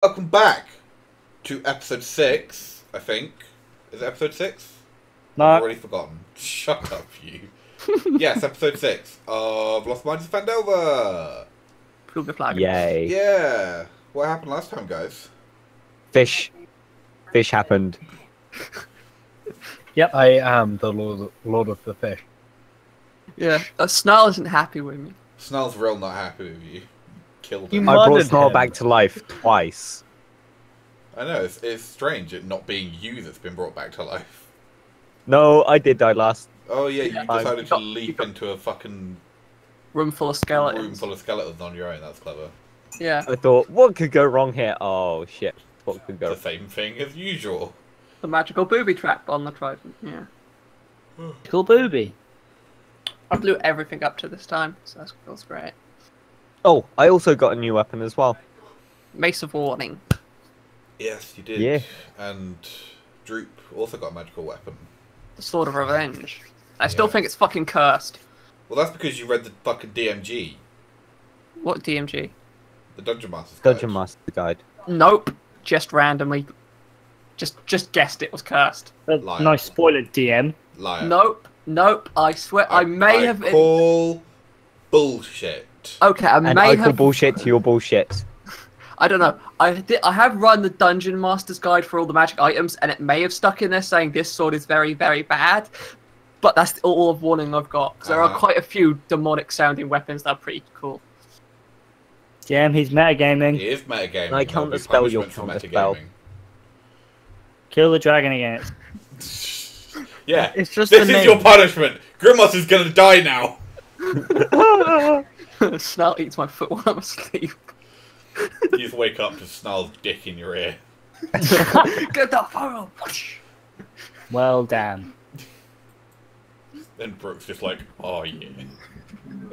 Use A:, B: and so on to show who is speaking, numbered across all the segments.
A: Welcome back to episode 6, I think. Is it episode 6?
B: No.
A: I've already forgotten. Shut up, you. Yes, episode 6 of Lost Minds of Phandelver.
C: Yay.
A: Yeah. What happened last time, guys?
C: Fish happened.
B: Yep, I am the Lord of the Fish.
D: Yeah, Snarl isn't happy with me.
A: Snarl's real not happy with you. Killed
B: You
A: him.
C: I brought
B: murdered
C: Snarl
B: him.
C: back to life twice.
A: I know, it's strange it not being you that's been brought back to life.
C: No, I did die last.
A: Oh yeah, you decided to
D: You
A: leap
D: got-
A: into a fucking
D: Room full of skeletons.
A: room full of skeletons on your own. That's clever.
D: Yeah,
C: I thought, what could go wrong here? Oh shit, what could go?
A: The same thing as usual.
D: the magical booby trap on the trident. Yeah,
B: Cool booby.
D: I blew everything up to this time, so that feels great.
C: Oh, I also got a new weapon as well.
D: Mace of Warning.
A: Yes, you did.
C: Yeah.
A: And Droop also got a magical weapon.
D: The Sword of Revenge. I still
A: Yeah.
D: think it's fucking cursed.
A: Well, that's because you read the fucking DMG,
D: What DMG?
A: the Dungeon Master's Guide.
C: Dungeon Master Guide.
D: Nope. Just randomly. Just guessed it was cursed.
A: Liar.
B: Nice spoiler, DM.
A: Liar.
D: Nope. I swear, I may have.
A: call bullshit.
D: Okay, I
C: And
D: may
C: I call
D: have.
C: bullshit to your bullshit.
D: I don't know. I have run the Dungeon Master's Guide for all the magic items, and it may have stuck in there saying this sword is very, very bad. But that's all of warning I've got. 'Cause there are quite a few demonic-sounding weapons that are pretty cool.
B: DM, he's metagaming.
A: It is metagaming.
C: I
A: There'll be
C: counterspell your
A: punishment for
C: counterspell.
A: metagaming.
B: Kill the dragon again.
A: Yeah,
B: It's just
A: this
B: the
A: is your
B: name.
A: punishment. Grimace is gonna die now.
D: Snarl eats my foot while I'm asleep.
A: You just wake up to Snarl's dick in your ear.
D: Get the fire!
B: Well, damn.
A: Then Brooke's just like, oh yeah.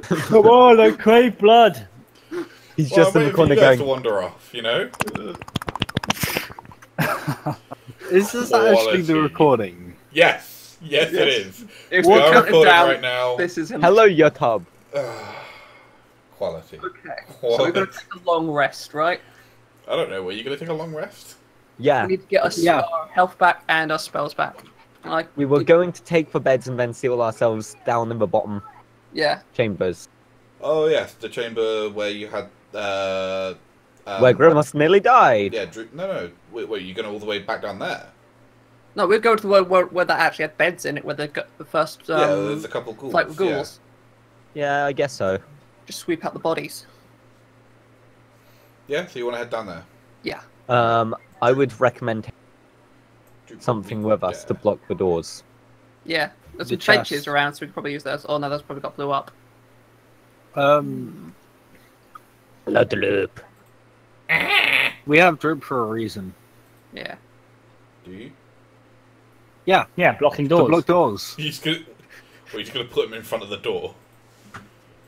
B: Come on, I crave blood.
C: He's
A: Well,
C: just
A: I'm
C: in the
A: waiting for
C: corner
A: you guys
C: going.
A: to wander off, you know?
E: Is this actually the
A: Quality.
E: recording?
A: Yes, it is.
D: If
A: We
D: we
A: are
D: count it
A: recording
D: down,
A: right now.
D: this is him.
C: Hello, YouTube.
A: Quality.
D: Okay, so
A: Quality.
D: we're gonna take a long rest, right?
A: I don't know. Were you gonna take a long rest?
C: Yeah,
D: We need to get us
B: Yeah.
D: our health back and our spells back. Like
C: we were going to take for beds and then seal ourselves down in the bottom
D: Yeah.
C: chambers,
A: Oh yes, the chamber where you had
C: where Grimace nearly died.
A: Yeah, no. Wait, you going all the way back down there?
D: No, we'd go to the one where that actually had beds in it, where they got the first
A: yeah, there's a couple ghouls.
D: fight with ghouls.
C: Yeah, I guess so.
D: Just sweep out the bodies.
A: Yeah, so you want to head down there?
D: Yeah.
C: I would recommend
A: Droop
C: something
A: probably-
C: with us to block the doors.
D: Yeah. There's
B: The
D: some benches
B: chest.
D: around, so we could probably use those. Oh no, those probably got blew up.
C: Blood loop.
E: We have Droop for a reason.
D: Yeah.
A: Do you?
B: Yeah, blocking
E: To
B: doors.
E: block doors.
A: You just gonna? Well, you just gonna put him in front of the door.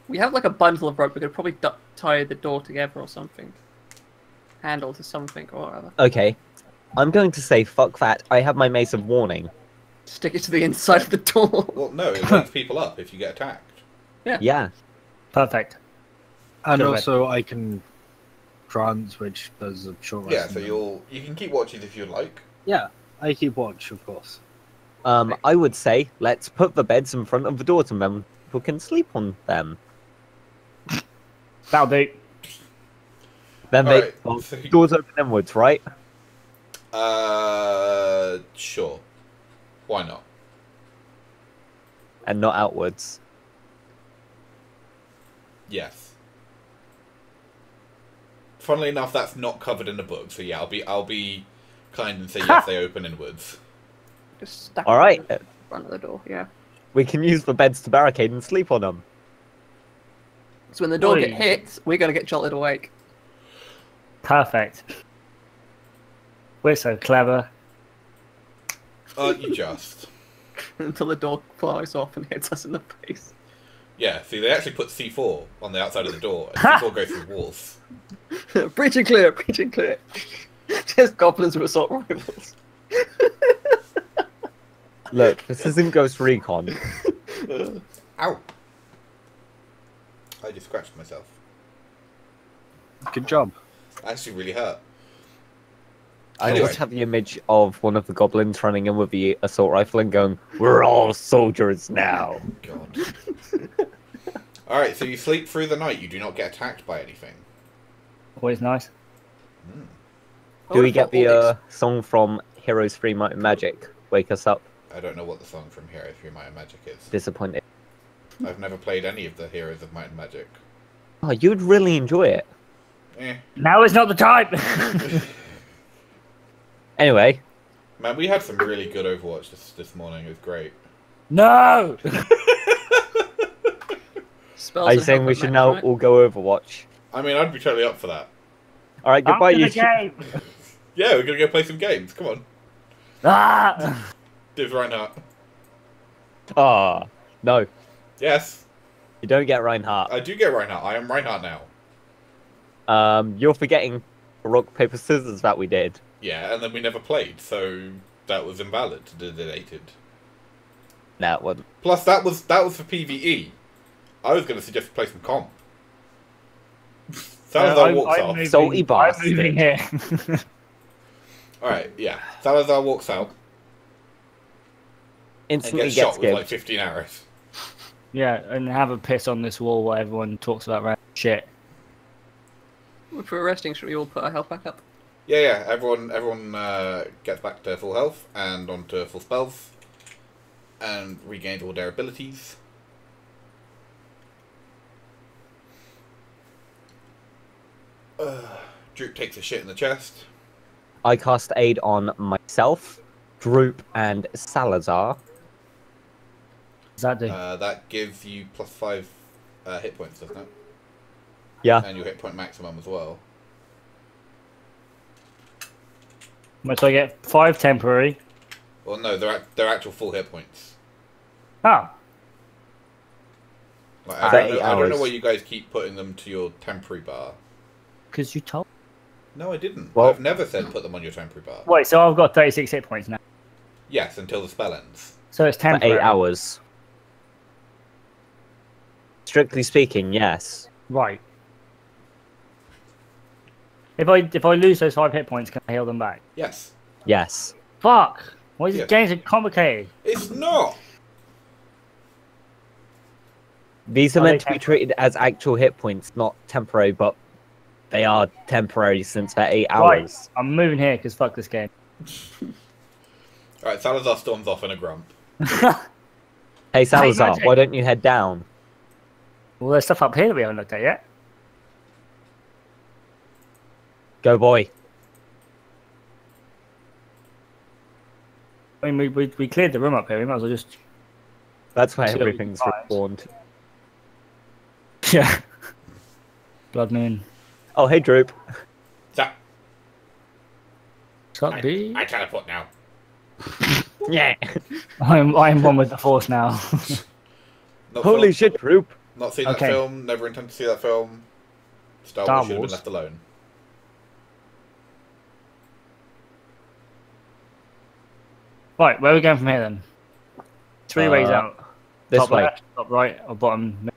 D: We have like a bundle of rope. We could probably tie the door together or something. Handle to something or whatever.
C: Okay, I'm going to say fuck that. I have my Mace of Warning.
D: Stick it to the inside of the door.
A: Well, no, it wakes people up if you get attacked.
C: Yeah.
B: Perfect.
E: And
B: Go
E: also I can trance, which does a short rest.
A: Yeah,
E: and
A: so
E: then-
A: you can keep watching if you like.
E: Yeah, I keep watch, of course.
C: I would say let's put the beds in front of the doors and then people can sleep on them.
B: That'll do.
C: Then
A: Alright,
C: well,
A: so-
C: doors open inwards, right?
A: Sure. Why not?
C: And not outwards.
A: Yes. Funnily enough, that's not covered in the book, so yeah, I'll be kind and say yes, they open inwards.
D: Just stack
C: All
D: it
C: right.
D: in the front of the door. Yeah.
C: We can use the beds to barricade and sleep on them.
D: So when the door
B: Oi.
D: gets hit, we're gonna get jolted awake.
B: Perfect. We're so clever.
A: Aren't you just?
D: Until the door flies off and hits us in the face.
A: Yeah, see, they actually put C4 on the outside of the door, and C4 goes through walls.
D: Breach and clear, breach and clear. Just goblins with assault rifles.
C: Look, this isn't Ghost Recon.
A: Ow! I just scratched myself.
E: Good job.
A: Actually really hurt.
C: I
A: Anyway.
C: just have the image of one of the goblins running in with the assault rifle and going, "We're all soldiers now."
A: God. Alright, so you sleep through the night. You do not get attacked by anything.
B: Always nice.
C: Do we get the song from Heroes 3 Might and Magic? Wake us up.
A: I don't know what the song from Heroes of Might and Magic is.
C: Disappointed.
A: I've never played any of the Heroes of Might and Magic.
C: Oh, you'd really enjoy it.
A: Eh.
B: Now is not the time.
C: Anyway,
A: Man, we had some really good Overwatch this morning. It was great.
B: No.
D: Spells
C: are you
D: and
C: saying
D: health
C: we
D: and
C: should
D: magic,
C: now
D: right?
C: all go Overwatch?
A: I mean, I'd be totally up for that.
C: Alright, goodbye,
B: After
C: you
B: the game.
A: Yeah, we're gonna go play some games. Come on.
B: Ah.
A: Div Reinhardt.
C: Ah, no.
A: Yes,
C: You don't get Reinhardt.
A: I do get Reinhardt. I am Reinhardt now.
C: You're forgetting rock, paper, scissors that we did.
A: Yeah, and then we never played, so that was invalid. Deleted.
C: That one.
A: Plus, that was for PvE. I was going to suggest play some comp. Salazar walks off.
C: Salty
B: I'm
C: bastard.
B: moving here.
A: Alright, yeah. Salazar walks out and
C: Instantly
A: gets
C: gets
A: shot with like
C: gibbed.
A: 15 arrows.
B: Yeah, and have a piss on this wall while everyone talks about random shit.
D: If we're resting, should we all put our health back up?
A: Yeah. Everyone gets back to full health and onto full spells. And regains all their abilities. Droop takes a shit in the chest.
C: I cast aid on myself, Droop, and Salazar.
B: What's that do?
A: That gives you +5 hit points, doesn't it?
C: Yeah.
A: And your hit point maximum as well.
B: So I get 5 temporary.
A: Well, no, they're actual full hit points.
B: Ah.
A: Like,
C: For 8
A: I don't know
C: hours.
A: why you guys keep putting them to your temporary bar.
B: Because you told.
A: No, I didn't.
C: Well-
A: I've never said put them on your temporary bar.
B: Wait, so I've got 36 hit points now.
A: Yes, until the spell ends.
B: So it's
C: For
B: temporary.
C: 8 hours. Strictly speaking, yes.
B: Right. If I lose those 5 hit points, can I heal them back?
A: Yes.
C: Yes.
B: Fuck! Why is
A: Yeah.
B: this game so complicated?
A: It's not!
C: These are
B: Are
C: meant
B: they
C: to be treated as actual hit points, not temporary, but they are temporary since they're 8
B: Right,
C: hours.
B: I'm moving here because fuck this game.
A: Alright, Salazar storms off in a grump.
C: Hey Salazar,
B: magic.
C: why don't you head down?
B: Well, there's stuff up here that we haven't looked at yet.
C: Go boy.
B: I mean, we cleared the room up here. We might as well just...
C: That's where
B: See what we can
C: everything's
B: find.
C: respawned.
B: Yeah. Blood Moon.
C: Oh, hey Droop.
A: Zap!
B: Suck, dude.
A: I teleport now.
C: Yeah.
B: I'm one with the Force now.
A: Not
C: Holy
A: film-
C: shit, Droop.
A: Not seen
B: Okay.
A: that film, never intend to see that film. Star
B: Star
A: Wars should have been
B: Wars.
A: left alone.
B: Right, where are we going from here then? 3 ways out.
C: This
B: Top
C: way.
B: left, top right, or bottom.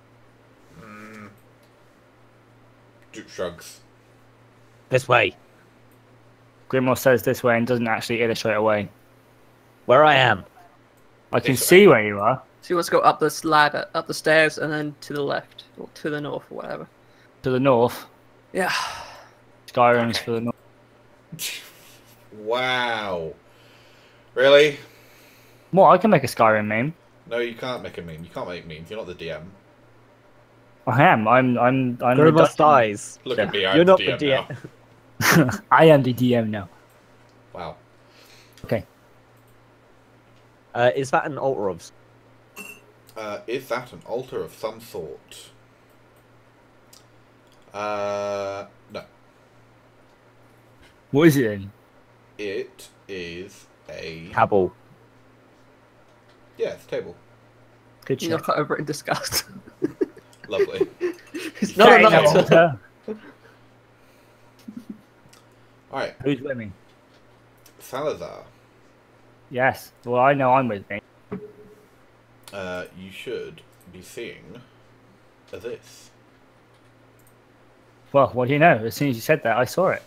A: Droop shrugs.
C: This way.
B: Grimwell says this way and doesn't actually illustrate a way.
C: Where I am.
B: I can
A: This
B: see where you are.
D: So you want to go up this ladder, up the stairs, and then to the left, or to the north, or whatever.
B: To the north.
D: Yeah.
B: Skyrim's for the north.
A: Wow. Really?
B: What? I can make a Skyrim meme.
A: No, you can't make a meme. You can't make memes. You're not the DM.
B: I am. I'm the
C: Grimus
B: dungeon-
C: dies.
A: Look at me, I'm
C: You're
A: the
C: not
A: DM,
C: the DM.
A: now.
B: I am the DM now.
A: Wow.
B: Okay.
C: Is that an altar of...
A: Is that an altar of some sort? No.
B: What is it then?
A: It is a...
C: Cabal?
A: Yeah, it's a table.
B: Good
D: You
B: shit.
D: knock over it in disgust.
A: Lovely.
D: It's not
B: Getting
D: enough.
B: that
D: To...
B: water.
A: Alright,
B: Who's with me?
A: Salazar.
B: Yes. Well, I know I'm with me.
A: You should be seeing this.
B: Well, what do you know? As soon as you said that, I saw it.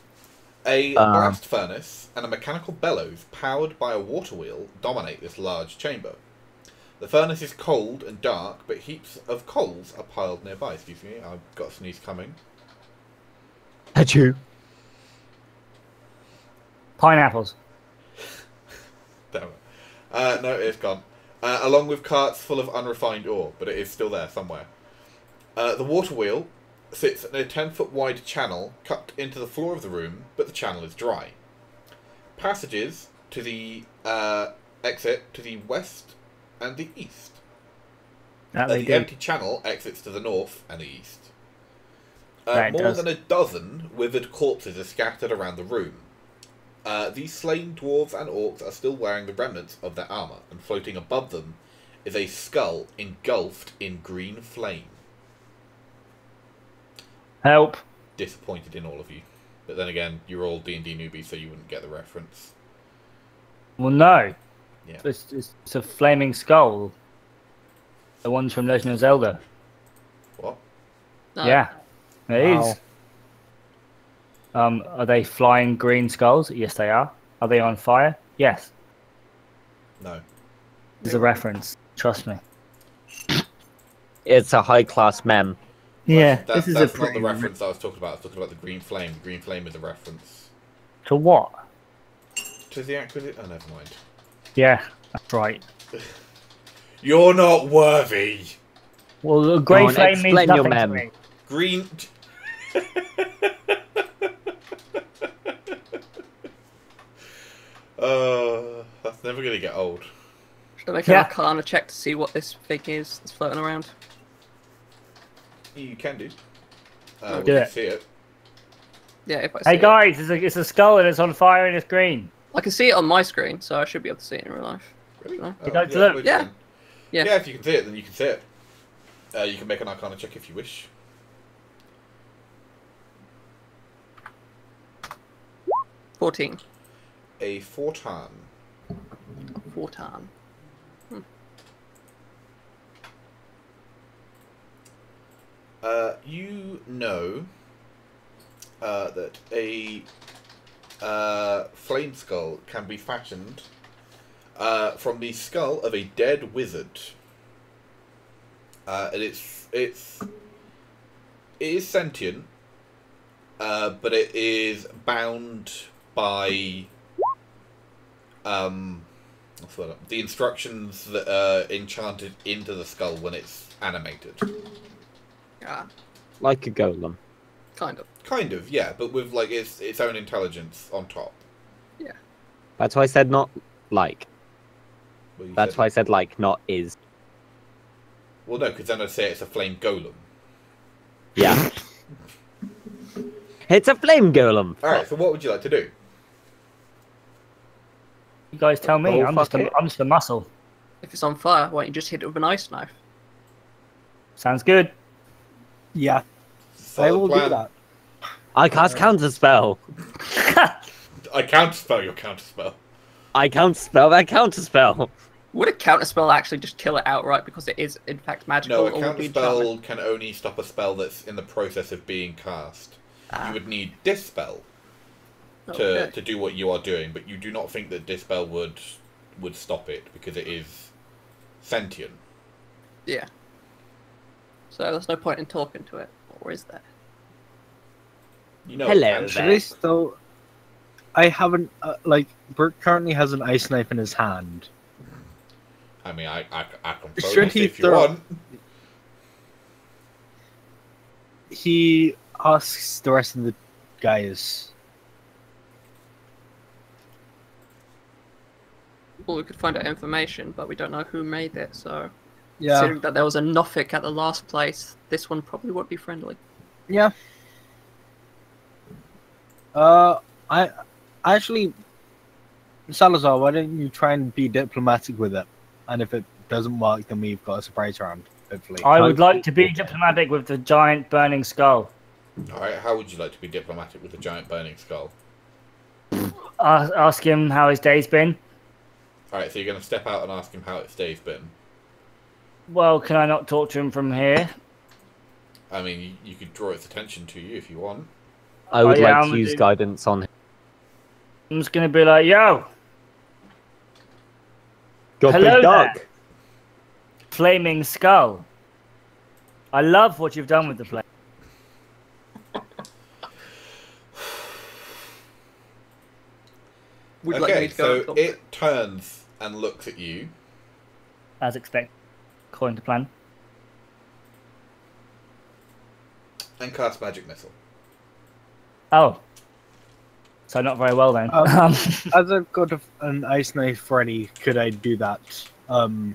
A: A blast furnace and a mechanical bellows powered by a water wheel dominate this large chamber. The furnace is cold and dark, but heaps of coals are piled nearby. Excuse me, I've got a sneeze coming.
C: Achoo.
B: Pineapples.
A: Damn it. No, it's gone. Along with carts full of unrefined ore, but it is still there somewhere. The water wheel sits in a 10-foot wide channel cut into the floor of the room, but the channel is dry. Passages to the exit to the west and the east. The empty channel exits to the north and the east. More than a dozen withered corpses are scattered around the room. These slain dwarves and orcs are still wearing the remnants of their armour, and floating above them is a skull engulfed in green flame.
B: Help.
A: Disappointed in all of you. But then again, you're all D&D newbies, so you wouldn't get the reference.
B: Well, no.
A: Yeah.
B: It's a flaming skull. The ones from Legend of Zelda.
A: What?
D: No.
B: Yeah, it is. Are they flying green skulls? Yes, they are. Are they on fire? Yes.
A: No.
B: There's a reference. Trust me.
C: It's a high-class mem.
B: Yeah,
A: That's
B: this is
A: not
B: a pretty...
A: the reference I was talking about. I was talking about the green flame. Green flame is a reference.
B: To what?
A: To the acquisition. Oh, never mind.
B: Yeah, that's right.
A: You're not worthy.
B: Well, the grey
C: Go on,
B: flame means
C: explain your
B: nothing to
C: mem.
B: me.
A: Green. That's never gonna get old.
D: Should I make an Arcana check to see what this thing is that's floating around?
A: You can do.
B: Do
A: You
B: it.
A: see it.
D: Yeah, if I see
B: Hey
D: it.
B: guys, it's a skull and it's on fire and it's green.
D: I can see it on my screen, so I should be able to see it in real life.
A: Really?
D: No?
B: You guys look.
A: which
D: Yeah.
A: one?
D: Yeah.
A: Yeah, if you can see it, then you can see it. You can make an Arcana check if you wish.
D: 14.
A: A Fortan.
D: 14.
A: You know that a flame skull can be fashioned from the skull of a dead wizard. And it is sentient, but it is bound by what's the instructions that are enchanted into the skull when it's animated.
D: Yeah,
C: Like a golem.
D: kind of.
A: Kind of, yeah, but with like its own intelligence on top.
D: Yeah.
C: That's why I said not like.
A: Well, you
C: That's
A: said-
C: why I said like, not is.
A: Well, no, because then I'd say it's a flame golem.
C: Yeah. It's a flame golem.
A: All right, so what would you like to do?
B: You guys tell me.
C: Oh,
B: I'm
C: fuck
B: just
C: it.
B: I'm just a muscle.
D: If it's on fire, why don't you just hit it with an ice knife?
B: Sounds good.
E: Yeah,
A: Follow
E: I
A: the
E: will do
A: plan.
E: that.
C: I cast counterspell.
A: I counterspell your counterspell.
C: I counterspell that counterspell.
D: Would a counterspell actually just kill it outright because it is in fact magical?
A: No, a
D: or would it be enchantment?
A: counterspell can only stop a spell that's in the process of being cast.
D: Ah.
A: You would need dispel
D: Okay.
A: to do what you are doing, but you do not think that dispel would stop it because it is sentient.
D: Yeah. So there's no point in talking to it, or is there?
A: You know,
C: Hello
A: it can-
C: there.
E: Actually, still, I haven't like Bert currently has an ice knife in his hand.
A: I mean, I can throw
E: Should
A: this
E: he
A: if you
E: throw-
A: want.
E: He asks the rest of the guys.
D: Well, we could find out information, but we don't know who made it, so...
E: Yeah,
D: Considering that there was a Nothic at the last place, this one probably won't be friendly.
E: yeah. I actually, Salazar, why don't you try and be diplomatic with it? And if it doesn't work, then we've got a surprise round, hopefully.
B: I would like to be diplomatic with the giant burning skull.
A: Alright, how would you like to be diplomatic with a giant burning skull?
B: Ask him how his day's been.
A: Alright, so you're going to step out and ask him how its day's been.
B: Well, can I not talk to him from here?
A: I mean, you could draw its attention to you if you want.
C: I would
B: yeah,
C: like
B: I'm
C: to use
B: do-
C: guidance on him.
B: I'm just gonna be like, yo,
C: Got
B: Hello
C: big dog.
B: there. Flaming Skull. I love what you've done with the flame.
D: Would you like me
A: Okay,
D: to go?
A: so it turns and looks at you.
B: As expected, according to plan.
A: And casts magic missile.
B: Oh. So not very well then.
E: As I've got an ice knife ready, could I do that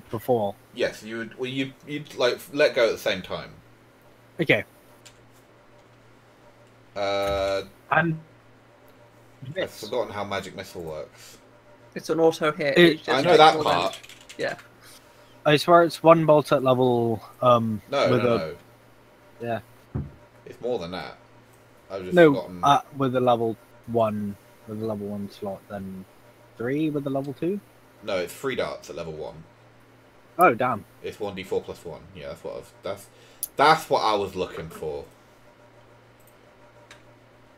E: before?
A: Yes, you would. Well, you'd like let go at the same time.
E: Okay. And
A: I've forgotten how magic missile works.
D: It's an auto hit.
E: It-
D: you just
A: I know
D: take
A: that
D: more
A: part.
D: damage. Yeah.
E: I swear it's one bolt at level.
A: No,
E: with
A: no.
E: Yeah.
A: It's more than that. I've just
E: No,
A: forgotten.
E: with a level 1, with a level 1 slot, then 3 with a level 2.
A: No, it's 3 darts at level 1.
E: Oh damn!
A: It's 1d4 plus 1. Yeah, that's what that's what I was looking for.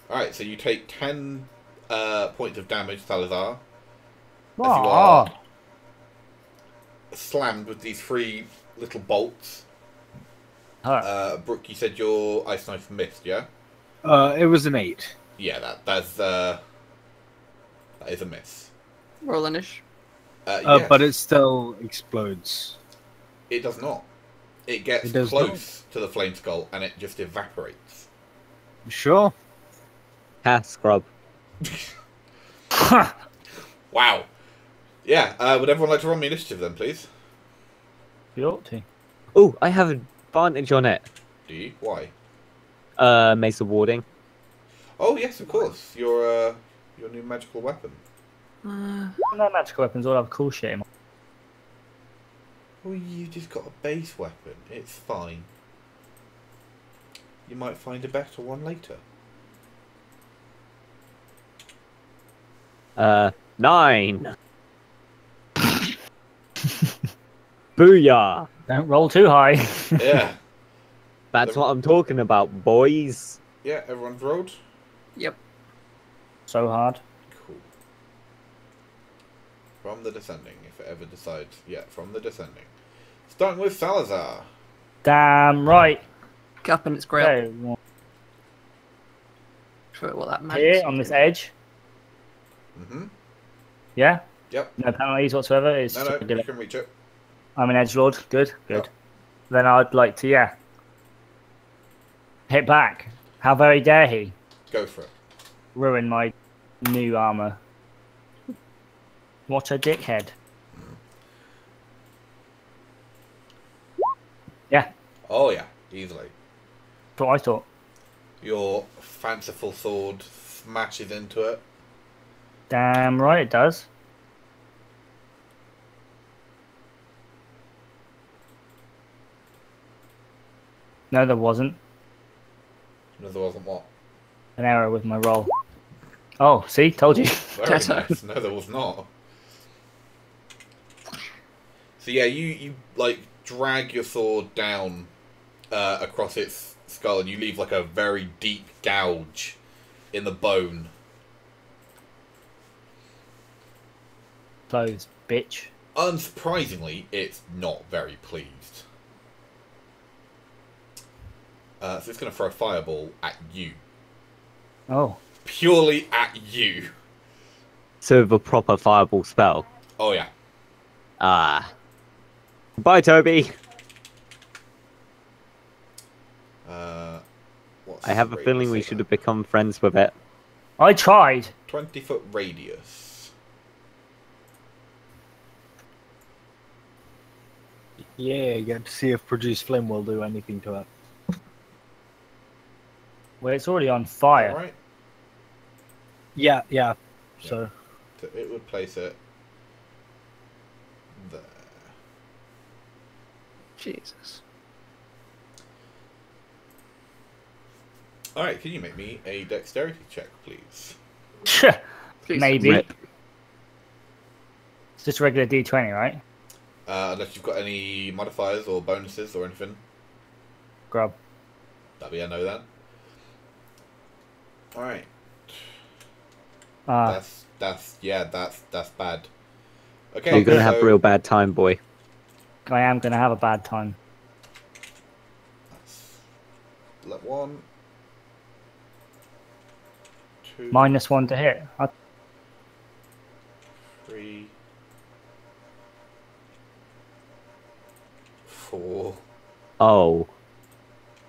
A: Alright, so you take 10 points of damage, Salazar. As you are slammed with these 3 little bolts. Brooke, you said your ice knife missed, yeah?
E: It was an 8.
A: Yeah, that is a miss.
D: Rollinish.
A: Yes.
E: But it still explodes.
A: It does not. It gets
E: It does
A: close to the flame skull and it just evaporates.
E: Sure.
C: Ha, scrub.
A: Wow. Yeah, would everyone like to roll me initiative then, please?
B: You ought to.
C: Oh, I have advantage on it.
A: Do you? Why?
C: Mace of warding.
A: Oh, yes, of course. Your new magical weapon.
B: No magical weapons all have cool shit in.
A: Well, you just got a base weapon. It's fine. You might find a better one later.
C: 9. Booyah!
B: Don't roll too high.
A: Yeah.
C: That's what I'm talking about, boys.
A: Yeah, everyone's rolled?
D: Yep.
B: So hard.
A: Cool. From the descending, if it ever decides. Yeah, from the descending. Starting with Salazar.
B: Damn right.
D: Up and it's great.
B: Okay, well,
D: For what that meant.
B: here on this edge.
A: Mm-hmm.
B: Yeah.
A: Yep.
B: No penalties whatsoever. It's
A: No,
B: just
A: no,
B: regular.
A: you can reach it.
B: I'm an edgelord. Good.
A: Yep.
B: Then I'd like to, hit back. How very dare he
A: Go for it.
B: ruin my new armor? What a dickhead. Yeah,
A: Oh, yeah. Easily.
B: that's what I thought.
A: Your fanciful sword smashes into it.
B: Damn right it does. No, there wasn't.
A: No, there wasn't what?
B: An error with my roll. Oh, see? Told you.
A: Very nice. No, there was not. So yeah, you like drag your sword down across its skull, and you leave like a very deep gouge in the bone.
B: Close, bitch.
A: Unsurprisingly, it's not very pleased. So it's going to throw a fireball at you.
B: Oh.
A: Purely at you.
C: So with a proper fireball spell.
A: Oh yeah.
C: Ah. Bye, Toby.
A: What's
C: I have
A: the
C: a feeling
A: radius
C: we
A: of
C: should
A: that?
C: have become friends with it.
B: I tried.
A: 20-foot radius.
E: Yeah, get to see if produce flame will do anything to it.
B: Well, it's already on fire.
A: Alright.
E: Yeah. So
A: So it would place it there.
D: Jesus.
A: Alright, can you make me a dexterity check, please?
D: Please.
B: Maybe.
C: Rip.
B: It's just a regular D20, right?
A: Unless you've got any modifiers or bonuses or anything.
B: Grub.
A: That'll be a no then. Alright.
B: Ah,
A: that's bad. Okay,
C: You're gonna have
A: so
C: a real bad time, boy.
B: I am gonna have a bad time.
A: Let 1, 2,
B: -1 to hit.
A: 3, 4,
C: Oh.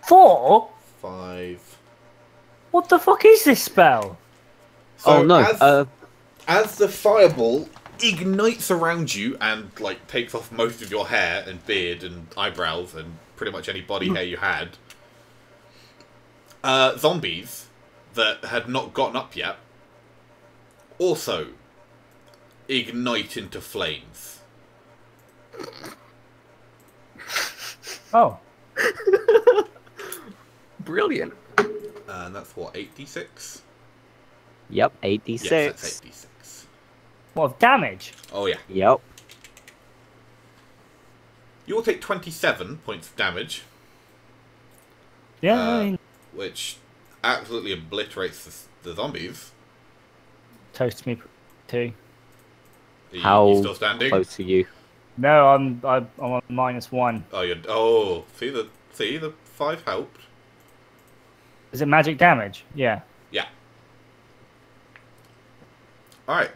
B: 4?
A: 5.
B: What the fuck is this spell?
A: So
C: Oh no.
A: as the fireball ignites around you and like takes off most of your hair and beard and eyebrows and pretty much any body hair you had, zombies that had not gotten up yet also ignite into flames.
B: Oh.
D: Brilliant.
A: And that's what, 8d6?
C: Yep. 86.
A: Yes, that's 8d6.
B: What, damage?
A: Oh yeah.
C: Yep.
A: You will take 27 points of damage,
B: Yeah, I mean,
A: which absolutely obliterates the zombies.
B: toast me too.
A: Are you,
C: How
A: you still standing?
C: close are you?
B: No, I'm on -1.
A: Oh, you're. Oh, see the 5 helped.
B: Is it magic damage? Yeah.
A: Yeah. All right,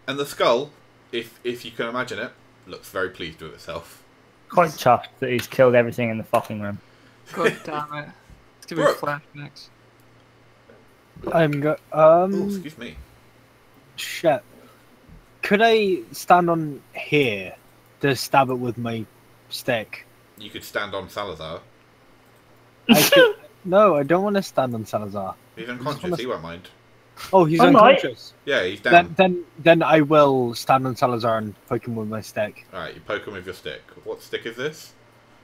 A: and the skull, if you can imagine it, looks very pleased with itself.
B: Quite chuffed that he's killed everything in the fucking room.
D: God damn it. Let's give me
A: Bro.
D: flashbacks.
E: I'm go.
A: Oh, excuse me.
E: Shit. Could I stand on here to stab it with my stick?
A: You could stand on Salazar.
E: I could... No, I don't want to stand on Salazar.
A: He's
E: just
A: unconscious.
E: wanna-
A: He won't mind.
E: Oh, he's
B: I might.
E: unconscious.
A: Yeah, he's down.
E: Then I will stand on Salazar and poke him with my stick.
A: All right, you poke him with your stick. What stick is this?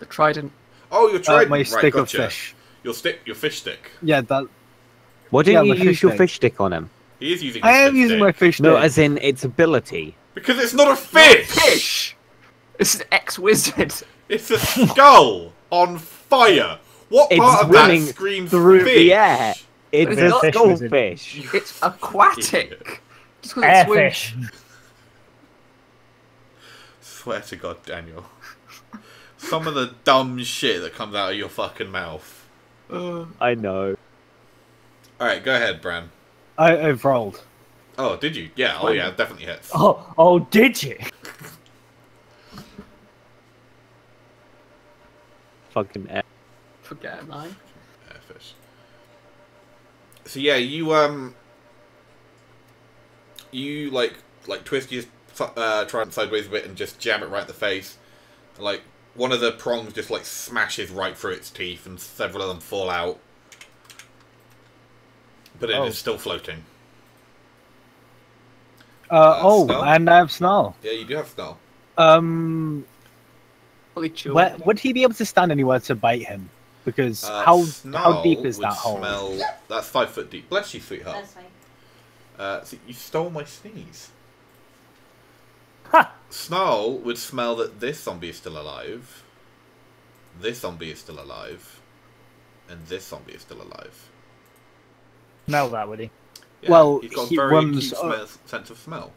D: The trident.
A: Oh, your trident.
E: My
A: right,
E: stick of
A: gotcha.
E: fish.
A: Your fish stick.
E: Yeah, that.
C: Why didn't
E: Yeah,
C: you
E: my
C: use
E: fish
C: your
E: stick.
C: fish stick on him?
A: He is using.
E: I
A: his
E: am
A: fish
E: using
A: stick.
E: my fish
C: No,
E: stick.
C: as in its ability.
A: Because it's not a fish.
D: Fish! This is ex-wizard.
A: It's a skull on fire. What
C: It's
A: part of that
C: swimming
A: screams
C: through
A: fish?
C: the air. It's
D: It's
C: a
D: not-
C: skullfish.
D: It's aquatic. Just 'cause it swims.
B: Airfish.
A: Swear to God, Daniel. Some of the dumb shit that comes out of your fucking mouth.
C: I know.
A: Alright, go ahead, Bran.
E: I've rolled.
A: Oh, did you? Yeah, oh yeah, it definitely hits.
B: Oh, did you?
C: Fucking air.
D: Forget it, man.
A: Airfish. So yeah, you like twist your trident sideways a bit and just jam it right in the face. And, like, one of the prongs just like smashes right through its teeth and several of them fall out. But it is still floating.
E: Snarl? And I have Snarl.
A: Yeah, you do have Snarl.
D: Fully chilled.
E: Where, would he be able to stand anywhere to bite him? Because how deep is that hole?
A: That's 5 foot deep. Bless you, sweetheart.
F: That's fine.
A: So you stole my sneeze.
B: Ha!
A: Snarl would smell that this zombie is still alive. This zombie is still alive. And this zombie is still alive.
B: Smell that, would he?
A: Yeah,
E: Well,
A: he's got a
E: he
A: very
E: runs,
A: acute sense of smell.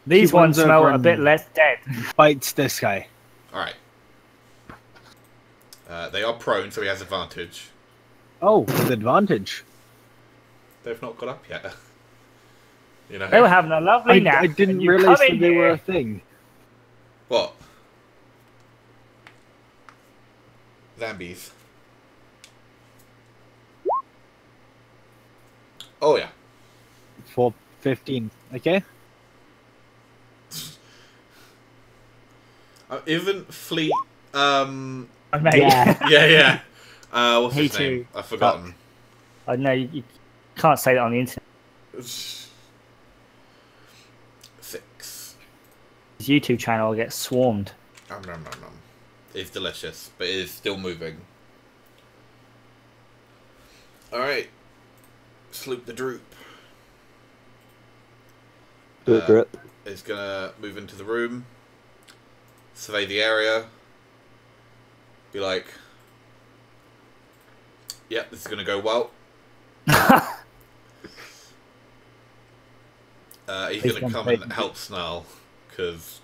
B: These
E: He
B: ones
E: runs
B: smell
E: over
B: a bit
E: and-
B: less dead.
E: Bites this guy.
A: Alright. They are prone, so he has advantage.
E: Oh, with advantage.
A: They've not got up yet. You know?
B: They were having a lovely nap.
E: I didn't
B: and you
E: realize
B: come
E: that
B: in
E: they were
B: here.
E: a thing.
A: What? Zombies. Oh yeah.
E: For 15. Okay?
A: Isn't Fleet
B: Mate.
A: yeah. What's
B: Me
A: his name?
B: too.
A: I've forgotten.
B: I know you can't say that on the internet.
A: 6.
B: His YouTube channel will get swarmed.
A: Nom, nom, nom, nom. It's delicious, but it is still moving. Alright. Sloop the Droop.
C: Drip.
A: Is gonna move into the room. Survey the area. Be like... Yep, this is gonna go well. He's
B: Please
A: going to
B: don't
A: come and
B: take-
A: help Snarl, because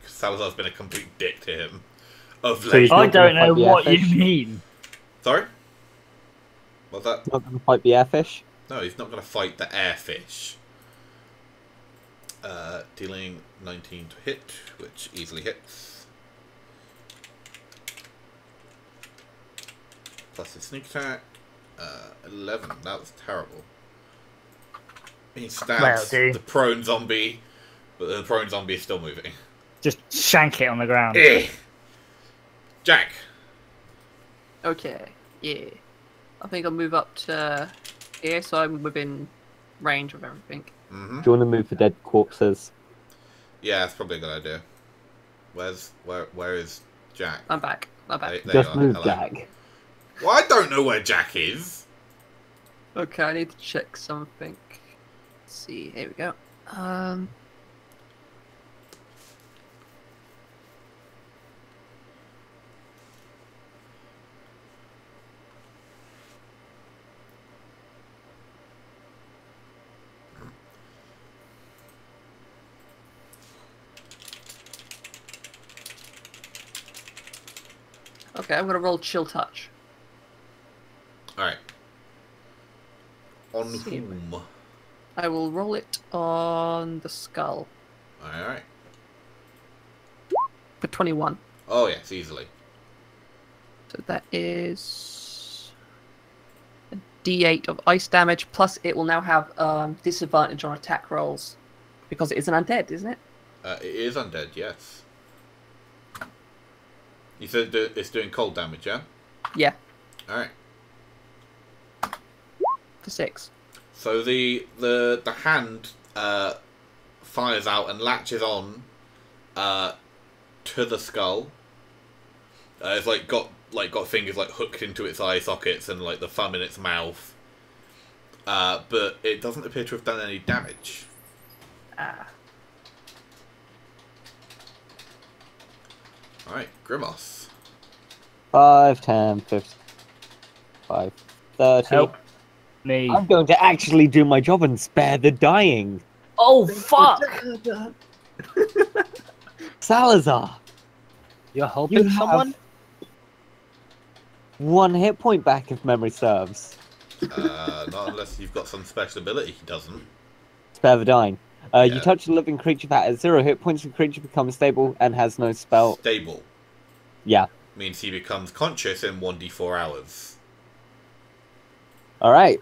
A: Salazar's been a complete dick to him. Of
C: So he's
A: late.
B: I
C: not gonna
B: don't know
C: fight the
B: what you
C: airfish?
B: mean.
A: Sorry? What's that?
C: Not gonna fight the airfish.
A: No, he's not going to fight the airfish. Dealing 19 to hit, which easily hits. Plus his sneak attack. 11. That was terrible. He stabs
B: Well,
A: the prone zombie, but the prone zombie is still moving.
B: Just shank it on the ground.
A: Jack.
D: Okay, yeah. I think I'll move up to here, so I'm within range of everything.
A: Mm-hmm.
C: Do you want to move for dead corpses?
A: Yeah, that's probably a good idea. Where is Jack?
D: I'm back. I'm back.
A: There
C: Just
A: you are.
C: move,
A: Hello.
C: Jack.
A: Well, I don't know where Jack is.
D: Okay, I need to check something. Let's see, here we go. Okay, I'm gonna roll Chill Touch.
A: Alright. On
D: See.
A: whom?
D: I will roll it on the skull
A: Alright.
D: for 21.
A: Oh, yes, easily.
D: So that is a D8 of ice damage, plus it will now have disadvantage on attack rolls because it is an undead, isn't it?
A: It is undead, yes. You said it's doing cold damage, yeah?
D: Yeah,
A: Alright.
D: for 6.
A: So the hand fires out and latches on to the skull. It's got fingers like hooked into its eye sockets and like the thumb in its mouth. But it doesn't appear to have done any damage.
D: Ah.
A: Alright, Grimos.
C: 5, 10, 15, 5, 30.
B: Help me.
C: I'm going to actually do my job and spare the dying.
B: Oh, fuck!
C: Salazar,
E: You're helping
C: you
E: someone?
C: have 1 hit point back if memory serves.
A: Not unless you've got some special ability he doesn't.
C: Spare the dying. You
A: Yeah.
C: touch a living creature that has 0 hit points, the creature becomes stable and has no spell.
A: Stable.
C: Yeah.
A: Means he becomes conscious in 1d4 hours.
C: Alright.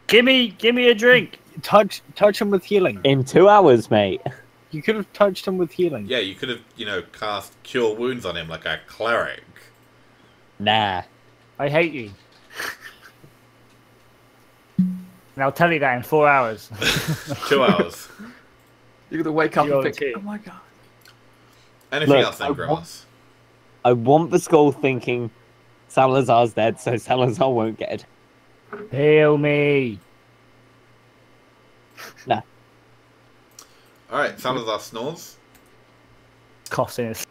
B: Give me a drink.
E: Touch him with healing.
C: In 2 hours, mate.
E: You could have touched him with healing.
A: Yeah, you could have, cast Cure Wounds on him like a cleric.
C: Nah.
B: I hate you. And I'll tell you that in 4 hours.
A: 2 hours.
D: You're gonna wake up and think,
B: GOT.
D: oh my god.
A: Anything
C: Look,
A: else then,
C: I
A: Grimace?
C: I want the skull thinking Salazar's dead, so Salazar won't get it.
B: Heal me.
C: Nah.
A: Alright, Salazar snores.
B: Coughing his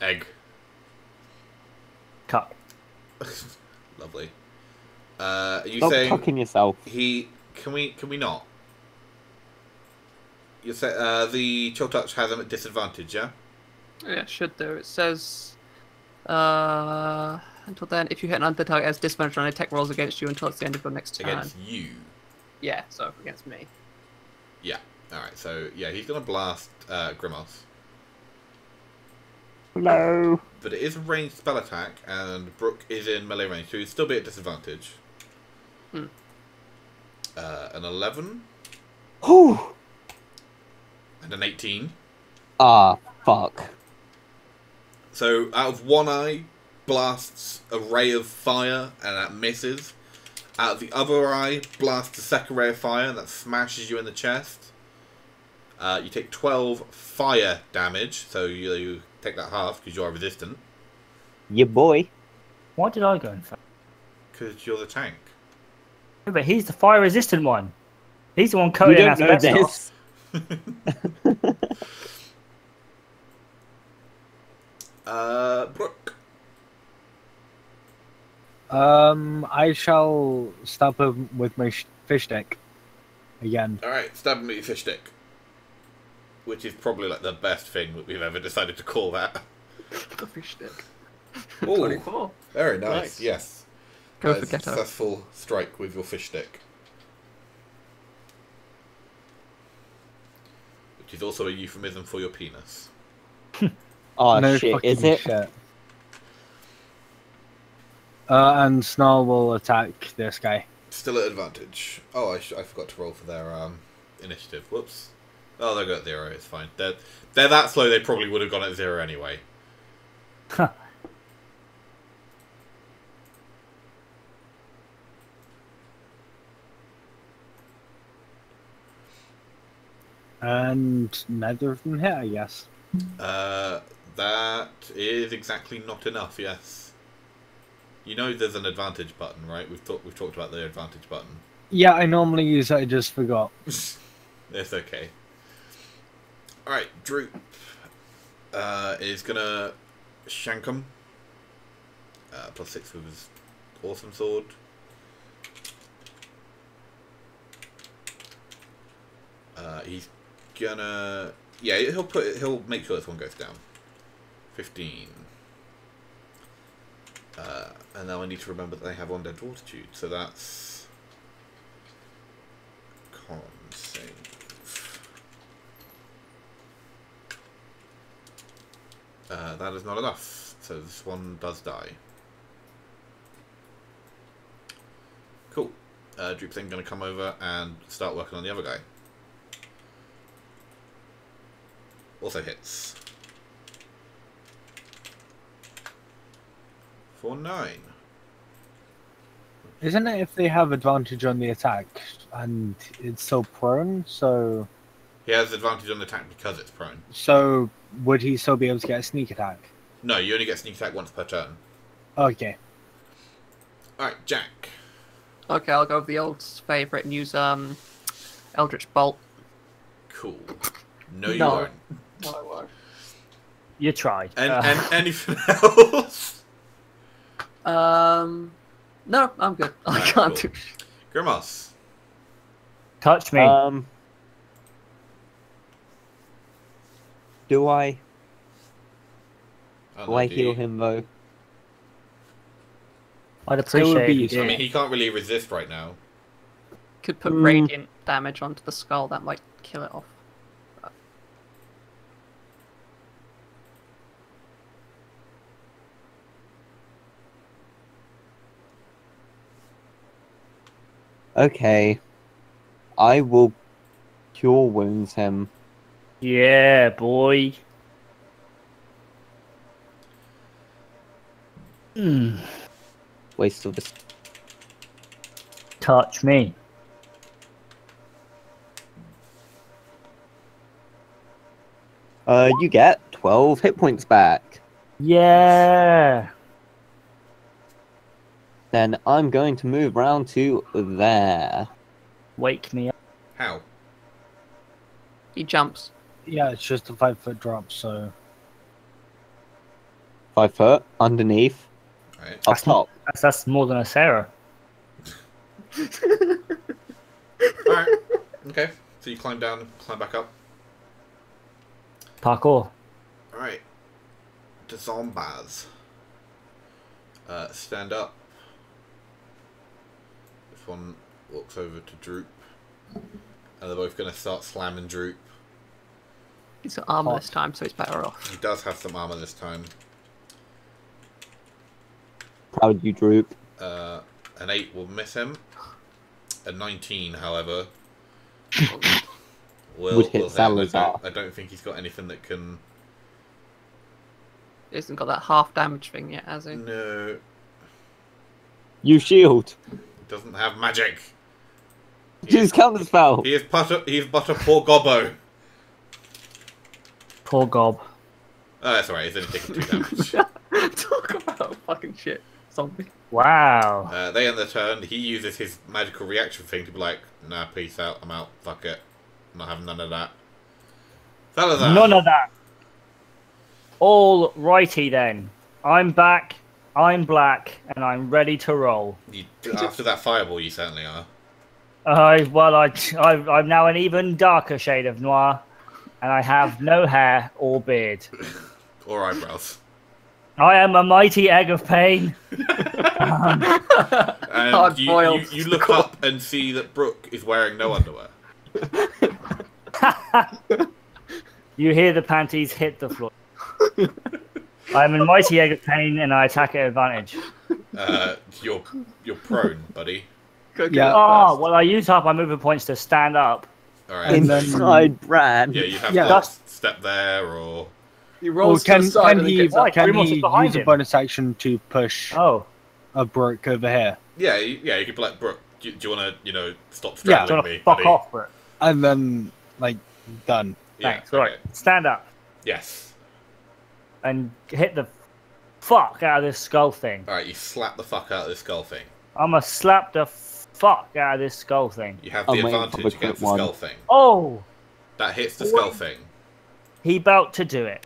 A: Egg.
B: cup.
A: Lovely. Are you
C: Stop
A: saying
C: cocking yourself.
A: he... Can we not? You say the Chill Touch has him at disadvantage, yeah?
D: Yeah, it should do. It says, until then, if you hit an undead target, it has disadvantage on attack rolls against you until it's the end of your next turn.
A: Against you.
D: Yeah, so against me.
A: Yeah. Alright, so, yeah, he's going to blast Grimace.
C: No.
A: But it is a ranged spell attack, and Brooke is in melee range, so he'd still be at disadvantage.
D: Hmm.
A: An 11
C: Whew.
A: and an 18.
C: Ah, fuck.
A: So, out of one eye, blasts a ray of fire, and that misses. Out of the other eye, blasts a second ray of fire, and that smashes you in the chest. You take 12 fire damage, so you take that half, because you are resistant.
C: Yeah, boy.
B: Why did I go in first?
A: Because you're the tank.
B: No, but he's the fire resistant one. He's the one
C: You
B: coated in
C: don't know
B: asbestos.
C: this.
A: Brooke.
E: I shall stab him with my fish stick again.
A: Alright, stab him with your fish stick. Which is probably like the best thing that we've ever decided to call that.
D: The fish stick.
A: Ooh.
D: 24.
A: Very nice,
D: Nice.
A: yes.
D: Go
A: That
D: for
A: is a
D: Ghetto.
A: successful strike with your fish stick. Which is also a euphemism for your penis.
C: Oh
E: No
C: shit,
E: fucking
C: is it?
E: shit. And Snarl will attack this guy.
A: Still at advantage. Oh, I forgot to roll for their initiative. Whoops. Oh, they'll go at 0. It's fine. They're that slow. They probably would have gone at 0 anyway.
E: And neither of them hit, I guess.
A: That is exactly not enough. Yes. You know, there's an advantage button, right? We've talked about the advantage button.
E: Yeah, I normally use it, I just forgot.
A: It's okay. Alright, Droop is gonna shank him. +6 with his awesome sword. He's gonna... Yeah, he'll make sure this one goes down. 15. And now I need to remember that they have undead fortitude, so that's... Con save. That is not enough, so this one does die. Cool. Droop's then going to come over and start working on the other guy. Also hits. For 9.
E: Isn't it if they have advantage on the attack and it's still prone, so...
A: He has advantage on the attack because it's prone.
E: So, would he still be able to get a sneak attack?
A: No, you only get sneak attack once per turn.
E: Okay.
A: Alright, Jack.
D: Okay, I'll go with the old favourite and use Eldritch Bolt.
A: Cool. No, you
D: No.
A: won't.
D: No, I won't.
B: You tried.
A: And anything else?
D: No, I'm good. I
A: Alright,
D: can't
A: cool.
D: do shit.
A: Grimace.
B: Touch me.
C: Do I?
A: Oh,
C: Do
A: no,
C: I
A: do
C: heal
A: you?
C: him though?
B: I'd
E: It would
B: appreciate
E: be
B: it.
E: useful.
A: I mean, he can't really resist right now.
D: Could put
C: Mm.
D: radiant damage onto the skull. That might kill it off.
C: Okay. I will cure wounds him.
B: Yeah, boy.
C: Waste of this.
B: Touch me.
C: You get 12 hit points back.
B: Yeah.
C: Then I'm going to move round to there.
B: Wake me up.
A: How?
D: He jumps.
E: Yeah, it's just a 5-foot drop, so...
C: 5 foot, underneath,
A: Right.
C: up top.
B: That's more than a Sarah.
A: Alright. Okay. So you climb down, climb back up.
B: Parkour.
A: Alright. The zombies. Stand up. This one walks over to Droop. And they're both going to start slamming Droop.
D: He's got armor this time, so he's better off.
A: He does have some armor this time.
C: Proud you, Droop.
A: An 8 will miss him. A 19, however, will
C: Would hit
A: hit.
C: Salazar.
A: I don't think he's got anything that can...
D: He hasn't got that half damage thing yet, has he?
A: No.
C: You shield.
A: Doesn't have magic.
C: Use counter spell.
A: He is but a poor gobbo.
B: Poor Gob.
A: Oh, that's alright, he's only taking 2 damage.
D: Talk about fucking shit. Zombie.
B: Wow.
A: They end their turn. He uses his magical reaction thing to be like, nah, peace out, I'm out, fuck it. I'm not having none of that. Salazar.
B: None of that. All righty then. I'm back. I'm black, and I'm ready to roll.
A: After that fireball, you certainly are.
B: I'm now an even darker shade of noir, and I have no hair or beard.
A: Or eyebrows.
B: I am a mighty egg of pain.
A: And
D: Hard boiled.
A: you look up and see that Brooke is wearing no underwear.
B: You hear the panties hit the floor. I'm a mighty egg of pain, and I attack at advantage.
A: You're prone, buddy.
E: Yeah.
B: Oh, well, I use up my movement points to stand up.
A: All right.
E: And then-
C: Inside Brad.
A: Yeah, you have
E: Yeah.
A: to step there, or
D: He
E: Or
D: rolls to
E: can,
D: the side
E: can
D: and then
E: he,
D: gets up.
E: can
B: Grimos is
E: he
B: behind
E: use a
B: him.
E: bonus action to push
B: Oh,
E: a Brooke over here?
A: yeah, you could be like, Brooke, do you want to, stop
E: Yeah.
A: straddling
B: do
A: me,
B: fuck
A: buddy?
B: off, Brooke.
E: And then, like, done.
A: Yeah,
B: Thanks. All right,
A: okay.
B: stand up
A: Yes.
B: and hit the fuck out of this skull thing.
A: All right, you slap the fuck out of this skull thing.
B: I'm gonna slap the fuck out of this skull thing.
A: You have
C: I'm
A: the
C: waiting for
A: advantage
C: the
A: against the
C: one.
A: skull thing.
B: Oh,
A: That hits the skull thing.
B: he about to do it.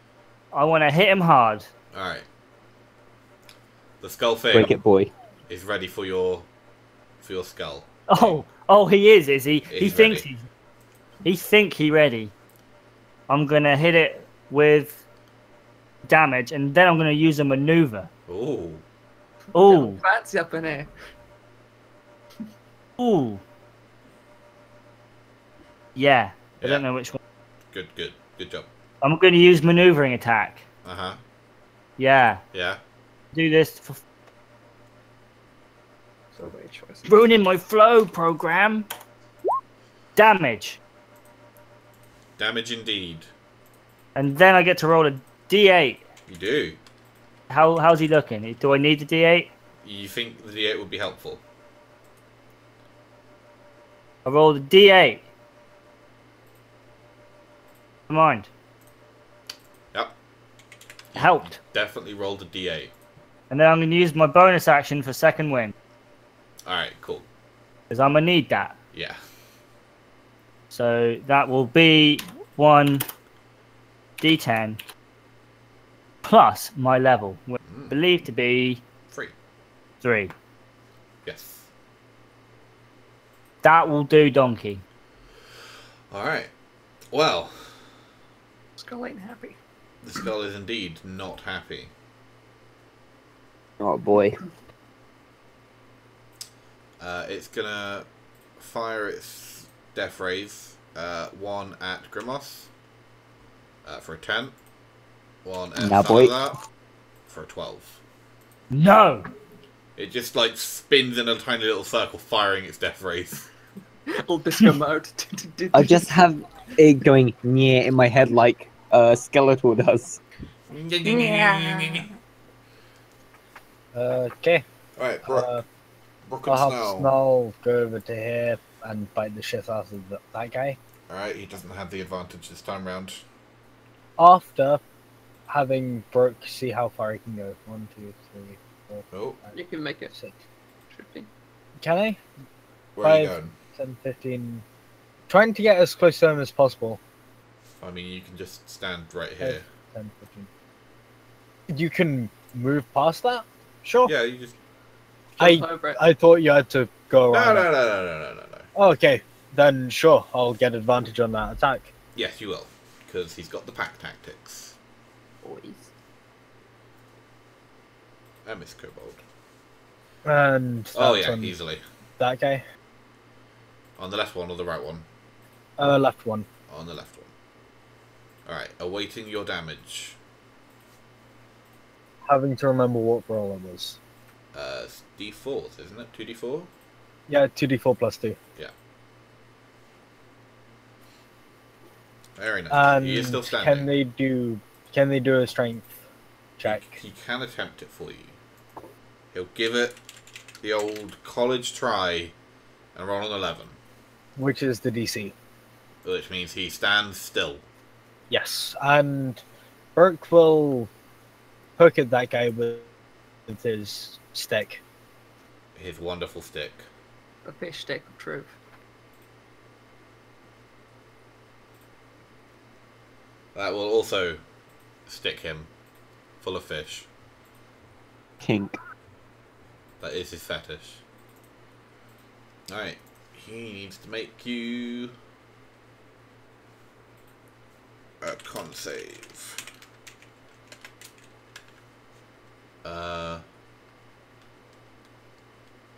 B: I want to hit him hard.
A: All right. The skull
C: Break
A: thing
C: it, boy.
A: is ready for your skull.
B: Oh, he is he? He
A: He's
B: thinks
A: ready.
B: he ready. I'm gonna hit it with damage, and then I'm gonna use a maneuver.
A: Ooh.
B: Ooh,
D: Fancy up in here.
B: ooh. Yeah, I don't
A: Yeah.
B: know which one.
A: Good job.
B: I'm gonna use maneuvering attack.
A: Uh-huh.
B: Yeah,
A: Yeah.
B: do this for
D: So many choices.
B: ruining my flow program. Damage,
A: Damage indeed.
B: and then I get to roll a D8.
A: You do.
B: How's he looking? Do I need the D8?
A: You think the D8 would be helpful?
B: I rolled a D8. Mind.
A: Yep.
B: Helped.
A: Definitely rolled a D8.
B: And then I'm going to use my bonus action for second win.
A: Alright, cool.
B: Because I'm going to need that.
A: Yeah.
B: So that will be 1 D10 plus my level, which I believe to be 3.
A: Yes.
B: That will do, Donkey.
A: Alright. Well,
D: Skull ain't happy.
A: the skull is indeed not happy.
C: Oh boy.
A: It's gonna fire its death rays. One at Grimos for a 10. One at
C: Now, boy.
A: Salazar for a 12.
B: No!
A: It just like spins in a tiny little circle, firing its death rays.
D: Little disco mode.
C: I just have it going near in my head like Skeletor does.
E: Okay.
A: Alright, Brooke.
E: Uh,
A: Brooke and
E: I'll have
A: Snow.
E: Snow go over to here and bite the shit out of that guy.
A: Alright, he doesn't have the advantage this time round.
E: After having Brooke see how far he can go. 1, 2, 3, 4,
A: Oh,
D: You can make it
E: 6.
D: 50.
E: Can I?
A: where are you
E: 5.
A: going?
E: 10, 15. Trying to get as close to him as possible.
A: I mean, you can just stand right here.
E: 10, 15. You can move past that? Sure.
A: Yeah, you just.
D: Jump over it.
E: I thought you had to go
A: No,
E: around.
A: no, no, no, no, no, no, no.
E: Oh, okay. Then sure, I'll get advantage on that attack.
A: Yes, you will, because he's got the pack tactics.
D: Boys.
A: I miss Kobold.
E: And
A: Oh
E: that's
A: yeah,
E: on
A: easily.
E: that guy.
A: On the left one or the right one?
E: Left one.
A: On the left one. Alright, awaiting your damage.
E: Having to remember what roll it was.
A: It's D4s, isn't it? 2D4?
E: Yeah, 2d4 plus 2.
A: Very nice.
E: And
A: He is still
E: can
A: standing.
E: they do a strength check?
A: He can attempt it for you. He'll give it the old college try and roll an 11.
E: Which is the DC.
A: Which means he stands still.
E: Yes. And Burke will poke at that guy with his stick.
A: His wonderful stick.
D: A fish stick of truth.
A: That will also stick him full of fish.
C: kink.
A: That is his fetish. Alright. He needs to make you a con save.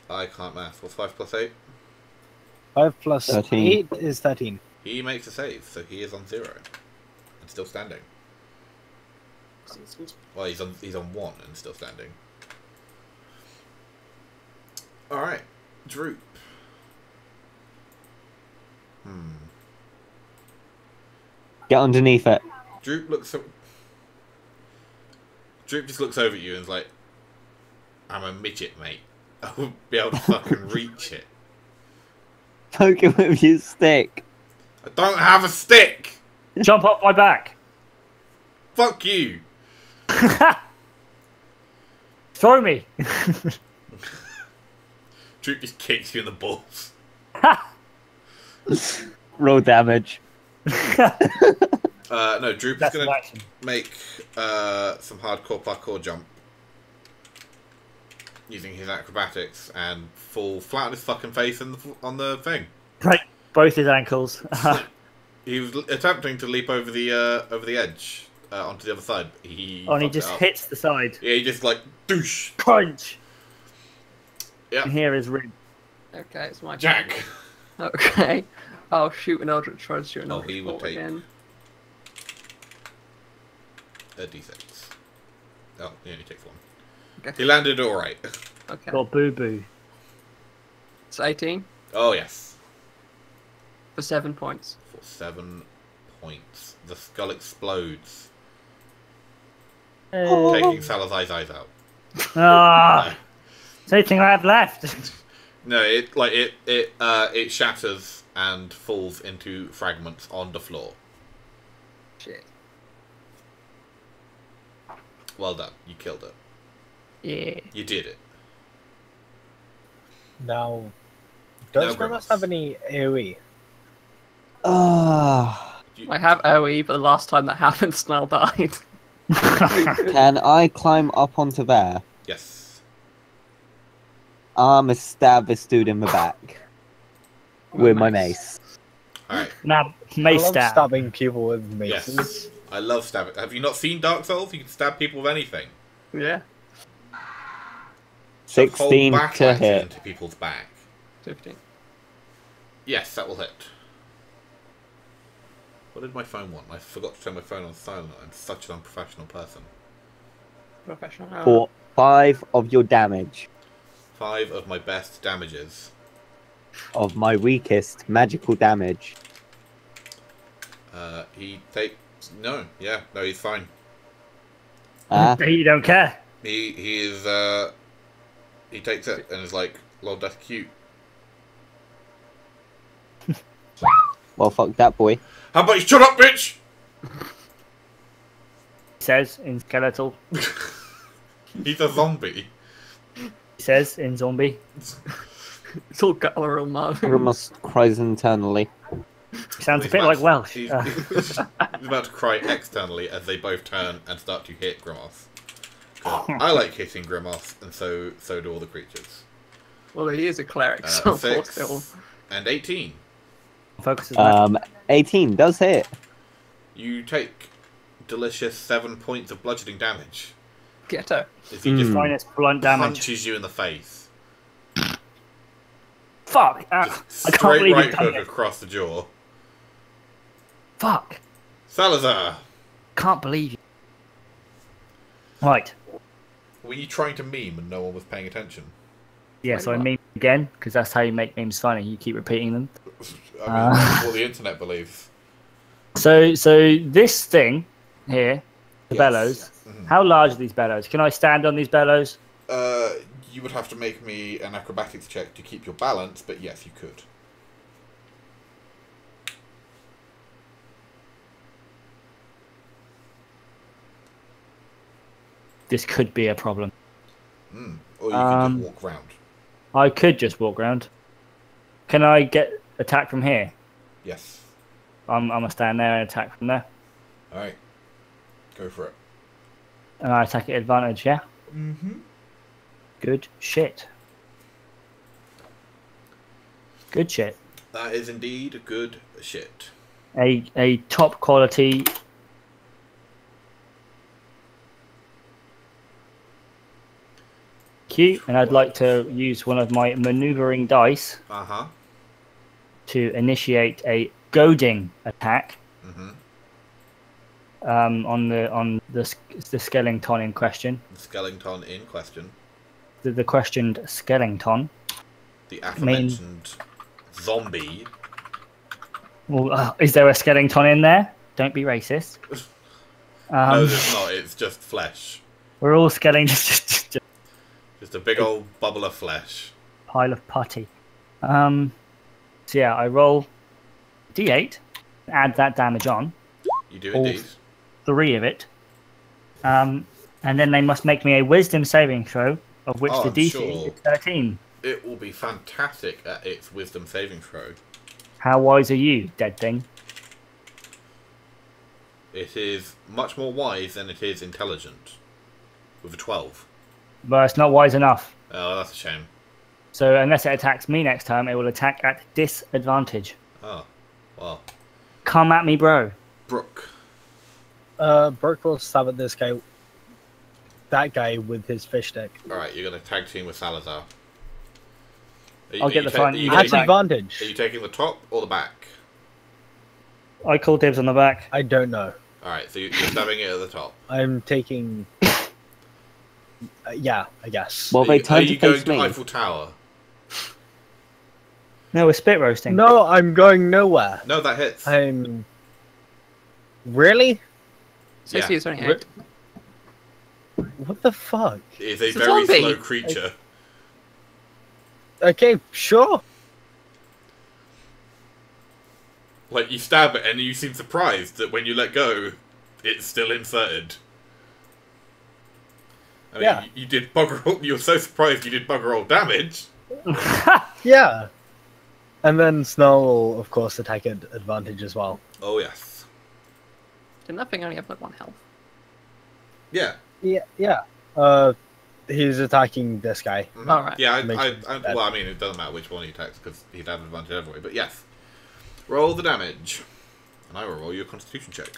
A: I can't math. What's 5 plus 8?
E: 5 plus
C: 13.
E: 8 is 13.
A: He makes a save, so he is on 0 and still standing. Well, he's on 1 and still standing. All right, Droop.
C: Get underneath it.
A: Droop just looks over at you and is like, "I'm a midget, mate. I won't be able to fucking reach it.
C: Poke it with your stick.
A: I don't have a stick.
B: Jump up my back.
A: Fuck you."
B: Throw me.
A: Droop just kicks you in the balls.
C: Roll damage.
A: No, Droop is
B: That's
A: going
B: an
A: to
B: action.
A: make some hardcore parkour jump using his acrobatics and fall flat on his fucking face on the thing.
B: Break both his ankles.
A: He was attempting to leap over the edge onto the other side. He
B: And he
A: fucked
B: just
A: it up.
B: hits the side.
A: Yeah, he just like douche.
B: Crunch.
A: Yeah.
B: And here is rib.
D: Okay, it's my turn.
A: Jack.
D: Okay. I'll shoot an Eldritch. Try to shoot an
A: Oh,
D: Eldritch
A: he would
D: bolt
A: take-
D: again.
A: A d6. Oh, he only takes 1.
D: Okay.
A: He landed all right.
D: Okay.
B: Got boo boo.
D: It's 18
A: Oh yes,
D: for 7 points.
A: for 7 points. The skull explodes, taking Salazar's eyes out.
B: Ah, it's the only thing I have left.
A: No, it shatters and falls into fragments on the floor.
D: Shit.
A: Well done, you killed it.
D: Yeah.
A: You did it.
E: Now, does
A: No,
E: Grimace
A: Grimace.
E: have any AoE?
D: I have OE, but the last time that happened, Snell died.
C: Can I climb up onto there?
A: Yes.
C: I'ma stab this dude in the back with my mace.
A: All right.
B: Now,
E: I
B: mace
E: love
B: stab.
E: stabbing people with maces.
A: Yes. I love stabbing. Have you not seen Dark Souls? You can stab people with anything.
D: Yeah.
C: 16
A: Hold
C: to
A: backlashes
C: hit.
A: into people's back.
D: 15.
A: Yes, that will hit. What did my phone want? I forgot to turn my phone on silent. I'm such an unprofessional person.
D: Professional.
C: For 5 of your damage
A: 5 of my best damages.
C: of my weakest magical damage.
A: He takes no, he's fine.
B: You don't care.
A: He is he takes it and is like, "Lol, that's cute."
C: Well, fuck that boy.
A: How about you shut up, bitch?
B: He says in skeletal.
A: He's a zombie.
B: He says in zombie.
D: It's all guttural, man.
C: Grimace cries internally.
B: Sounds a
A: He's
B: bit
A: about
B: like
A: to-
B: Welsh.
A: He's about to cry externally as they both turn and start to hit Grimace. 'Cause I like hitting Grimace, and so do all the creatures.
D: Well, he is a cleric, so
A: 6
D: still.
A: and 18.
B: Focuses on
C: 18 does hit.
A: You take delicious 7 points of bludgeoning damage.
D: Get her.
A: As he just
B: minus blunt damage.
A: punches you in the face.
B: Fuck!
A: Just
B: I can't
A: straight
B: believe
A: right
B: you've done
A: hook
B: it.
A: across the jaw.
B: Fuck!
A: Salazar,
B: Can't believe you. Right.
A: were you trying to meme and no one was paying attention?
B: Yeah, so I meme again, because that's how you make memes funny. You keep repeating them.
A: I mean, that's what the internet believes.
B: So this thing here, the
A: Yes.
B: bellows, how large are these bellows? Can I stand on these bellows?
A: You would have to make me an acrobatics check to keep your balance, but yes, you could.
B: This could be a problem.
A: Or you can just walk round.
B: I could just walk around. Can I get attack from here?
A: Yes.
B: I'm gonna stand there and attack from there.
A: Alright. Go for it.
B: And I attack at advantage, yeah?
A: Mm-hmm.
B: good shit. Good shit.
A: That is indeed good shit.
B: A top quality. Cute, and I'd like to use one of my maneuvering dice to initiate a goading attack on the skeleton in question.
A: The skeleton in question.
B: The questioned skeleton.
A: The aforementioned zombie.
B: Well, is there a skeleton in there? Don't be racist.
A: No, there's not. It's just flesh.
B: We're all skeletons.
A: Just a big old bubble of flesh.
B: Pile of putty. So yeah, I roll d8, add that damage on.
A: You do indeed.
B: 3 of it. And then they must make me a wisdom saving throw, of which the
A: I'm
B: DC
A: sure
B: is 13.
A: It will be fantastic at its wisdom saving throw.
B: How wise are you, dead thing?
A: It is much more wise than it is intelligent. With a 12.
B: But it's not wise enough.
A: Oh, that's a shame.
B: So unless it attacks me next time, it will attack at disadvantage.
A: Oh, well.
B: Come at me, bro.
A: Brooke.
E: Brooke will stab at this guy. That guy with his fish stick.
A: Alright, you're going to tag team with Salazar.
B: I'll get the front.
E: That's advantage.
A: Are you taking the top or the back?
B: I call dibs on the back.
E: I don't know.
A: Alright, so you're stabbing it at the top.
E: I'm taking... yeah, I guess.
C: Well, they turn to
A: Are you going
C: face
A: to
C: me.
A: Eiffel Tower?
B: No, we're spit roasting.
E: No, I'm going nowhere.
A: No, that hits.
E: I'm... Really?
D: Says
A: Yeah.
D: he is only 8.
E: What the fuck?
A: It is a
D: It's a
A: very
D: zombie.
A: slow creature.
E: Okay, sure.
A: Like, you stab it and you seem surprised that when you let go, it's still inserted. I mean,
E: Yeah.
A: you did bugger all... You were so surprised you did bugger all damage.
E: Yeah. And then Snow will, of course, attack at advantage as well.
A: Oh, yes.
D: Didn't that thing only have like 1 health?
A: Yeah.
E: Yeah. He's attacking this guy.
A: Mhm.
D: Alright.
A: Yeah,
E: Makes it
A: well, I mean, it doesn't matter which one he attacks, because he'd have advantage anyway, but yes. Roll the damage. And I will roll your constitution check.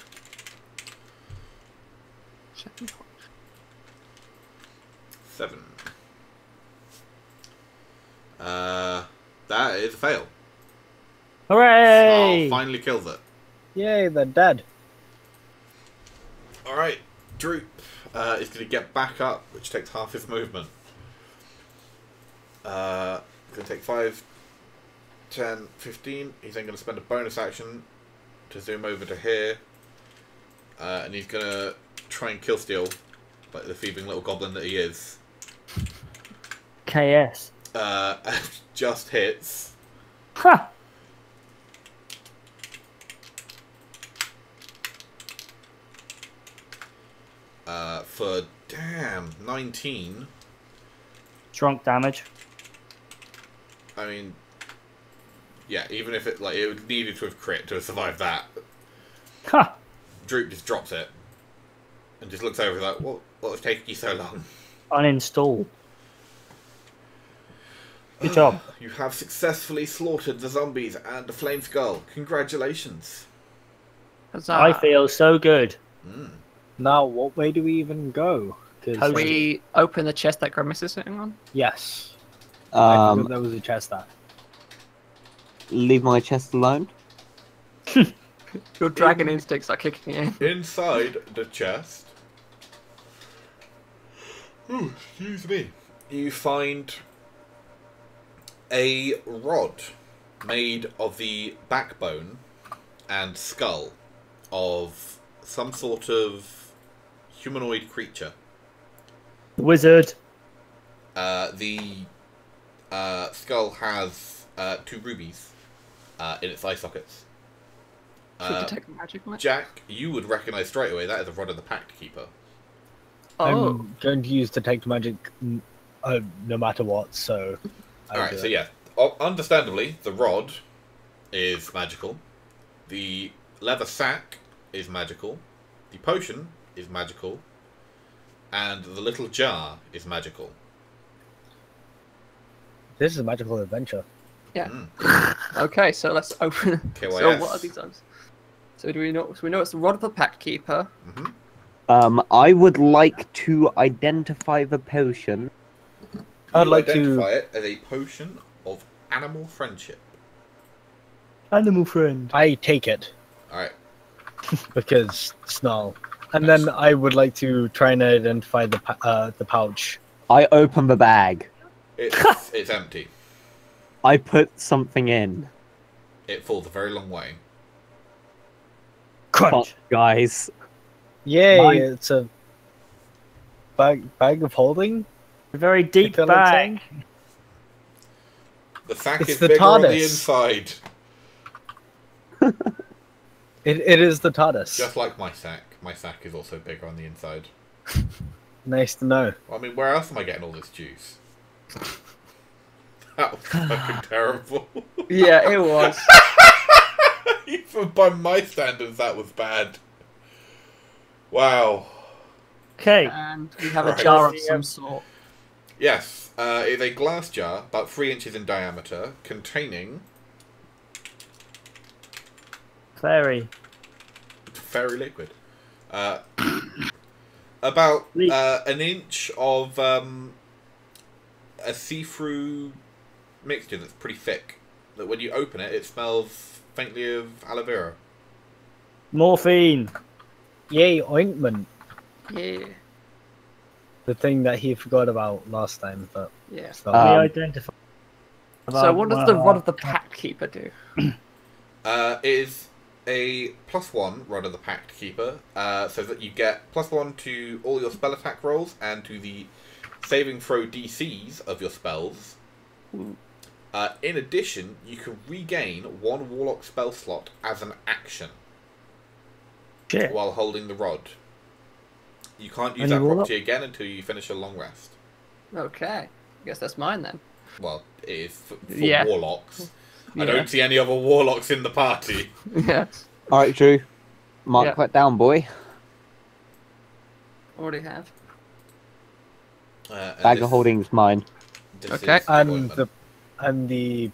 A: 7. That is a fail.
B: Hooray!
A: Snarl finally kills it.
E: Yay, they're dead.
A: Alright, Droop is going to get back up, which takes half his movement. Going to take 5, 10, 15. He's then going to spend a bonus action to zoom over to here. And he's going to try and kill steal, like the thieving little goblin that he is.
B: KS.
A: Just hits.
B: Ha!
A: For, damn, 19.
B: Drunk damage.
A: I mean, yeah, even if it, like, it would needed to have crit to have survived that.
B: Ha!
A: Droop just drops it. And just looks over like, what was taking you so long?
B: Uninstall. Good job.
A: You have successfully slaughtered the zombies and the flame skull. Congratulations.
D: Huzzah.
B: I feel so good.
E: Now, what way do we even go? 'Cause-
D: We open the chest that Grimace is sitting on.
E: Yes. I forgot
C: Um,
E: there was a chest there.
C: leave my chest alone.
D: Your dragon instincts are kicking in.
A: Inside the chest, excuse me, you find a rod made of the backbone and skull of some sort of humanoid creature.
B: Wizard.
A: The skull has 2 rubies in its eye sockets.
D: Should detect magic on it.
A: Jack, you would recognise straight away that is a rod of the Pact Keeper.
D: Oh,
E: I'm going to use Detect Magic no matter what, so... I'll
A: Alright,
E: do
A: so
E: it.
A: yeah. Understandably, the rod is magical. The leather sack is magical. The potion is magical. And the little jar is magical.
E: This is a magical adventure.
D: Yeah.
A: Mm.
D: Okay, so let's open.
A: KYS.
D: So what are these items? So do we know? So we know it's the Rod of the Pact Keeper.
A: Mm-hmm.
C: I would like to identify the potion.
E: I'd
A: You
E: like
A: identify
E: to.
A: it as a potion of animal friendship.
B: Animal friend.
E: I take it
A: Alright.
E: because Snarl, and
A: Nice.
E: then I would like to try and identify the pouch.
C: I open the bag.
A: It's empty.
C: I put something in.
A: It falls a very long way.
B: Crunch.
C: Fuck, guys.
E: Yay!
C: Mine-
E: It's a bag of holding.
B: A very deep
E: feel like
B: bag.
E: saying?
A: The sack
E: It's
A: is
E: the
A: bigger on the
E: TARDIS.
A: inside.
E: It is the TARDIS.
A: Just like my sack. My sack is also bigger on the inside.
E: Nice to know.
A: Well, I mean, where else am I getting all this juice? That was fucking terrible.
D: Yeah, it was.
A: Even by my standards, that was bad. Wow.
B: Okay.
D: And we have
A: Right.
D: a jar of some sort.
A: Yes, it's a glass jar, about 3 inches in diameter, containing
B: Fairy.
A: fairy liquid. About an inch of a see-through mixture that's pretty thick. That when you open it, it smells faintly of aloe vera.
B: Morphine.
E: Yay, ointment.
D: Yeah.
E: The thing that he forgot about last time, but
D: Yeah.
E: it's
B: We
E: not.
B: identify.
D: So what does the Rod of the Pact Keeper do?
A: It is a +1 Rod of the Pact Keeper, so that you get +1 to all your spell attack rolls and to the saving throw DCs of your spells. In addition, you can regain 1 Warlock spell slot as an action
B: Shit.
A: while holding the rod. You can't use
B: Any
A: that
B: Warlock?
A: property again until you finish a long rest.
D: Okay. I guess that's mine then.
A: Well, it is for
D: Yeah.
A: Warlocks. I
D: Yeah.
A: don't see any other Warlocks in the party.
D: Yeah.
C: Alright, Drew. Mark
D: Yeah.
C: that down, boy.
D: Already have.
A: And
C: Bag
A: this-
C: of holding's mine.
A: this
D: Okay.
A: is
E: And
A: ointment.
E: the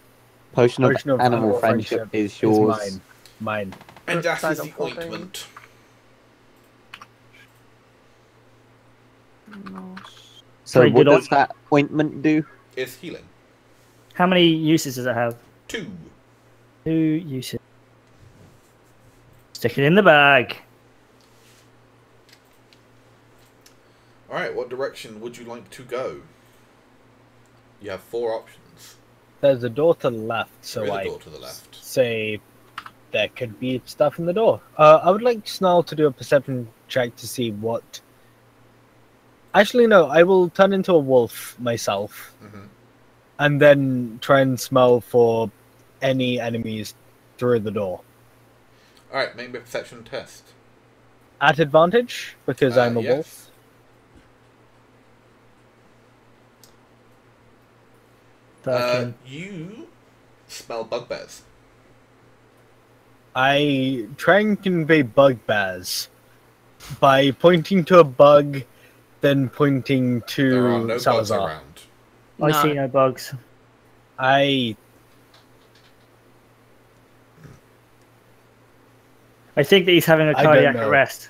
C: Potion of,
E: Potion of
C: animal
E: animal
C: friendship,
E: friendship
C: is yours.
E: mine. Mine.
A: And that
D: Bag
A: is
D: of
A: the
D: holding.
A: ointment.
C: So
B: Pretty
C: what
B: good
C: does that ointment do?
A: It's healing.
B: How many uses does it have?
A: 2.
B: 2 uses. Stick it in the bag.
A: Alright, what direction would you like to go? You have 4 options.
E: There's a door to the left, so
A: There is a
E: I
A: door to the left.
E: say there could be stuff in the door. I would like Snarl to do a perception check to see what. Actually, no. I will turn into a wolf myself,
A: Mhm.
E: and then try and smell for any enemies through the door
A: Alright, make me a perception test.
E: at advantage because I'm a
A: Yes.
E: wolf.
B: Fucking-
A: You smell bugbears.
E: I try and convey bugbears by pointing to a bug, then pointing
A: There are
E: to
A: no bugs
E: Salazar.
A: around.
B: I
D: No.
B: see no bugs.
E: I
B: I think that he's having a
E: I don't
B: cardiac
E: know.
B: arrest.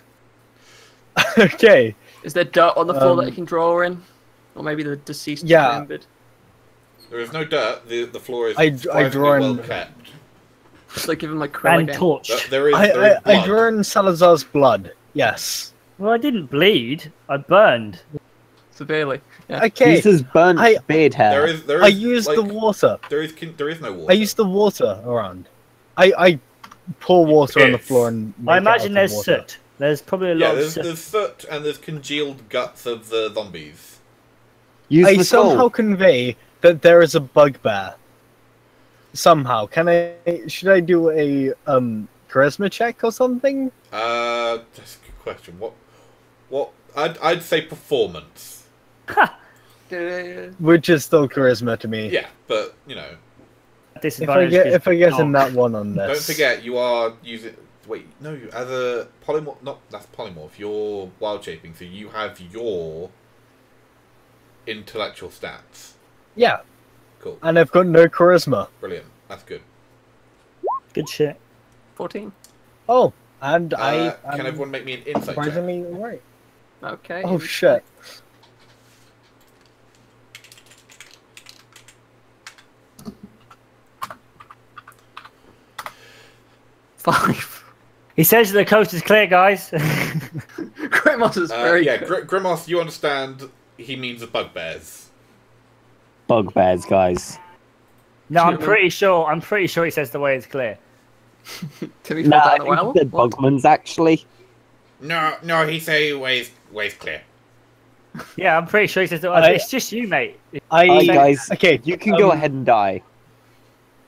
E: okay.
D: Is there dirt on the floor that
E: Um,
D: you can draw in? Or maybe the deceased is
E: Yeah.
D: remembered?
A: There is no dirt. The floor is
E: I
A: surprisingly
E: draw in-
A: well kept.
D: Just like give him like krill
B: And
D: again.
B: torched.
A: There is
E: I
A: blood.
E: draw in Salazar's blood. Yes.
B: Well, I didn't bleed. I burned.
D: Severely. Yeah.
E: Okay.
C: This is burnt
E: I-
C: beard hair.
A: There is
E: I used
A: like,
E: the water.
A: there is no water.
E: I used the water around. I pour water on the
A: Piss.
E: floor and make
B: I
E: it
B: imagine
E: out of
B: there's
E: water.
B: soot. There's probably a
A: Yeah,
B: lot of
A: there's
B: soot.
A: soot and there's congealed guts of the zombies.
C: Use
E: I
C: the
E: somehow
C: soul.
E: convey that there is a bugbear. Somehow, should I do a charisma check or something?
A: That's a good question. What? I'd say performance.
E: Which is still charisma to me.
A: Yeah, but you know,
B: Disadvantage.
E: If I get a
B: dog.
E: nat one on
A: don't
E: this.
A: forget you are using. Wait, no, as a polymorph. Not that's polymorph. You're wild shaping, so you have your intellectual stats.
E: Yeah.
A: Cool.
E: And I've got no charisma.
A: Brilliant. That's good.
B: Good shit.
D: 14.
E: Oh, and
A: Can
E: I'm
A: everyone make me an insight check?
E: surprisingly right.
D: Okay.
E: Oh shit.
D: Five.
B: He says the coast is clear, guys.
D: Grimos is very good.
A: Grimos, you understand he means the bugbears.
C: Bugbears, guys.
B: No, I'm
D: Human.
B: pretty sure he says the way is clear.
D: To be
C: Nah,
D: fair,
C: I
D: down the
C: think
D: well.
C: he said
D: What?
C: Bugmans, actually.
A: No, he say ways clear.
B: Yeah, I'm pretty sure he says the way.
E: I-
B: It's just you, mate.
C: Alright, guys.
E: Okay,
C: You can go ahead and die.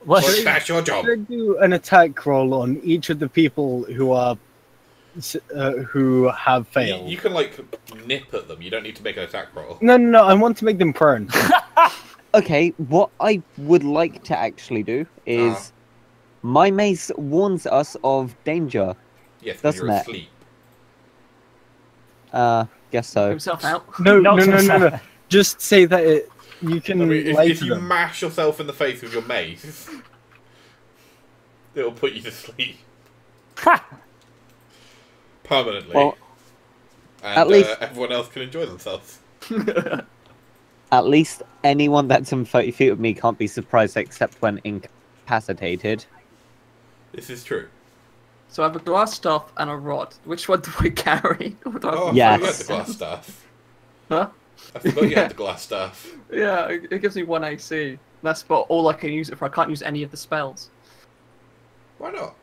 B: What?
A: Well, that's your job.
E: Should I do an attack roll on each of the people who have failed?
A: You can like nip at them. You don't need to make an attack roll.
E: No, I want to make them prone.
C: Okay, what I would like to actually do is... My mace warns us of danger.
A: Yes, when
C: Doesn't
A: you're
C: it?
A: asleep.
C: Guess so.
D: Himself out.
E: No.
B: Knocks himself.
E: Just say that you can
A: I mean,
E: lie
A: if
E: to
A: you
E: them.
A: mash yourself in the face with your mace, it'll put you to sleep permanently.
C: Well,
A: and
C: at least-
A: everyone else can enjoy themselves.
C: At least anyone that's in 30 feet of me can't be surprised except when incapacitated.
A: This is true.
D: So I have a glass staff and a rod. Which one do I carry? Or do I-
A: Oh, I
C: Yes.
A: forgot you had the glass staff.
D: Huh?
A: I forgot you had the glass staff.
D: Yeah, it gives me 1 AC. That's about all I can use it for. I can't use any of the spells.
A: Why not?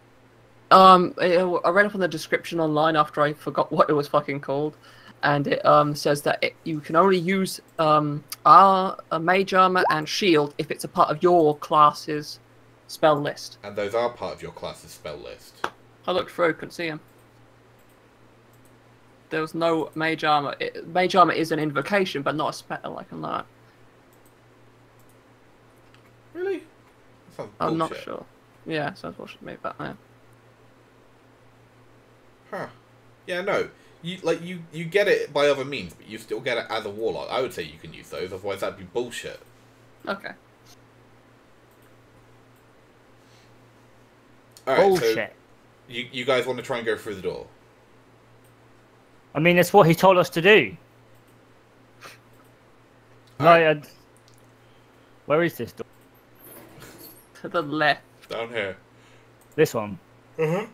D: I read up on the description online after I forgot what it was fucking called, and it says that you can only use a mage armor and shield if it's a part of your class's spell list.
A: And those are part of your class's spell list.
D: I looked through, couldn't see him. There was no mage armor. Mage armor is an invocation, but not a spell like that.
A: Really? That sounds
D: I'm not
A: bullshit.
D: sure. Yeah, sounds bullshit to me, but yeah.
A: Huh. Yeah, no. You get it by other means, but you still get it as a warlock. I would say you can use those, otherwise that'd be bullshit.
D: Okay.
A: Alright,
B: Bullshit.
A: so you guys want to try and go through the door?
B: I mean, it's what he told us to do.
A: Alright.
B: Where is this door?
D: To the left.
A: Down here.
B: This one.
A: Uh-huh.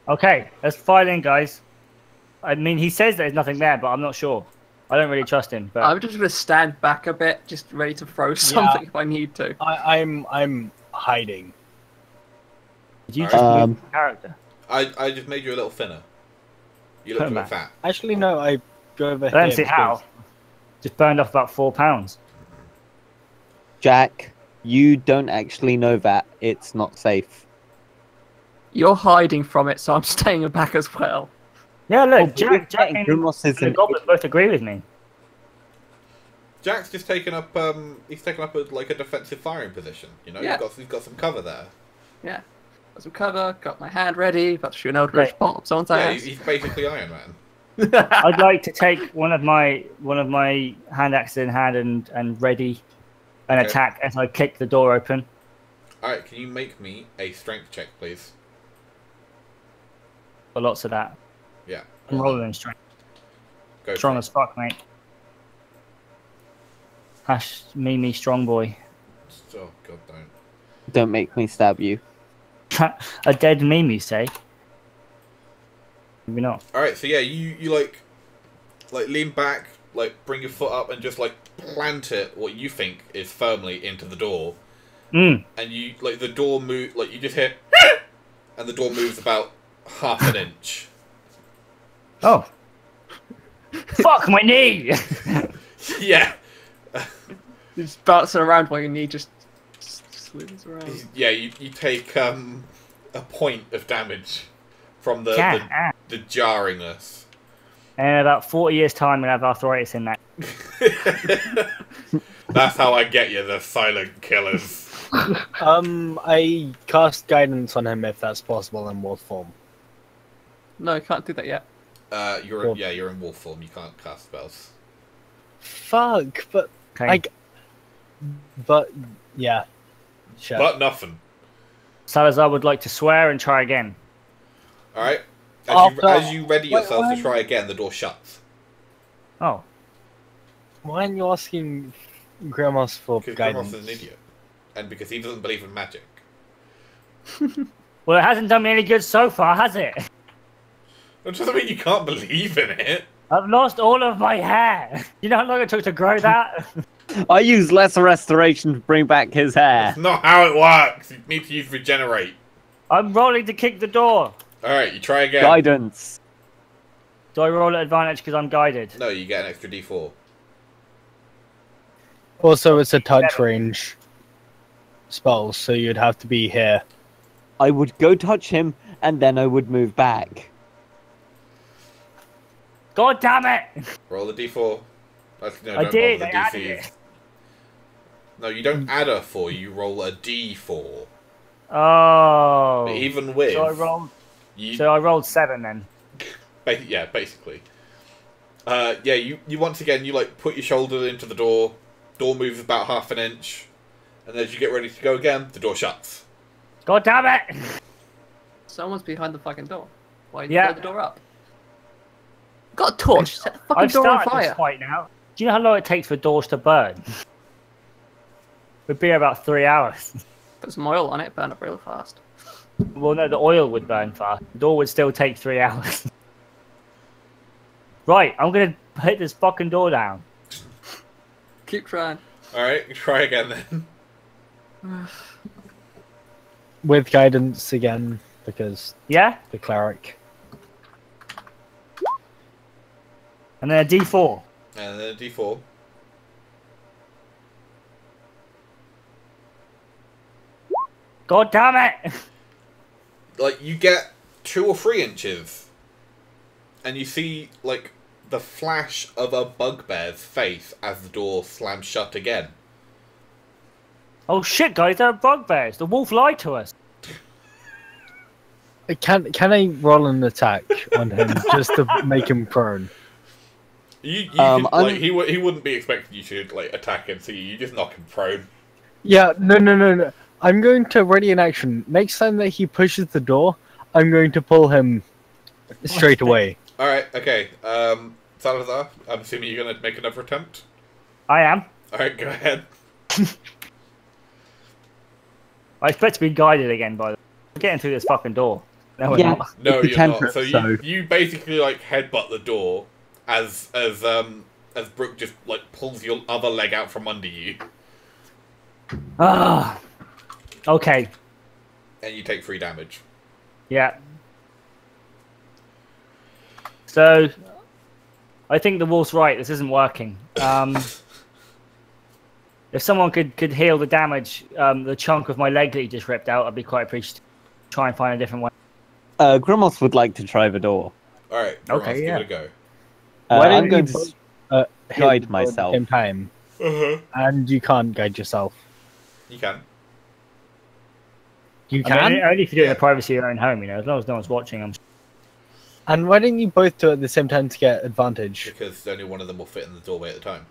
B: Okay, let's file in, guys. I mean, he says there's nothing there, but I'm not sure. I don't really trust him. But
D: I'm just gonna stand back a bit, just ready to throw something if I need to.
E: I'm hiding.
B: did you
A: Alright.
B: just move the character?
A: I just made you a little thinner. You look
B: Put
A: a
B: him
A: bit
B: back.
A: fat.
E: Actually, no. I go over
B: I
E: here.
B: don't see how.
E: because-
B: Just burned off about 4 pounds.
C: Jack, you don't actually know that. It's not safe.
D: You're hiding from it, so I'm staying back as well.
B: Yeah,
C: Oh,
B: look,
C: but
B: Jack
C: you're
B: and
C: saying Grimos is
B: the
C: an
B: goblin both agree with me.
A: Jack's just taken up he's taken up a defensive firing position. You know,
D: Yeah.
A: he's got some cover there.
D: Yeah. Got some cover, got my hand ready, about to shoot an Eldritch
B: Right.
D: Bolt. Someone's
A: Yeah,
D: ass.
A: he's basically Iron Man.
B: I'd like to take one of my hand axes in hand and ready an
A: Okay.
B: attack as I kick the door open.
A: Alright, can you make me a strength check, please?
B: For lots of that.
A: Yeah.
B: I'm rolling in strength.
A: Go
B: Strong
A: for
B: as fuck, mate. Hash me strong boy.
A: it. Oh, God, don't.
C: Don't make me stab you.
B: A dead meme, you say? Maybe not.
A: Alright, so yeah, you like lean back, bring your foot up and just plant it, what you think is firmly into the door.
B: Mm.
A: And you, the door move, you just hear, and the door moves about half an inch.
B: Oh. Fuck my knee!
A: Yeah.
D: You just bouncing around while your knee just swings around.
A: Yeah, you take a point of damage from the jarringness.
B: And in about 40 years' time, I'm going to have arthritis in that.
A: That's how I get you, the silent killers.
E: I cast guidance on him if that's possible in wolf form.
D: No, you can't do that yet.
A: You're in wolf form. You can't cast spells.
E: Fuck, but
B: Okay.
E: But yeah, sure.
A: But nothing.
B: Salazar would like to swear and try again.
A: Alright.
E: After-
A: As you ready yourself to
E: why-
A: try again, the door shuts.
B: Oh,
E: Why aren't you asking Grandma's for
A: Because
E: guidance?
A: Grimos is an idiot. And because he doesn't believe in magic.
B: well, it hasn't done me any good so far, has it?
A: That doesn't mean you can't believe in it.
B: I've lost all of my hair. You know how long it took to grow that?
C: I use lesser restoration to bring back his hair.
A: That's not how it works. You need to use regenerate.
B: I'm rolling to kick the door.
A: Alright, you try again.
C: Guidance.
B: Do I roll at advantage because I'm guided?
A: No, you get an extra d4.
E: Also, it's a touch range spell, so you'd have to be here.
C: I would go touch him, and then I would move back.
B: God damn it!
A: Roll a d4. No,
B: I
A: don't
B: did,
A: roll
B: I
A: the
B: added
A: DCs.
B: it.
A: No, you don't add a 4, you roll a d4.
B: Oh.
A: But even with...
B: So I rolled 7 then.
A: Yeah, basically. Yeah, you once again, you like put your shoulder into the door. Door moves about half an inch. And as you get ready to go again, the door shuts.
B: God damn it!
D: Someone's behind the fucking door. Why did
B: Yeah.
D: you blow the door up? Got a torch. Set the fucking
B: I've
D: door on
B: started this
D: fire.
B: fight now. Do you know how long it takes for doors to burn? Would be about 3 hours.
D: Put some oil on it, burn up real fast.
B: Well, no, the oil would burn fast. The door would still take 3 hours. Right, I'm gonna hit this fucking door down.
D: Keep trying.
A: Alright, try again then.
E: With guidance again, because
B: Yeah?
E: the cleric.
B: And then a D4.
A: And then a d4.
B: God damn it!
A: Like, you get 2 or 3 inches. And you see, like, the flash of a bugbear's face as the door slams shut again.
B: Oh shit, guys, they're bugbears. The wolf lied to us.
E: Can I roll an attack on him just to make him prone?
A: You
C: Um,
A: could, like, he wouldn't be expecting you to, like, attack him, so you just knock him prone.
E: Yeah, no. I'm going to ready in action. Next time that he pushes the door, I'm going to pull him straight away.
A: Alright, okay. Salazar, I'm assuming you're going to make another attempt?
B: I am.
A: Alright, go ahead.
B: I expect to be guided again by the... We're getting through this fucking door. No, we're
C: Yeah.
B: not.
A: No,
C: It's a
A: you're not.
C: cantrip,
A: So
C: so-
A: you basically, like, headbutt the door as Brooke just, like, pulls your other leg out from under you.
B: Ah. Okay.
A: And you take 3 damage.
B: Yeah. So, I think the wolf's right. This isn't working. If someone could heal the damage, the chunk of my leg that he just ripped out, I'd be quite appreciative. Try and find a different way.
C: Grimos would like to try the door.
A: Alright,
B: Okay,
A: give it a go.
E: Why
C: I'm
E: don't
C: going
E: you
C: to
E: both, hit
C: guide
E: the door
C: myself.
E: at the same time,
A: Uh-huh.
E: and you can't guide yourself.
A: You can.
E: You
B: I
E: can.
B: mean, only if you do it in
A: Yeah.
B: the privacy of your own home, you know, as long as no one's watching.
E: And why don't you both do it at the same time to get advantage?
A: Because only one of them will fit in the doorway at the time.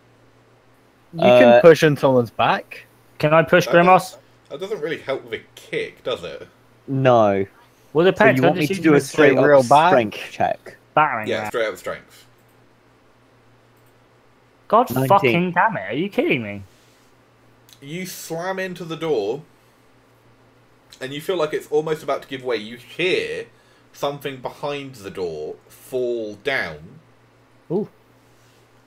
E: You can
C: Uh,
E: push in someone's back.
B: Can I push
A: That
B: Grimos?
A: That doesn't really help with a kick, does it?
C: No.
B: Well,
C: So
B: depends.
C: you
B: Can I
C: want me
B: just
C: to
B: use
C: do a
B: the
C: straight
E: real
C: up
E: back?
C: strength check?
B: battering
A: Yeah,
B: ram?
A: straight out of strength.
B: God
C: 19.
B: fucking damn it! Are you kidding me?
A: You slam into the door, and you feel like it's almost about to give way. You hear something behind the door fall down.
B: Ooh.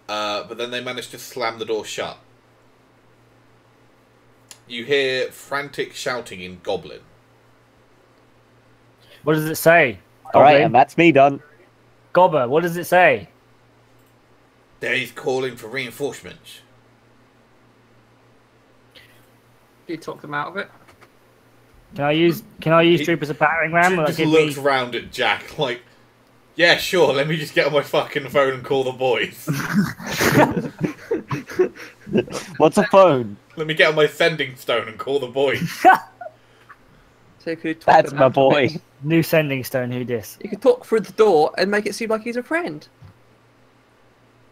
A: But then they manage to slam the door shut. You hear frantic shouting in Goblin.
B: What does it say?
C: Alright,
B: Goblin?
C: and that's me done.
B: Gobber, what does it say?
A: He's calling for reinforcements.
D: You talk them out of it.
B: Can I use
A: He-
B: Troop as a battering ram? Will that
A: Just
B: give
A: looks
B: me...
A: round at Jack like, yeah, sure, let me just get on my fucking phone and call the boys.
C: What's a phone?
A: Let me get on my sending stone and call the boys.
D: So you could talk
C: That's
D: them
C: my
D: out of
C: boy.
D: it.
B: New sending stone, who dis?
D: You could talk through the door and make it seem like he's a friend.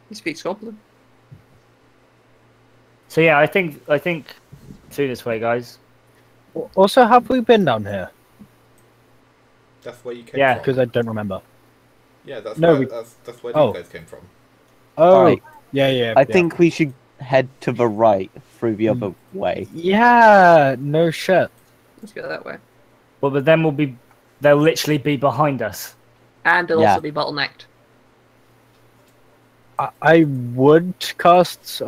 D: He speaks Goblin.
B: So yeah, I think through this way, guys.
E: Also, have we been down here?
A: That's where you came
B: Yeah.
A: from.
E: Because I don't remember.
A: Yeah, that's
E: No,
A: where,
E: we-
A: that's where
E: Oh.
A: you guys came from.
E: Oh,
C: Right.
E: yeah.
C: I think we should head to the right through the other way.
E: Yeah, no shit.
D: Let's go that way.
B: Well, but then they'll literally be behind us.
D: And it'll
C: Yeah.
D: also be bottlenecked.
E: I would cast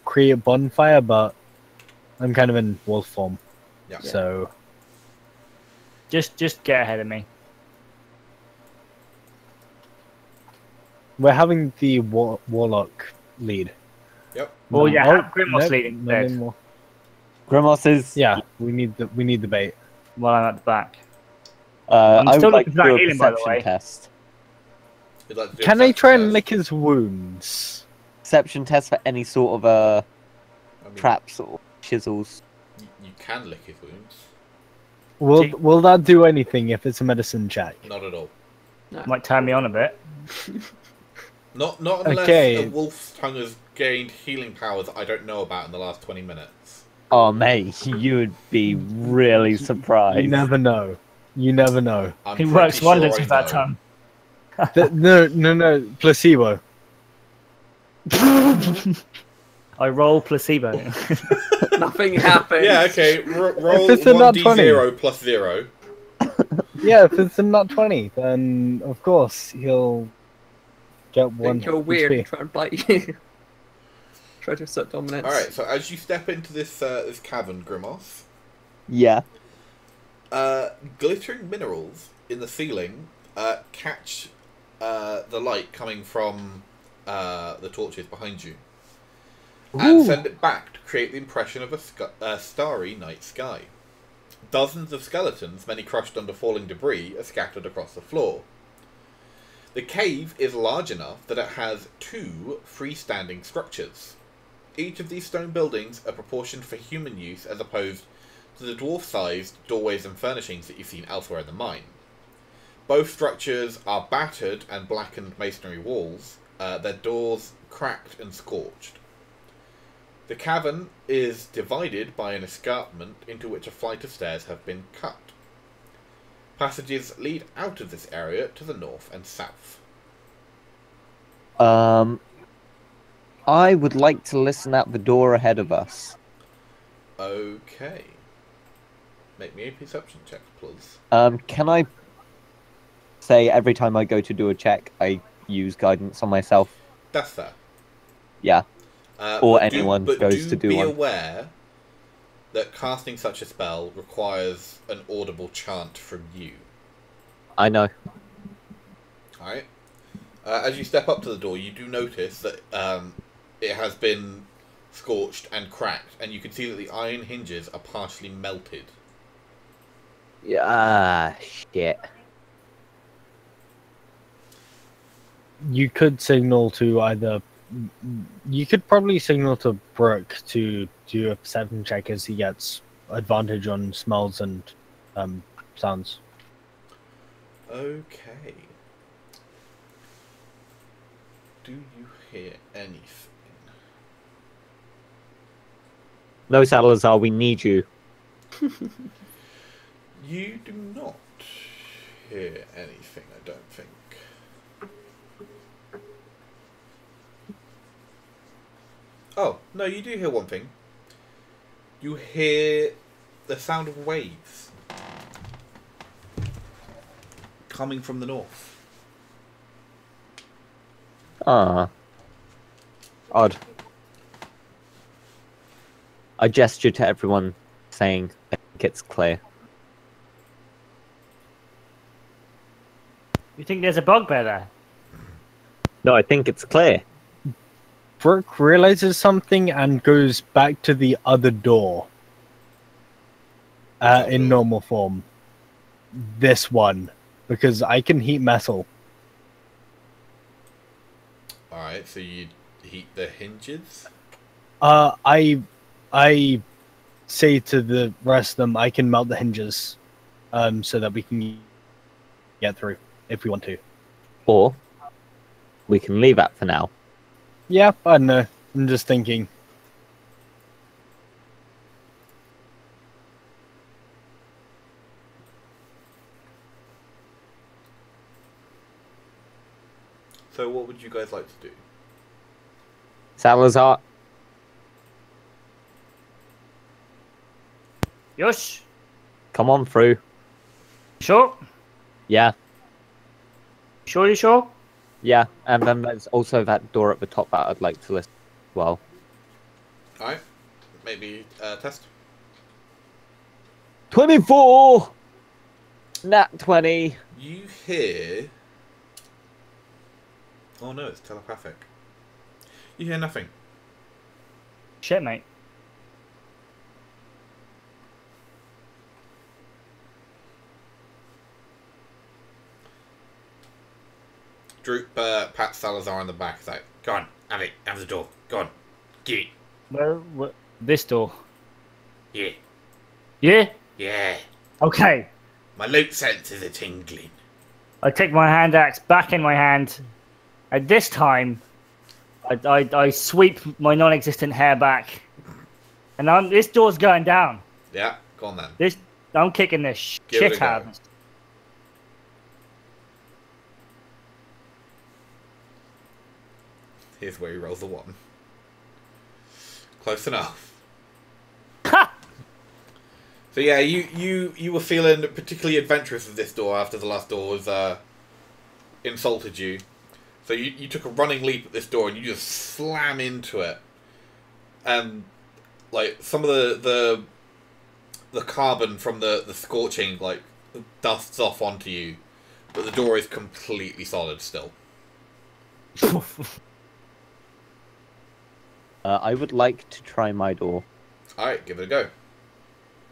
E: create a bonfire, but I'm kind of in wolf form.
A: Yeah.
E: So
B: Just get ahead of me.
E: we're having the warlock lead.
A: Yep.
B: Well, yeah,
E: Oh,
B: have Grimos
E: nope,
B: leading
E: not
B: instead.
E: anymore.
C: Grimos is.
E: Yeah, we need the bait.
B: While I'm at the back.
C: I
B: still
C: would like to
B: looking for that
C: do a
B: healing, by the
C: perception
B: way.
C: test.
A: You'd like to do a
E: Can I
A: perception
E: try and
A: test?
E: lick his wounds?
C: Perception test for any sort of
A: I mean,
C: traps or chisels.
A: You can lick his wounds.
E: Will that do anything if it's a medicine check?
A: Not at all.
B: Might turn me on a bit.
A: Not unless
E: Okay.
A: a wolf's tongue has gained healing powers that I don't know about in the last 20 minutes.
C: Oh, mate, you would be really surprised.
E: You never know. You never know.
A: I'm
B: He
A: pretty
B: works
A: sure
B: wonders
A: I
B: with that
A: know.
B: tongue.
E: No, placebo.
B: I roll placebo.
D: Nothing happens.
A: Yeah, okay. Roll
E: If it's a nat
A: 1d0 plus 0.
E: Yeah, if it's a nat 20, then of course he'll get one.
D: Think you're weird
E: HP.
D: and try and bite you. Try to assert dominance.
A: Alright, so as you step into this this cavern, Grimos,
C: Yeah.
A: glittering minerals in the ceiling catch the light coming from the torches behind you. And
C: Ooh.
A: send it back to create the impression of a starry night sky. Dozens of skeletons, many crushed under falling debris, are scattered across the floor. The cave is large enough that it has 2 freestanding structures. Each of these stone buildings are proportioned for human use as opposed to the dwarf-sized doorways and furnishings that you've seen elsewhere in the mine. Both structures are battered and blackened masonry walls, their doors cracked and scorched. The cavern is divided by an escarpment into which a flight of stairs have been cut. Passages lead out of this area to the north and south.
C: I would like to listen at the door ahead of us.
A: Okay. Make me a perception check, please.
C: Can I say every time I go to do a check, I use guidance on myself?
A: That's fair.
C: Yeah. Or anyone
A: but
C: goes to do
A: be
C: one.
A: aware that casting such a spell requires an audible chant from you.
C: I know.
A: Alright? As you step up to the door, you do notice that it has been scorched and cracked, and you can see that the iron hinges are partially melted.
C: Yeah, shit.
E: You could signal to either. You could probably signal to Brooke to do a perception check as he gets advantage on smells and sounds.
A: Okay. Do you hear anything?
C: No, Salazar, we need you.
A: You do not hear anything, I don't think. Oh, no, you do hear one thing. You hear the sound of waves coming from the north.
C: Ah. Odd. I gesture to everyone, saying, I think it's clear.
B: You think there's a bugbear there?
C: No, I think it's clear.
E: Brooke realizes something and goes back to the other door. In normal form. This one. Because I can heat metal.
A: Alright, so you heat the hinges?
E: I say to the rest of them, I can melt the hinges. So that we can get through, if we want to.
C: Or, we can leave that for now.
E: Yeah, I don't know. I'm just thinking.
A: So what would you guys like to do?
C: Salazar.
B: Yosh.
C: Come on through.
B: Sure.
C: Yeah.
B: Sure, you sure?
C: Yeah. And then there's also that door at the top that I'd like to list as well.
A: Alright. Maybe test.
C: 24! Nat 20.
A: You hear... Oh no, it's telepathic. You hear nothing.
B: Shit, mate.
A: Droop pats Salazar on the back. He's like, go on, have it, have the door. Go on, give it.
B: Where this door?
A: Yeah,
B: Yeah?
A: yeah.
B: Okay.
A: My loot senses are tingling.
B: I take my hand axe back in my hand. And this time, I sweep my non-existent hair back. And this door's going down.
A: Yeah, go on then.
B: I'm kicking this
A: Give it a
B: shit
A: go.
B: out.
A: Here's where he rolls a 1. Close enough.
B: Ha!
A: So yeah, you were feeling particularly adventurous with this door after the last door was insulted you. So you took a running leap at this door and you just slam into it. And like some of the carbon from the scorching like dusts off onto you. But the door is completely solid still.
C: I would like to try my door.
A: Alright, give it a go.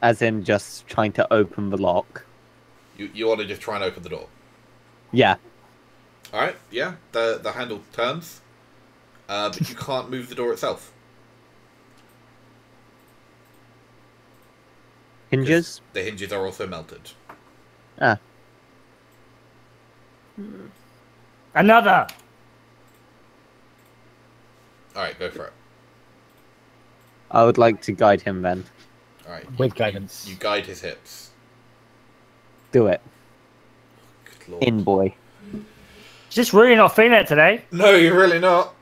C: As in just trying to open the lock.
A: You want to just try and open the door.
C: Yeah.
A: Alright, yeah. The handle turns. But you can't move the door itself.
C: Hinges?
A: The hinges are also melted.
C: Ah.
B: Another!
A: Alright, go for it.
C: I would like to guide him then.
A: Alright.
E: With guidance.
A: You guide his hips.
C: Do it.
A: Good lord.
C: In, boy.
B: Just really not feeling it today.
A: No, you're really not.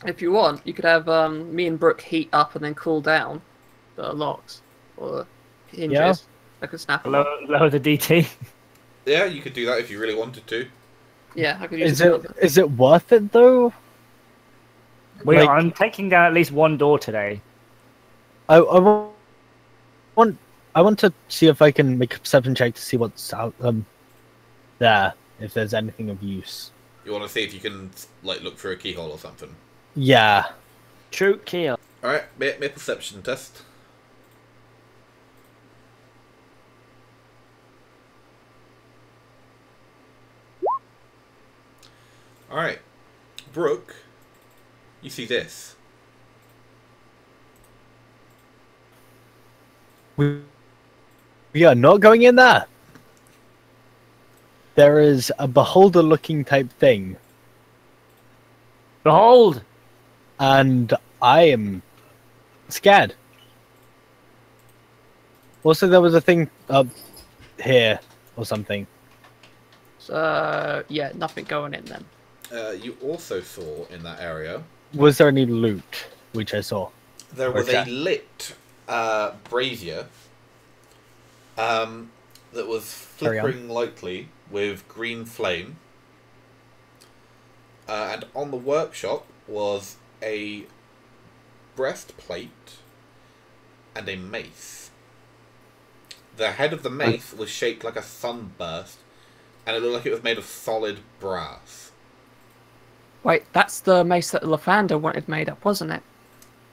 D: If you want, you could have me and Brooke heat up and then cool down the locks or hinges.
E: Yeah.
D: I could snap them. up.
B: Lower the DT.
A: Yeah, you could do that if you really wanted to.
D: Yeah, I could use
E: Is it worth it though? Like-
B: I'm taking down at least one door today.
E: I want to see if I can make a perception check to see what's out there, if there's anything of use.
A: You want to see if you can like look through a keyhole or something.
E: Yeah.
B: True kill.
A: Alright, make a perception test. Alright. Brooke, you see this.
E: We are not going in there. There is a beholder-looking type thing,
B: Behold!
E: and I am scared. Also, there was a thing up here or something.
D: So, yeah, nothing going in then.
A: You also saw in that area
E: Was there any loot, which I saw?
A: there was
E: Okay.
A: a lit brazier that was
E: Carry on.
A: flickering lightly with green flame. And on the workshop was a breastplate and a mace. The head of the mace was shaped like a sunburst, and it looked like it was made of solid brass.
D: Wait, that's the mace that Lathander wanted made up, wasn't it?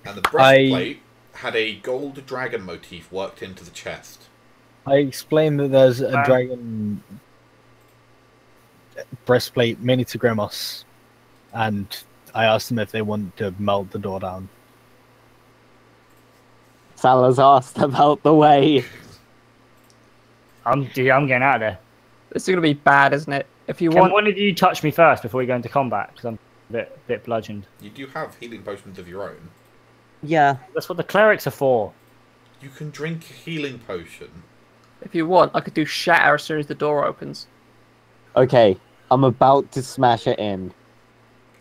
A: And the breastplate had a gold dragon motif worked into the chest.
E: I explained that there's a
B: Wow.
E: dragon breastplate mini to Gremos, and I asked them if they want to melt the door down.
C: Salazar, step out the way.
B: I'm getting out of there.
D: This is going to be bad, isn't it? If you
B: Can
D: want...
B: one of you touch me first before we go into combat? Because I'm a bit bludgeoned.
A: You do have healing potions of your own.
C: Yeah.
B: That's what the clerics are for.
A: You can drink a healing potion.
D: If you want, I could do shatter as soon as the door opens.
C: Okay. I'm about to smash it in.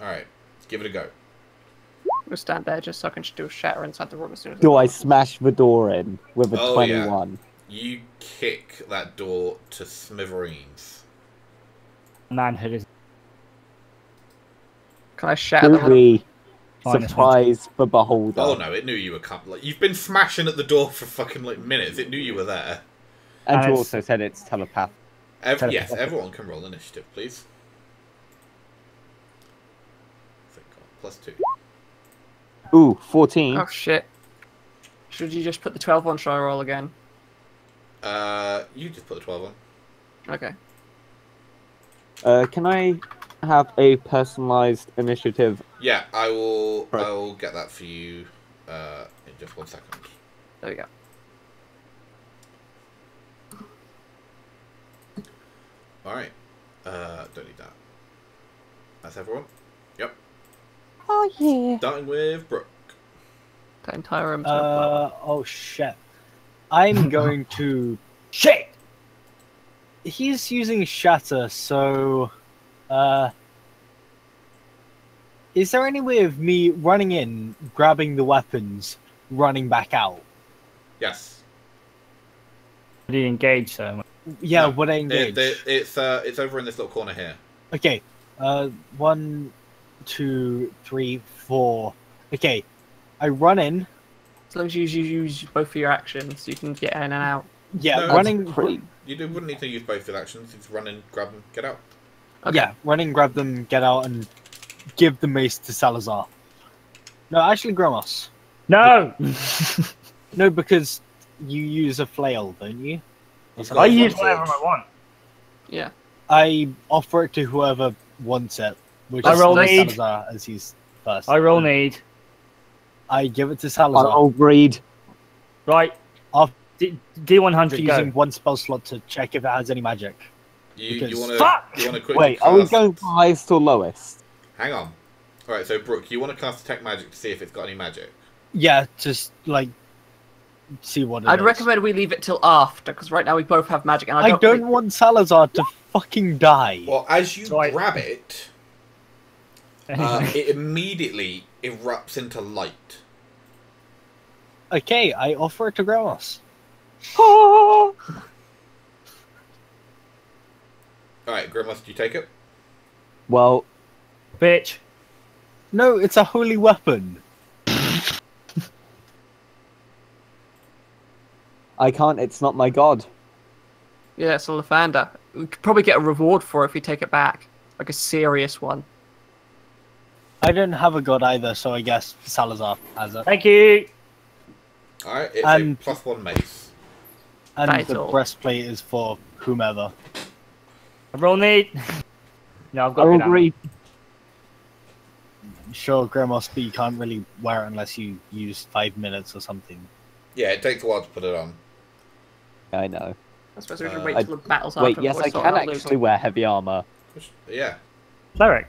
A: Alright, give it a go.
D: We'll stand there just so I can do a shatter inside the room as soon as
C: Do I
D: I
C: smash the door in with a
A: Oh,
C: 21?
A: Yeah. You kick that door to smithereens.
B: Manhood is
D: Can I shatter the room?
C: Gooey.
B: minus
C: Surprise for Beholder.
A: Oh no, it knew you were coming. Like, you've been smashing at the door for fucking like minutes. It knew you were there.
C: And
B: And
C: you
B: it's-
C: also said it's telepath.
A: Yes, everyone can roll initiative, please. +2.
C: Ooh, 14.
D: Oh shit. Should you just put the 12 on? Shall I roll again?
A: You just put the 12 on.
D: Okay.
C: Can I have a personalized initiative?
A: Yeah, I will.
C: Right.
A: I will get that for you. In just 1 second.
D: There we go.
A: All right. Don't need that. That's everyone. Yep.
C: Oh, yeah.
A: Starting with Brooke.
D: That entire room's gonna blow up.
E: Oh shit. I'm going to.
B: shit.
E: He's using shatter, so. Is there any way of me running in, grabbing the weapons, running back out?
A: Yes.
B: Did he engage so?
E: Yeah,
A: No,
E: would I engage?
A: It's over in this little corner here.
E: Okay. 1, 2, 3, 4. Okay. I run in.
D: As long as you use both of your actions, you can get in and out.
E: Yeah,
A: No,
E: running.
C: Pretty.
A: Wouldn't need to use both of the actions. You just run in, grab them, get out.
D: Okay.
E: Yeah, running, grab them, get out, and give the mace to Salazar. No, actually, Gromos.
B: No.
E: No, because you use a flail, don't you?
A: He's
B: I
A: got
B: use
A: one
B: whatever
A: sword.
B: I want.
D: Yeah.
E: I offer it to whoever wants it, which
B: I
E: is
B: roll
E: Salazar
B: need.
E: as he's first.
B: I roll need.
E: I give it to Salazar
C: I'll read.
B: Right.
E: Off-
B: D100.
E: using
B: Go.
E: one spell slot to check if it has any magic.
A: You
E: Because-
A: want to
B: Fuck!
A: quickly
C: Wait, are we
A: cast-
C: going for highest or lowest?
A: Hang on. All right, so Brooke, you want to cast detect magic to see if it's got any magic.
E: Yeah, just like see what it
D: I'd
E: is.
D: recommend we leave it till after, because right now we both have magic, and
E: I don't want Salazar to fucking die.
A: Well, as you
B: Right.
A: grab it, it immediately erupts into light.
E: Okay, I offer it to Gromos.
A: All right, Grimace, do you take it?
C: Well,
B: Bitch.
E: No, it's a holy weapon.
C: I can't. It's not my god.
D: Yeah, it's a Lathander. We could probably get a reward for it if we take it back. Like a serious one.
E: I don't have a god either, so I guess Salazar has it.
B: Thank you.
A: All right, it's
E: And-
A: a +1 mace.
E: And
D: That is
E: the
D: all.
E: breastplate is for whomever.
B: I roll need. No, I've got
C: I'll
B: good ammo.
C: read.
E: Sure, Gromos, but you can't really wear it unless you use 5 minutes or something.
A: Yeah, it takes a while to put it on.
C: I know.
D: I suppose we should wait
A: Uh,
D: till the battle's
C: Wait,
D: after.
C: yes,
D: before
C: I
D: we start
C: can
D: not
C: actually
D: losing.
C: wear heavy armor.
A: Yeah,
B: Cleric.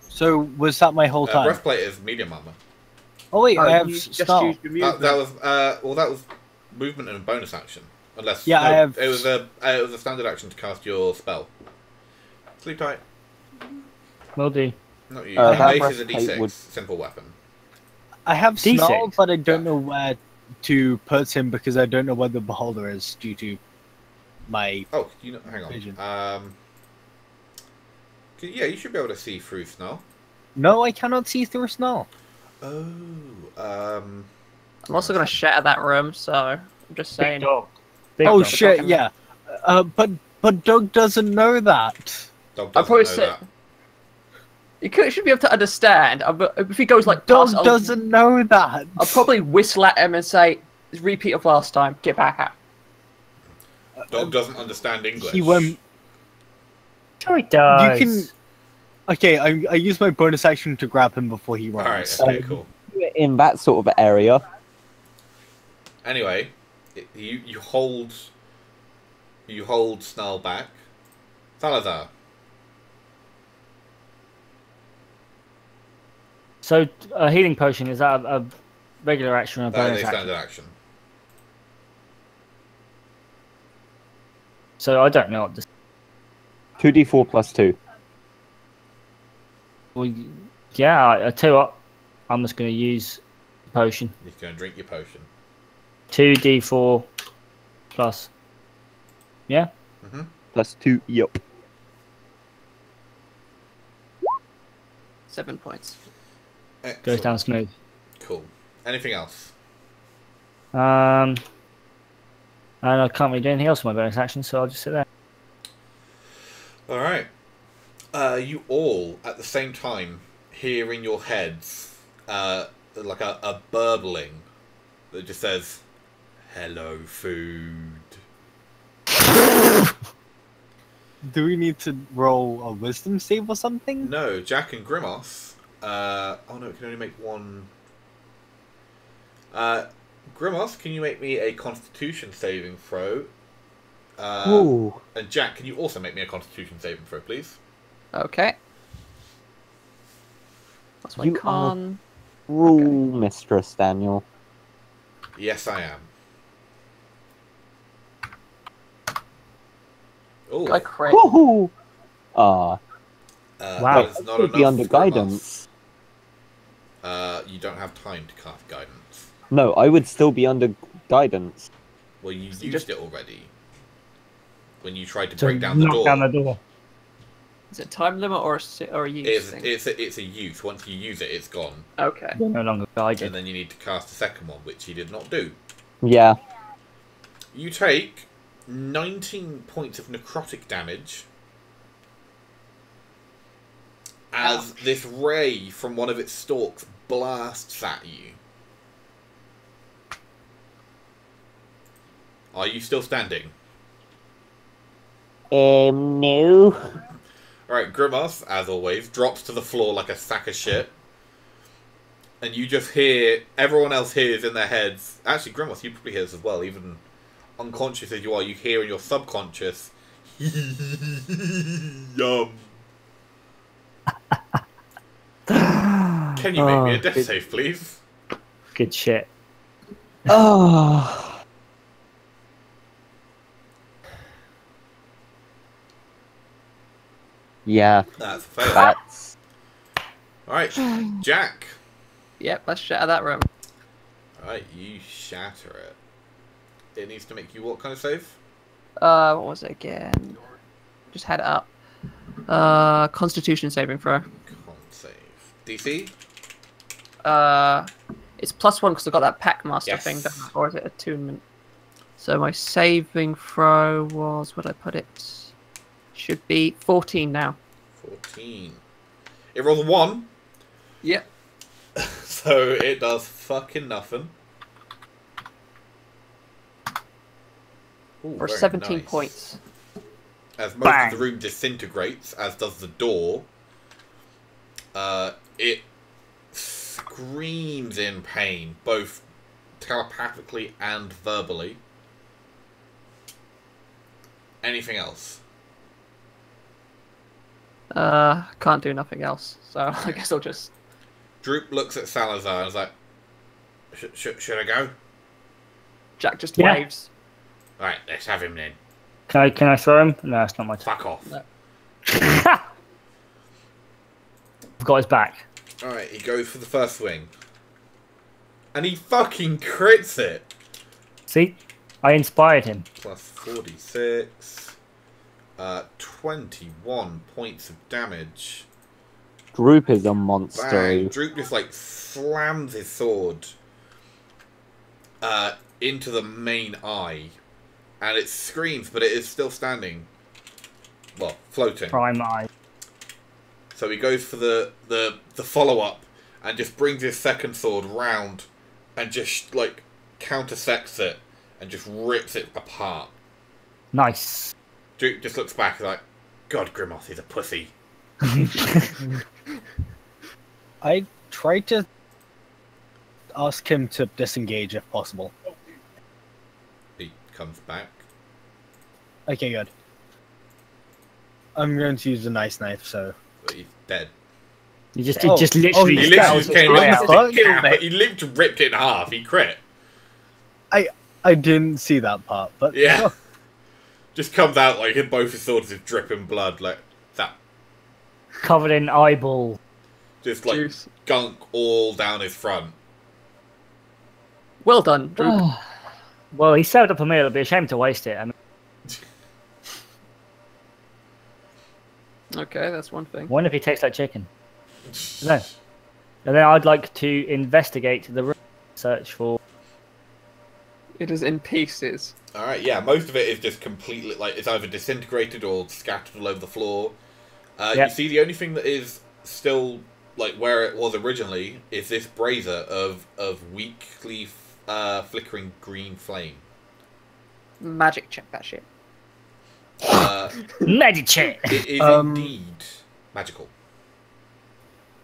E: So, was that my whole time?
A: breastplate is medium armor.
E: Oh wait,
D: Oh,
E: I have
D: you just
E: Snarl.
D: used your movement.
A: That was movement and a bonus action. Unless
E: Yeah, I have-
A: It was a standard action to cast your spell. Sleep tight.
B: Will do.
A: Not you.
C: That
A: Mace is a
C: breastplate
A: D6
C: would-
A: simple weapon.
E: I have
B: D6.
E: Snarl, but I don't know where to put him because I don't know where the Beholder is due to my...
A: Oh, hang on.
E: Vision.
A: Yeah, you should be able to see through snow.
E: No, I cannot see through Snarl.
A: Oh,
D: I'm also going to shatter that room, so I'm just
B: Big
D: saying.
B: dog. Big
E: Oh
B: dog.
E: shit, yeah. But Doug doesn't know that.
A: Dog
D: I'll
A: doesn't
D: probably
A: know
D: say.
A: that.
D: You should be able to understand. But if he goes like,
E: Doug
D: past, I'll-
E: doesn't know that.
D: I'll probably whistle at him and say, "Repeat of last time. Get back out."
A: Dog doesn't understand English.
E: He won't...
B: Sure he does.
E: You can... Okay, I use my bonus action to grab him before he
A: Alright,
E: runs.
A: okay, cool.
C: In that sort of area.
A: Anyway, you hold Snarl back. Salazar.
B: So, a healing potion, is that a regular action or a
A: That
B: bonus
A: is a
B: action?
A: standard action.
B: So, I don't know what this...
C: 2d4 plus 2.
B: Well, yeah, I tell you what, I'm just going to use potion.
A: You're going to drink your potion.
B: 2d4 plus. Yeah?
C: +2. Yup.
D: 7 points.
B: Goes
A: Excellent.
B: down smooth.
A: Cool. Anything else?
B: And I can't really do anything else with my bonus action, so I'll just sit there.
A: Alright. You all, at the same time, hear in your heads like a burbling that just says, "Hello, food."
E: Do we need to roll a wisdom save or something?
A: No, Jack and Grimos. Oh no, it can only make one. Grimos, can you make me a Constitution saving throw?
C: Ooh.
A: And Jack, can you also make me a Constitution saving throw, please?
D: Okay. That's my
C: You are-
D: con.
C: Rule, Mistress Daniel.
A: Yes, I am. Oh,
D: I crit.
C: Woohoo! Ah,
B: Wow.
A: that is not
C: should be
A: enough
C: under
A: for Grimos.
C: guidance.
A: You don't have time to cast guidance.
C: No, I would still be under guidance.
A: Well, you used
D: just-
A: it already. When you tried to
B: So
A: break down the
B: knock
A: door.
B: down the door.
D: Is it time limit or a use thing?
A: It's a use. Once you use it, it's gone.
D: Okay.
B: You're no longer
A: And
B: guided.
A: then you need to cast a second one, which he did not do.
C: Yeah.
A: You take 19 points of necrotic damage as this ray from one of its stalks blasts at you. Are you still standing?
C: No.
A: Alright, Grimace, as always, drops to the floor like a sack of shit. And you just hear, everyone else hears in their heads, actually Grimace, you probably hear this as well, even unconscious as you are, you hear in your subconscious, yum. Can you make me a death
B: good-
A: save, please?
B: Good shit.
C: Oh. Yeah,
A: That's a fail.
C: that's...
A: Alright, Jack.
D: Yep, let's shatter that room.
A: Alright, you shatter it. It needs to make you what kind of save?
D: What was it again? Just had it up. Constitution saving throw.
A: Con save. DC?
D: It's +1 because I got that pack master
A: Yes.
D: thing, don't I? Or is it attunement? So my saving throw was, where'd I put it? Should be 14 now.
A: 14. It rolls a 1.
D: Yep.
A: So it does fucking nothing. Ooh,
D: For
A: very
D: 17
A: nice.
D: points.
A: As most
B: Bang.
A: of the room disintegrates, as does the door, it screams in pain, both telepathically and verbally. Anything else?
D: Can't do nothing else. So I guess I'll just...
A: Droop looks at Salazar and is like, should I go?
D: Jack just
B: Yeah.
D: waves.
A: Right, let's have him then.
B: Can I throw him? No, it's not my turn.
A: Fuck off.
D: No.
B: I've got his back.
A: Alright, he goes for the first swing. And he fucking crits it!
B: See? I inspired him.
A: Plus 46. 21 points of damage.
C: Droop is a monster.
A: Bang! Droop just like slams his sword into the main eye. And it screams, but it is still standing. Well, floating.
B: Prime eye.
A: So he goes for the follow-up and just brings his second sword round and just like countersects it and just rips it apart.
B: Nice.
A: Duke just looks back like, God, Grimoth is a pussy.
E: I try to ask him to disengage if possible.
A: He comes back.
E: Okay, good. I'm going to use a nice knife, so...
A: But he's dead.
B: You just,
E: Oh,
B: it just
E: oh,
B: literally.
A: He
E: He
A: literally just came in
E: Fuck.
A: and killed it. He literally ripped it in half. He crit.
E: I didn't see that part, but...
A: Yeah. Just comes out like both his swords is dripping blood like that.
B: Covered in eyeball.
A: Just like
D: Juice.
A: gunk all down his front.
D: Well done, Droop.
B: Well, he served up a meal. It'd be a shame to waste it. I mean,
D: Okay, that's one thing.
B: wonder if he tastes like chicken. No. And then I'd like to investigate the room, search for.
D: It is in pieces.
A: Alright, yeah, most of it is just completely, like, it's either disintegrated or scattered all over the floor.
B: Yep.
A: You see, the only thing that is still, like, where it was originally is this brazier of weakly flickering green flame.
D: Magic check that shit.
B: Magic check.
A: It is indeed magical.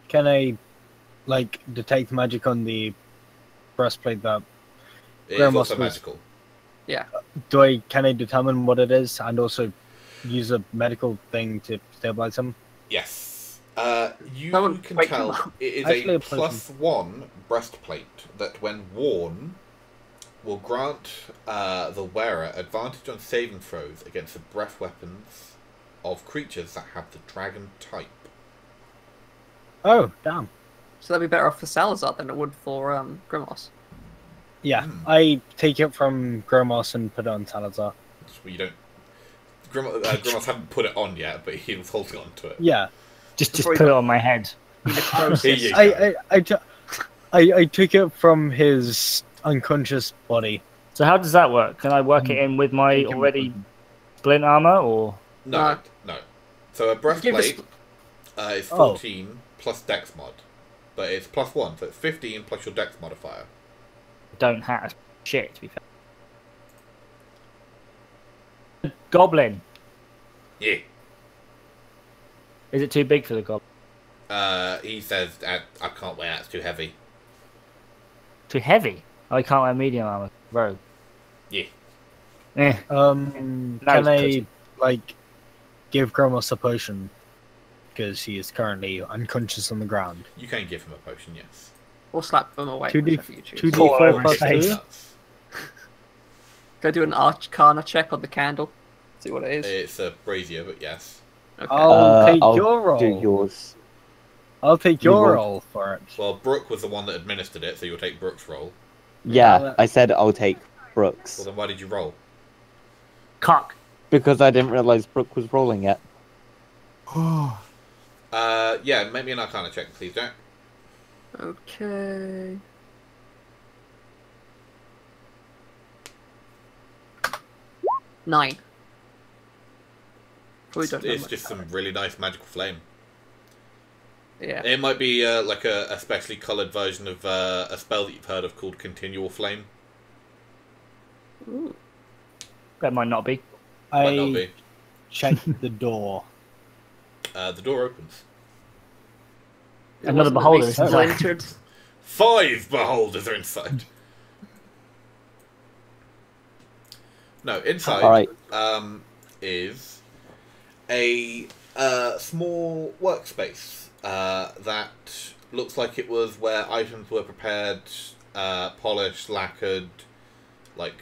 E: Can I, like, detect magic on the breastplate that...
A: It
E: Graham
A: is also
E: was-
A: magical.
D: Yeah.
E: Can I determine what it is and also use a medical thing to stabilize him?
A: Yes. You
D: Someone
A: can
D: wake him
A: tell
D: up.
A: it is
E: Actually,
A: a
E: a
A: +1 breastplate that, when worn, will grant the wearer advantage on saving throws against the breath weapons of creatures that have the dragon type.
E: Oh, damn.
D: So that'd be better off for Salazar than it would for Grimos.
E: Yeah, I take it from Gromos and put it on Salazar.
A: Well, you don't. Grimos haven't put it on yet, but he was holding on to it.
E: Yeah,
B: Just
D: Before
B: put
D: you-
B: it on my head.
A: Here you go.
E: I took it from his unconscious body.
B: So how does that work? Can I work it in with my
E: Take him-
B: already splint armor, or
A: No. So a
D: Give
A: breastplate
D: us-
A: is 14 plus Dex mod, but it's +1, so it's 15 plus your Dex modifier.
B: don't have shit? To be fair. Goblin.
A: Yeah.
B: Is it too big for the goblin?
A: He says, I can't wear it, it's too heavy.
B: Too heavy? I can't wear medium armor. Rogue.
A: Yeah.
B: Eh.
E: Can
B: it's
E: I,
B: pussy.
E: like, give Gromos a potion? Because he is currently unconscious on the ground.
A: You can give him a potion, yes.
D: Or slap them away.
E: 2D
D: whichever you choose.
E: 2d4 plus
B: Face.
E: 2?
D: Go do an Arcana check on the candle. See what it is.
A: It's a brazier, but yes.
D: Okay.
E: I'll take
C: I'll
E: your roll.
C: do yours.
E: I'll take
C: You
E: your
C: roll.
E: roll for it.
A: Well, Brooke was the one that administered it, so you'll take Brooke's roll.
C: Yeah, I said I'll take Brooks.
A: Well, then why did you roll?
B: Cock.
C: Because I didn't realise Brooke was rolling it.
A: Yeah, make me an Arcana check, please, Jack.
D: Okay. Nine. Probably don't know
A: It's
D: much
A: just
D: about
A: some really nice magical flame.
D: it. Yeah.
A: It might be like a specially coloured version of a spell that you've heard of called Continual Flame.
D: Ooh.
B: That might not be.
A: Might not
E: I
A: be.
E: checked the door.
A: The door opens.
D: It
B: Another
D: wasn't
B: beholder
D: really
B: is inside.
D: splintered.
A: 5 beholders are inside. No, inside
C: Alright.
A: is a small workspace that looks like it was where items were prepared, polished, lacquered, like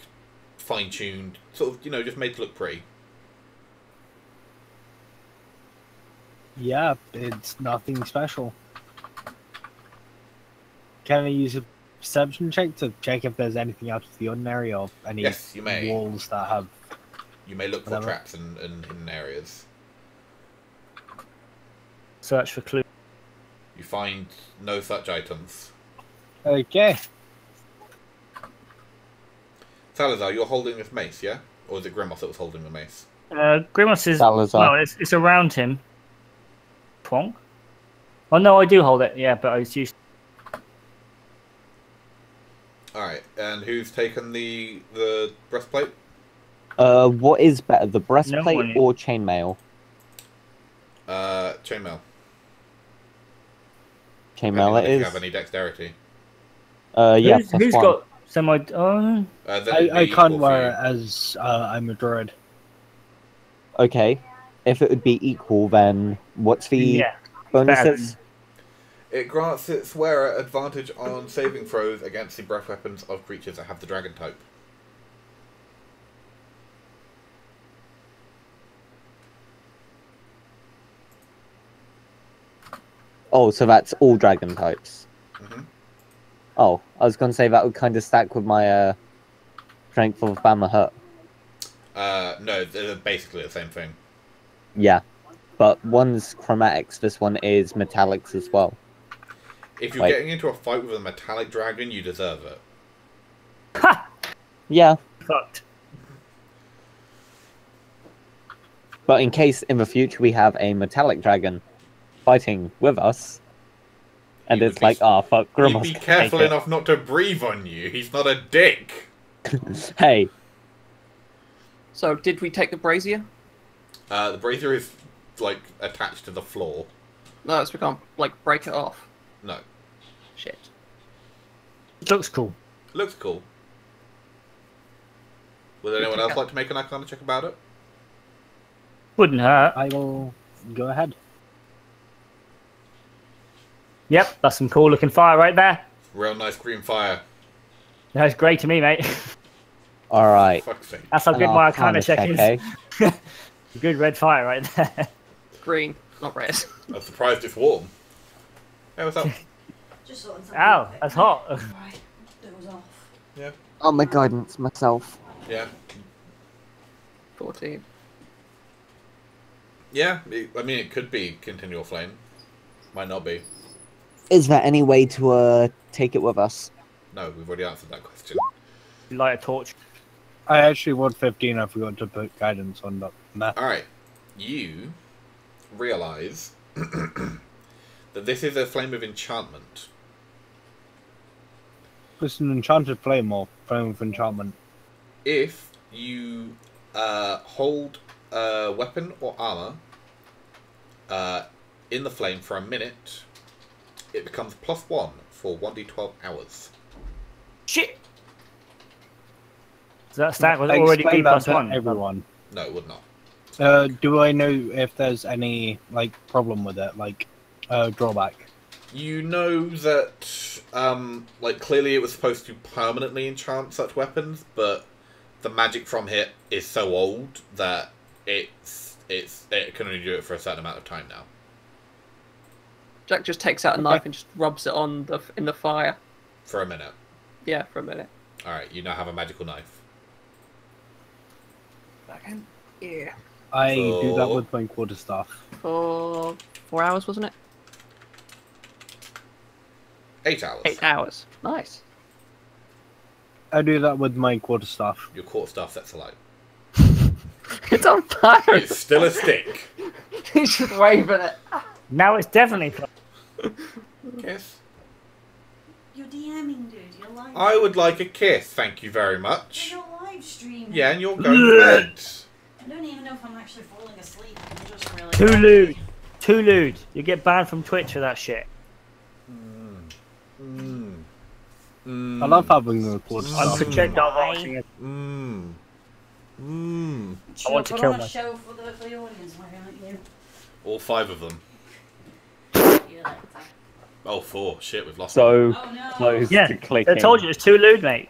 A: fine-tuned, sort of, just made to look pretty.
E: Yeah, it's nothing special. Can I use a perception check to check if there's anything out of the ordinary or any
A: Yes, you may.
E: walls that have...
A: You may look for
E: Whatever.
A: traps in hidden areas.
B: Search for clues.
A: You find no such items.
E: Okay.
A: Salazar, you're holding this mace, yeah? Or is it Grimos that was holding the mace?
B: Grimace is.
C: Salazar.
B: Well, it's around him. Twonk? Oh no, I do hold it. Yeah, but I was used.
A: Alright, and who's taken the breastplate?
C: What is better, the breastplate
B: one.
C: or chainmail?
A: Chainmail.
C: Chainmail it
A: If you
C: is.
A: have any dexterity.
C: Yeah,
B: who's
C: plus one.
B: got semi?
A: Then it'd
E: I
A: be
E: can't
A: equal
E: wear it
A: for
E: as I'm a druid.
C: Okay. If it would be equal, then what's the
B: Yeah.
C: bonuses?
A: you. It grants its wearer advantage on saving throws against the breath weapons of creatures that have the dragon type.
C: Oh, so that's all dragon types.
A: Mhm.
C: Oh, I was gonna say that would kind of stack with my strength of Bama Hut.
A: No, they're basically the same thing.
C: Yeah, but one's chromatics. This one is metallics as well.
A: If you're
C: Wait.
A: getting into a fight with a metallic dragon, you deserve it.
B: Ha!
C: Yeah,
B: Fucked.
C: but in case in the future we have a metallic dragon fighting with us, and
A: He
C: it's
A: would be-
C: like, oh fuck,
A: He'd
C: Grumos
A: be
C: can
A: careful
C: take
A: enough not to breathe on you. He's not a dick.
C: it. Hey,
D: So, did we take the brazier?
A: The brazier is like attached to the floor.
D: No, so we can't like break it off.
A: No,
D: Shit.
B: It looks cool.
A: looks cool. Would anyone else like to make an Arcana check about it?
B: Wouldn't hurt.
E: I will go ahead.
B: Yep, that's some cool looking fire right there.
A: Real nice green fire.
B: That's great to me, mate.
C: all right.
A: Fuck's sake.
B: That's how good my Arcana check is.
C: eh?
B: Good red fire right there.
D: Green, not red.
A: I'm surprised it's warm. Hey, what's up?
G: Just sorting something
B: Ow,
G: out quick.
B: that's hot.
G: Right, doze off.
A: Yeah.
C: Oh my guidance, myself.
A: Yeah.
D: 14.
A: Yeah, I mean, it could be continual flame. Might not be.
C: Is there any way to take it with us?
A: No, we've already answered that question.
B: Light a torch.
E: I actually rolled 15. I forgot to put guidance on that. Nah.
A: Alright. You realise that this is a flame of enchantment.
E: It's an enchanted flame or flame of enchantment.
A: If you hold a weapon or armour in the flame for a minute, it becomes +1 for 1d12 hours.
B: Shit! So that stack was
E: I
B: already
E: explained
B: B
E: that
B: plus
E: to
B: 1.
A: No,
E: everyone.
A: it would not.
E: Do I know if there's any like problem with it, like drawback?
A: You know that, like, clearly it was supposed to permanently enchant such weapons, but the magic from it is so old that it can only do it for a certain amount of time now.
D: Jack just takes out a knife and just rubs it on in the fire.
A: For a minute.
D: Yeah, for a minute.
A: Alright, you now have a magical knife.
D: Back in. Yeah.
E: I do that
A: So-
E: with my quarterstaff.
D: For 4 hours, wasn't it?
A: 8 hours.
D: 8 hours. Nice.
E: I do that with my quarterstaff.
A: Your quarterstaff sets alight.
D: It's on fire.
A: It's still a stick.
D: He's just waving it.
B: Now it's definitely.
A: Kiss.
G: You're DMing, dude. You're live.
A: I would like a kiss, thank you very much.
G: You're live streaming.
A: Yeah, and you're going to bed.
G: I don't even know if I'm actually falling asleep. I'm just really.
B: Too lewd. Too lewd. You get banned from Twitch for that shit.
E: I love having the quarterstaff.
B: Projectile watching it.
G: Should
B: I want to
G: put
B: kill
G: on a
B: myself.
G: show for the audience, why don't you?
A: All 5 of them.
G: Yeah, like that.
A: Oh, 4. Shit, we've lost one.
C: So
G: Oh no.
C: close
B: Yeah,
C: to clicking.
B: I told you it's too lewd, mate.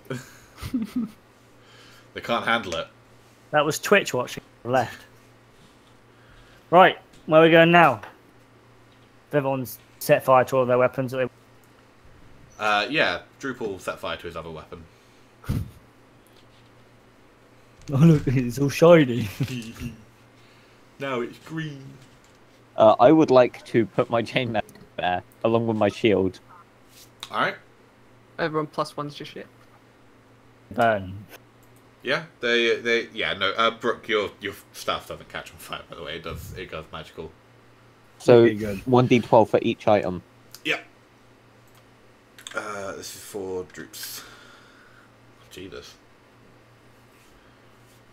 A: They can't handle it.
B: That was Twitch watching left. Right, where are we going now? Everyone's set fire to all their weapons.
A: Yeah, Drupal set fire to his other weapon.
B: Oh look, it's all shiny.
A: Now it's green.
C: I would like to put my chainmail there, along with my shield.
A: Alright.
D: Everyone +1's just shit.
B: Burn.
A: Yeah, yeah, no, Brooke, your staff doesn't catch on fire, by the way. It goes magical.
C: So
E: Okay, good.
C: 1d12 for each item.
A: Yeah. This is for Droops. Jesus.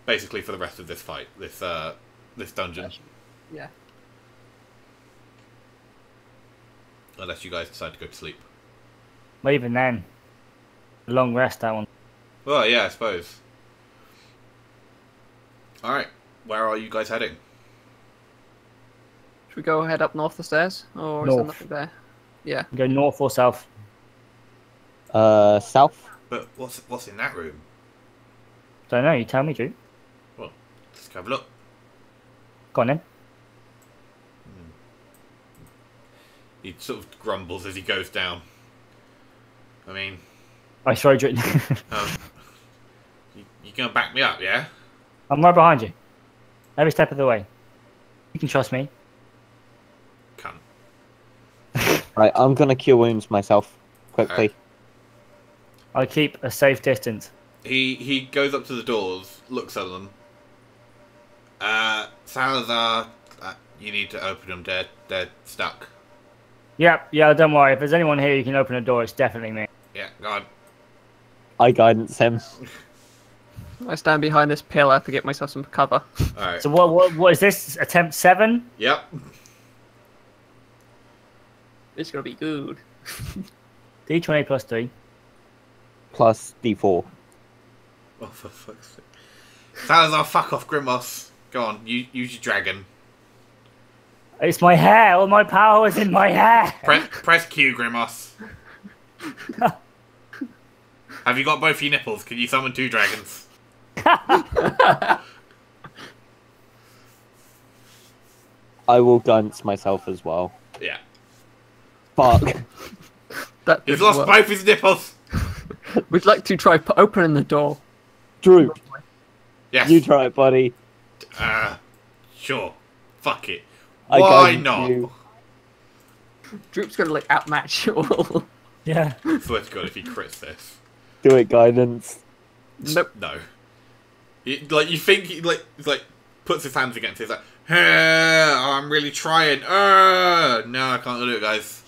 A: Basically for the rest of this fight, this dungeon.
D: Yeah.
A: Unless you guys decide to go to sleep.
B: Well, even then, a long rest that one.
A: Well, yeah, I suppose. Alright, where are you guys heading?
D: Should we go head up north the stairs? Or is there
B: North.
D: nothing there? Yeah.
B: Go north or south.
C: South?
A: But what's in that room?
B: Don't know. You tell me, Drew.
A: Well, let's go have a look.
B: Go on then.
A: He sort of grumbles as he goes down. I mean,
B: I showed you.
A: you gonna back me up, yeah?
B: I'm right behind you. Every step of the way. You can trust me.
A: Come.
C: Right, I'm gonna cure wounds myself quickly.
A: Right.
B: I keep a safe distance.
A: He goes up to the doors, looks at them. Salazar, you need to open them. They're stuck.
B: Yep, yeah, don't worry. If there's anyone here who can open a door, it's definitely me.
A: Yeah, go on.
C: I guidance him.
D: I stand behind this pillar to get myself some cover.
A: Alright.
B: So what is this? Attempt 7?
A: Yep.
D: It's gonna be good.
B: D20 plus 3.
C: Plus D4.
A: Oh, for fuck's sake. Salazar, fuck off, Grimos. Go on, use your dragon.
B: It's my hair. All my power is in my hair.
A: Press Q, Grimos. Have you got both your nipples? Can you summon 2 dragons?
C: I will guidance myself as well.
A: Yeah.
C: Fuck.
D: That
A: He's
D: didn't
A: lost
D: work.
A: both his nipples.
D: Would you like to try opening the door?
C: Drew,
A: Yes.
C: you try it, buddy.
A: Sure. Fuck it.
C: I
A: Why
C: guidance
A: not?
C: you.
D: Droop's gonna like outmatch you all.
B: Yeah.
A: Swear to God, if he crits this.
C: Do it, guidance.
D: Nope.
A: No. You think he's like puts his hands against it. He's like, hey, I'm really trying. No, I can't do it, guys.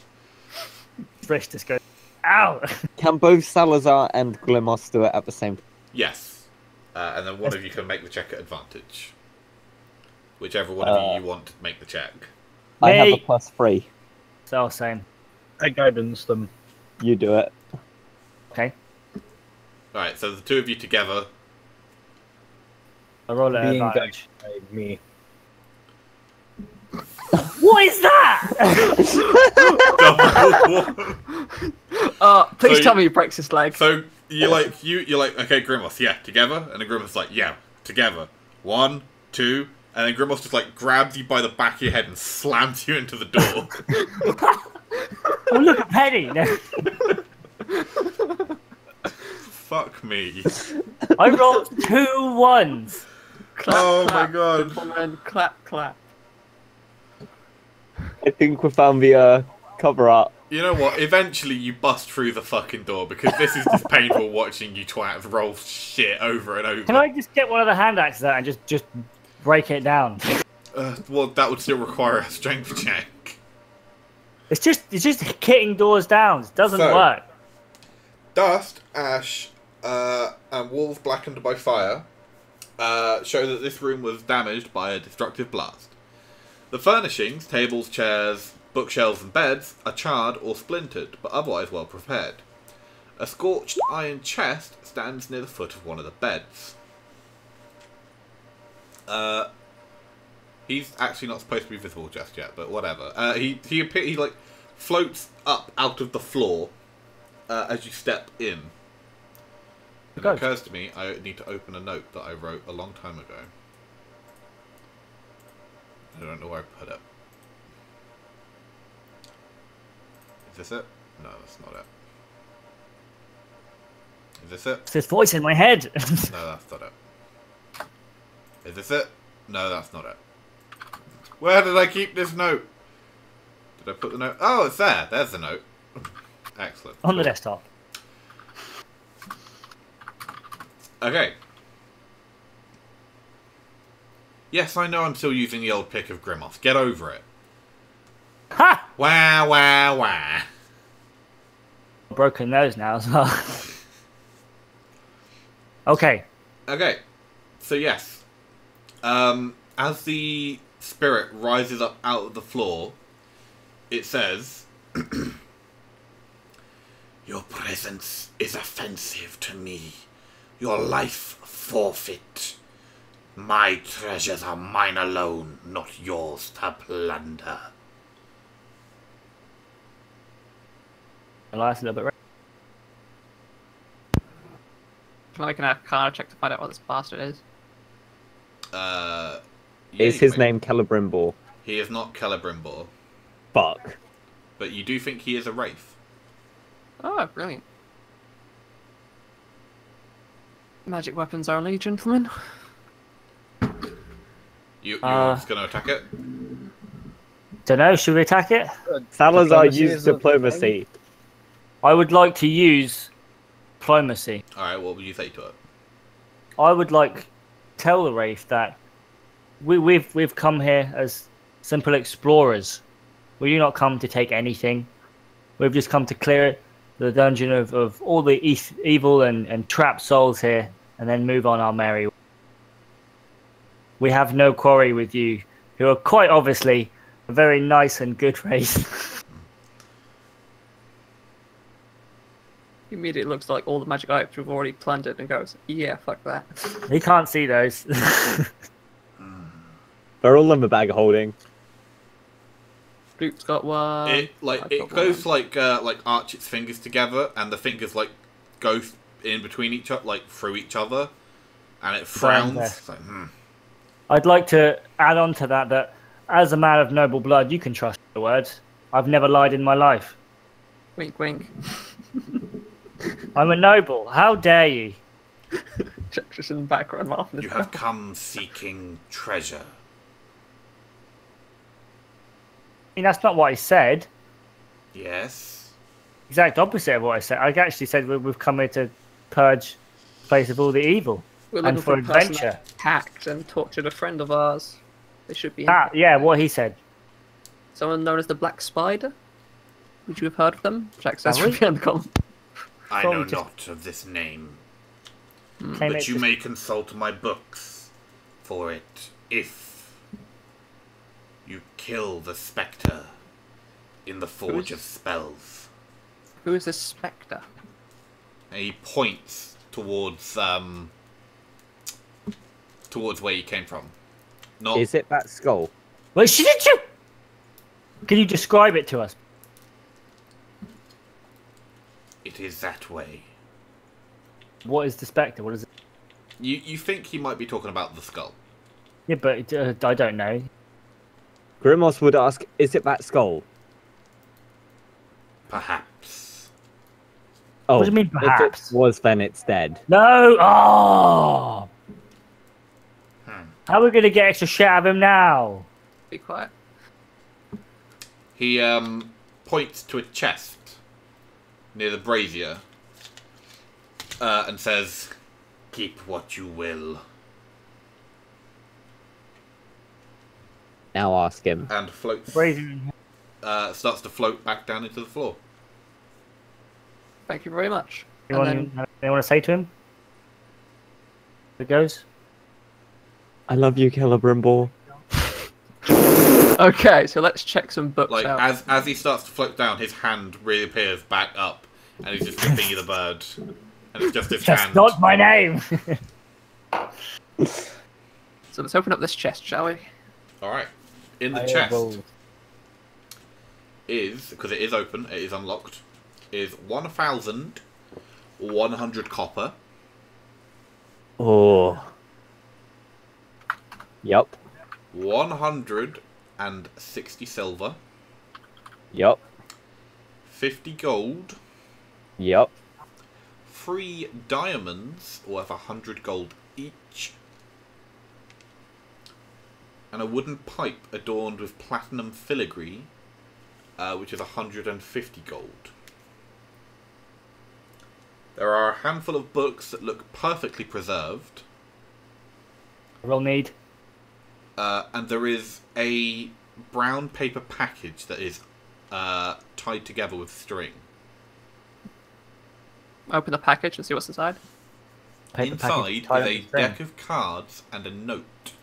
B: Wrist just goes. Ow!
C: Can both Salazar and Glimos do it at the same time?
A: Yes. And then one of you can make the check at advantage. Whichever one of you want to make the check.
C: I have a
B: Me.
C: +3.
B: So same.
E: I guidance them.
C: You do it.
B: Okay.
A: Alright, so the 2 of you together.
B: I roll at
E: Being
B: advantage.
E: guided by me.
B: What is that?
D: Please
A: So
D: tell me he breaks his leg.
A: So you're like, okay, Grimos, yeah, together, and then Grimos is like, yeah, together. 1, 2, and then Grimos just like grabs you by the back of your head and slams you into the door.
B: Oh, look at Penny. No.
A: Fuck me.
B: I rolled 2 1s.
D: Clap,
A: Oh my
D: clap,
A: God.
D: gentlemen, clap, clap.
C: I think we found the cover art.
A: You know what? Eventually you bust through the fucking door because this is just painful watching you twats roll shit over and over.
B: Can I just get one of the hand axes out and just break it down?
A: Well, that would still require a strength check.
B: It's just kicking doors down. It doesn't
A: So-
B: work.
A: Dust, ash, and walls blackened by fire show that this room was damaged by a destructive blast. The furnishings, tables, chairs, bookshelves and beds, are charred or splintered, but otherwise well prepared. A scorched iron chest stands near the foot of one of the beds. He's actually not supposed to be visible just yet, but whatever. He like floats up out of the floor as you step in. It
B: Good.
A: occurs to me I need to open a note that I wrote a long time ago. I don't know where I put it. Is this it? No, that's not it. Is this it?
B: It's this voice in my head.
A: No, that's not it. Is this it? No, that's not it. Where did I keep this note? Did I put the note? Oh, it's there. There's the note. Excellent.
B: On the desktop.
A: Okay. Yes, I know I'm still using the old pick of Grimos. Get over it.
B: Ha!
A: Wah, wah, wah.
B: Broken nose now as well. Okay.
A: Okay. So, yes. As the spirit rises up out of the floor, it says, your presence is offensive to me. Your life forfeit. My treasures are mine alone, not yours to plunder.
B: Elias a little bit.
D: Can I make an Arcana check to find out what this bastard is?
C: Is his name Celebrimbor?
A: He is not Celebrimbor.
C: Fuck.
A: but you do think he is a wraith.
D: Oh, brilliant. Magic weapons only, gentlemen.
A: You're just going to attack it?
B: Don't know. Should we attack it?
C: Salazar
E: Diplomacy
C: used
E: is the
C: diplomacy.
B: I would like to use diplomacy.
A: Alright, what would you say to it?
B: I would like tell the Wraith that we've come here as simple explorers. We do not come to take anything. We've just come to clear the dungeon of all the evil and trapped souls here, and then move on our merry way. We have no quarry with you, who are quite obviously a very nice and good race.
D: He immediately looks like all the magic items we've already plundered and goes, yeah, fuck that.
B: He can't see those.
C: They're all in the bag of holding.
D: Luke's got one.
A: It goes like arch its fingers together, and the fingers like go in between each other, like through each other, and it frowns. It's like,
B: I'd like to add on to that as a man of noble blood, you can trust the words. I've never lied in my life.
D: Wink, wink.
B: I'm a noble. How dare you?
D: Just in the background laughing.
A: You have come seeking treasure.
B: I mean, that's not what I said.
A: Yes.
B: Exact opposite of what I said. I actually said we've come here to purge the place of all the evil.
D: We're
B: and
D: looking
B: for
D: a person
B: adventure.
D: that hacked and tortured a friend of ours. They should be.
B: Yeah, what he said.
D: Someone known as the Black Spider. Would you have heard of them? Jack says
B: Have we?
D: from behind the column.
A: I
B: Probably
A: know
B: just-
A: not of this name,
B: Came
A: but
B: it
A: you
B: just-
A: may consult my books for it if you kill the spectre in the Forge of Spells.
D: Who is this spectre?
A: And he points towards where you came from. Not
C: Is it that skull?
B: Wait, did you? Can you describe it to us?
A: it is that way.
B: What is the spectre? What is it?
A: You think he might be talking about the skull?
B: Yeah, but I don't know.
C: Grimos would ask, is it that skull?
A: Perhaps.
C: Oh,
B: What do you mean, perhaps?
C: If it was, then it's dead.
B: No! Oh!
A: Hmm.
B: How are we going to get extra shit out of him now?
D: Be quiet.
A: He points to a chest near the brazier and says, "Keep what you will."
C: Now ask him.
A: And floats.
B: Brazen.
A: Starts to float back down into the floor.
D: Thank you very much.
B: Anyone want to say to him? It goes.
C: I love you, Killer Brimble.
D: Okay, so let's check some books
A: Like
D: out.
A: as he starts to float down, his hand reappears back up, and he's just giving you the bird, and it's just his
B: That's
A: hand.
B: not my name.
D: So let's open up this chest, shall we?
A: All right. In the
B: I
A: chest
B: will-
A: is, because it is open, it is unlocked, is 1,100 copper,
C: Oh. Yup.
A: 160 silver,
C: Yup.
A: 50 gold,
C: Yup.
A: 3 diamonds worth 100 gold each, and a wooden pipe adorned with platinum filigree, which is 150 gold. There are a handful of books that look perfectly preserved,
B: We'll need.
A: and there is a brown paper package that is tied together with string.
D: Open the package and see what's inside.
B: Paper
A: Inside
B: package
A: is
B: tied
A: a
B: up with string.
A: deck of cards and a note.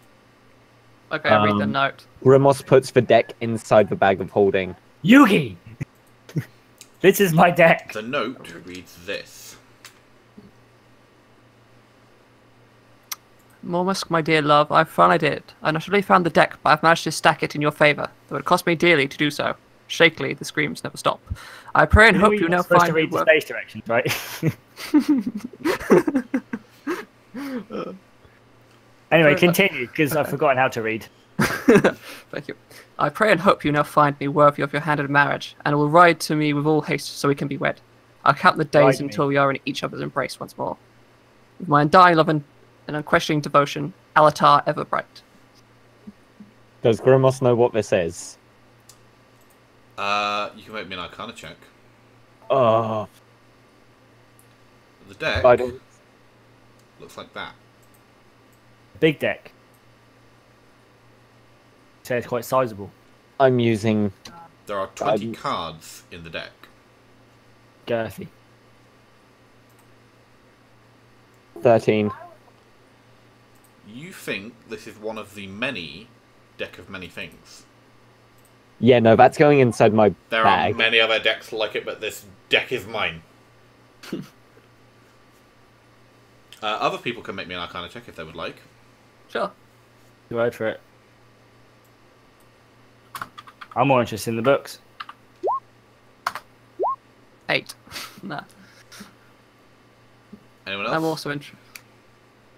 D: Okay, I'll read the
C: Um,
D: note.
C: Grimos puts the deck inside the bag of holding.
B: Yugi! This is my deck.
A: The note reads this.
D: Mormusk, my dear love, I've finally did it. I not only found the deck, but I've managed to stack it in your favour, though it cost me dearly to do so. Shakily, the screams never stop. I pray and hope you now
B: supposed
D: find
B: to read the
D: work-
B: stage directions, right? Anyway, continue, because I've forgotten how to read.
D: Thank you. I pray and hope you now find me worthy of your hand in marriage, and will ride to me with all haste so we can be wed. I'll count the days
B: Ride me.
D: until we are in each other's embrace once more. With my undying love and unquestioning devotion, Alatar ever bright.
C: Does Grimos know what this is?
A: You can make me an Arcana check.
C: Oh,
A: The deck
C: I don't.
A: looks like that.
B: Big deck. So it's quite sizable.
C: I'm using.
A: There are 20 cards in the deck.
B: Girthy.
C: 13.
A: You think this is one of the many deck of many things.
C: Yeah, no, that's going inside my
A: There
C: bag.
A: are many other decks like it, but this deck is mine. Other people can make me an Arcana check if they would like.
D: Sure.
B: Go for it. I'm more interested in the books.
D: 8. Nah.
A: Anyone else?
D: I'm also interested.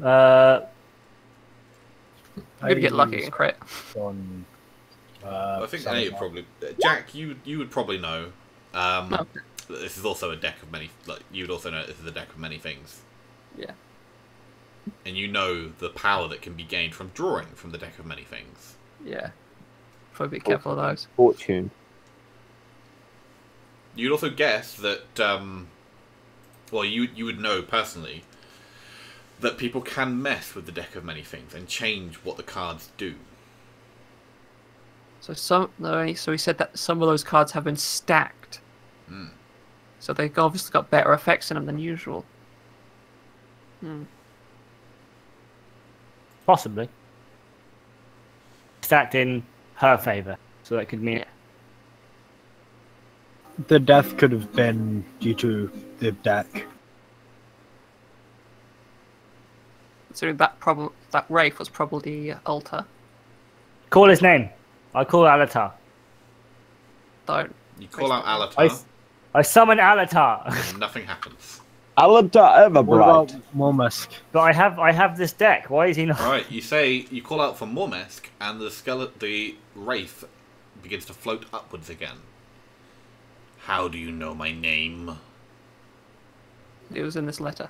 B: Uh,
D: I'm gonna get lucky and crit.
E: On,
A: I think
E: something
A: Nate probably. Jack, you would probably know.
D: Okay.
A: This is also a deck of many. Like you would also know this is a deck of many things,
D: Yeah.
A: and you know the power that can be gained from drawing from the deck of many things.
D: Yeah. Probably be careful of those.
C: Fortune.
A: You'd also guess that. Well, you would know personally that people can mess with the deck of many things and change what the cards do.
D: So so he said that some of those cards have been stacked.
A: Mm.
D: So they've obviously got better effects in them than usual.
B: possibly. Stacked in her favour. So that could mean...
D: Yeah.
E: The death could have been due to the deck.
D: So that Wraith was probably Altar.
B: Call his name. I call Alatar.
D: Don't.
A: You call out Alatar,
B: I summon Alatar.
A: and nothing happens.
C: Alatar
E: What
C: Everbright.
E: about Mormusk?
B: But I have this deck. Why is he not?
A: Alright, you call out for Mormesk, and the wraith begins to float upwards again. How do you know my name?
D: It was in this letter.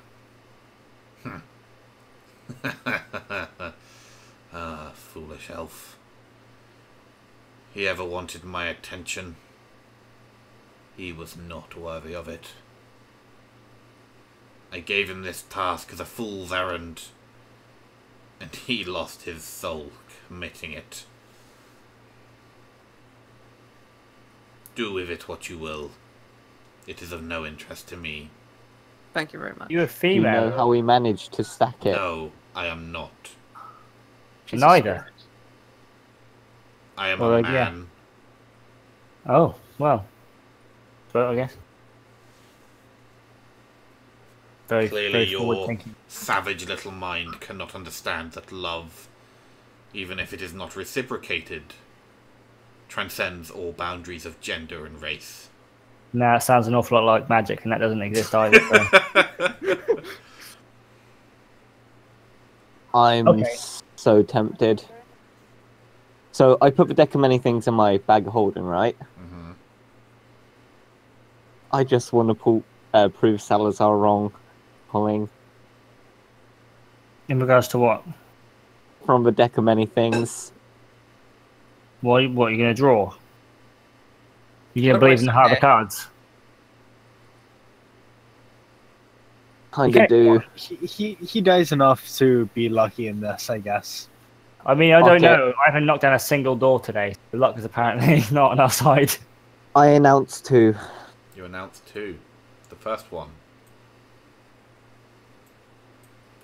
A: Ah, foolish elf. He ever wanted my attention. He was not worthy of it. I gave him this task as a fool's errand, and he lost his soul committing it. Do with it what you will. It is of no interest to me.
D: Thank you very much.
B: You're a
C: Do you know
B: female.
C: how we managed to stack it?
A: No, I am not.
D: She's
B: Neither.
D: a spirit.
A: I am
B: Well,
A: a
B: yeah.
A: man.
B: Oh, well. But I guess. Very,
A: Clearly
B: very
A: your
B: forward thinking.
A: savage little mind cannot understand that love, even if it is not reciprocated, transcends all boundaries of gender and race.
B: Nah, it sounds an awful lot like magic, and that doesn't exist either. So.
C: I'm
B: Okay.
C: so tempted. So I put the deck of many things in my bag of holding, right?
A: Mm-hmm.
C: I just want to prove Salazar wrong, pulling
B: In regards to what?
C: from the deck of many things.
B: What are you going to draw? You're going to
D: Don't
B: believe
D: waste
B: in the
D: that
B: heart of the
D: deck.
B: cards?
C: Kind
B: Okay.
C: of do.
E: He does enough to be lucky in this, I guess.
B: I mean, I don't
C: Okay.
B: know. I haven't knocked down a single door today. The luck is apparently not on our side.
C: I announced two.
A: You announced two. The first one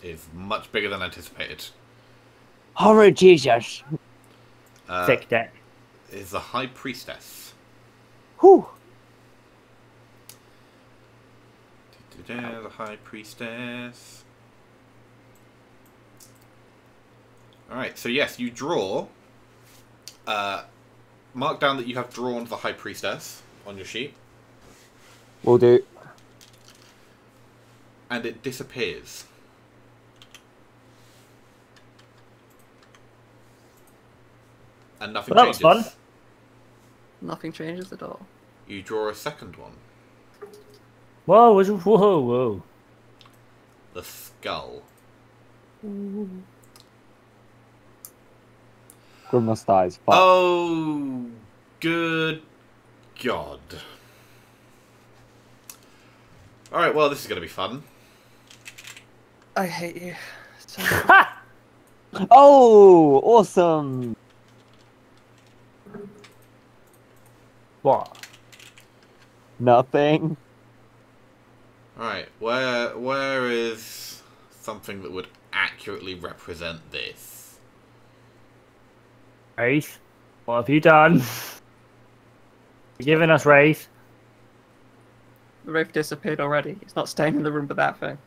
A: is much bigger than anticipated.
C: Horror Jesus!
B: Thick deck.
A: Is the High Priestess.
C: Whew.
A: The High Priestess. Alright, so yes, you draw. Mark down that you have drawn the High Priestess on your sheet.
C: Will do.
A: And it disappears. And nothing
B: Well, that was
A: changes.
B: fun.
D: Nothing changes at all.
A: You draw a second one.
B: Whoa, whoa, whoa.
A: The skull.
C: Grimace dies. Fuck.
A: Oh, good God. Alright, well, this is going to be fun.
D: I hate you. So...
C: Oh, awesome!
B: What?
C: Nothing.
A: Alright, where is something that would accurately represent this?
B: Wraith? What have you done? You're giving us Wraith?
D: The Wraith disappeared already. He's not staying in the room with that thing.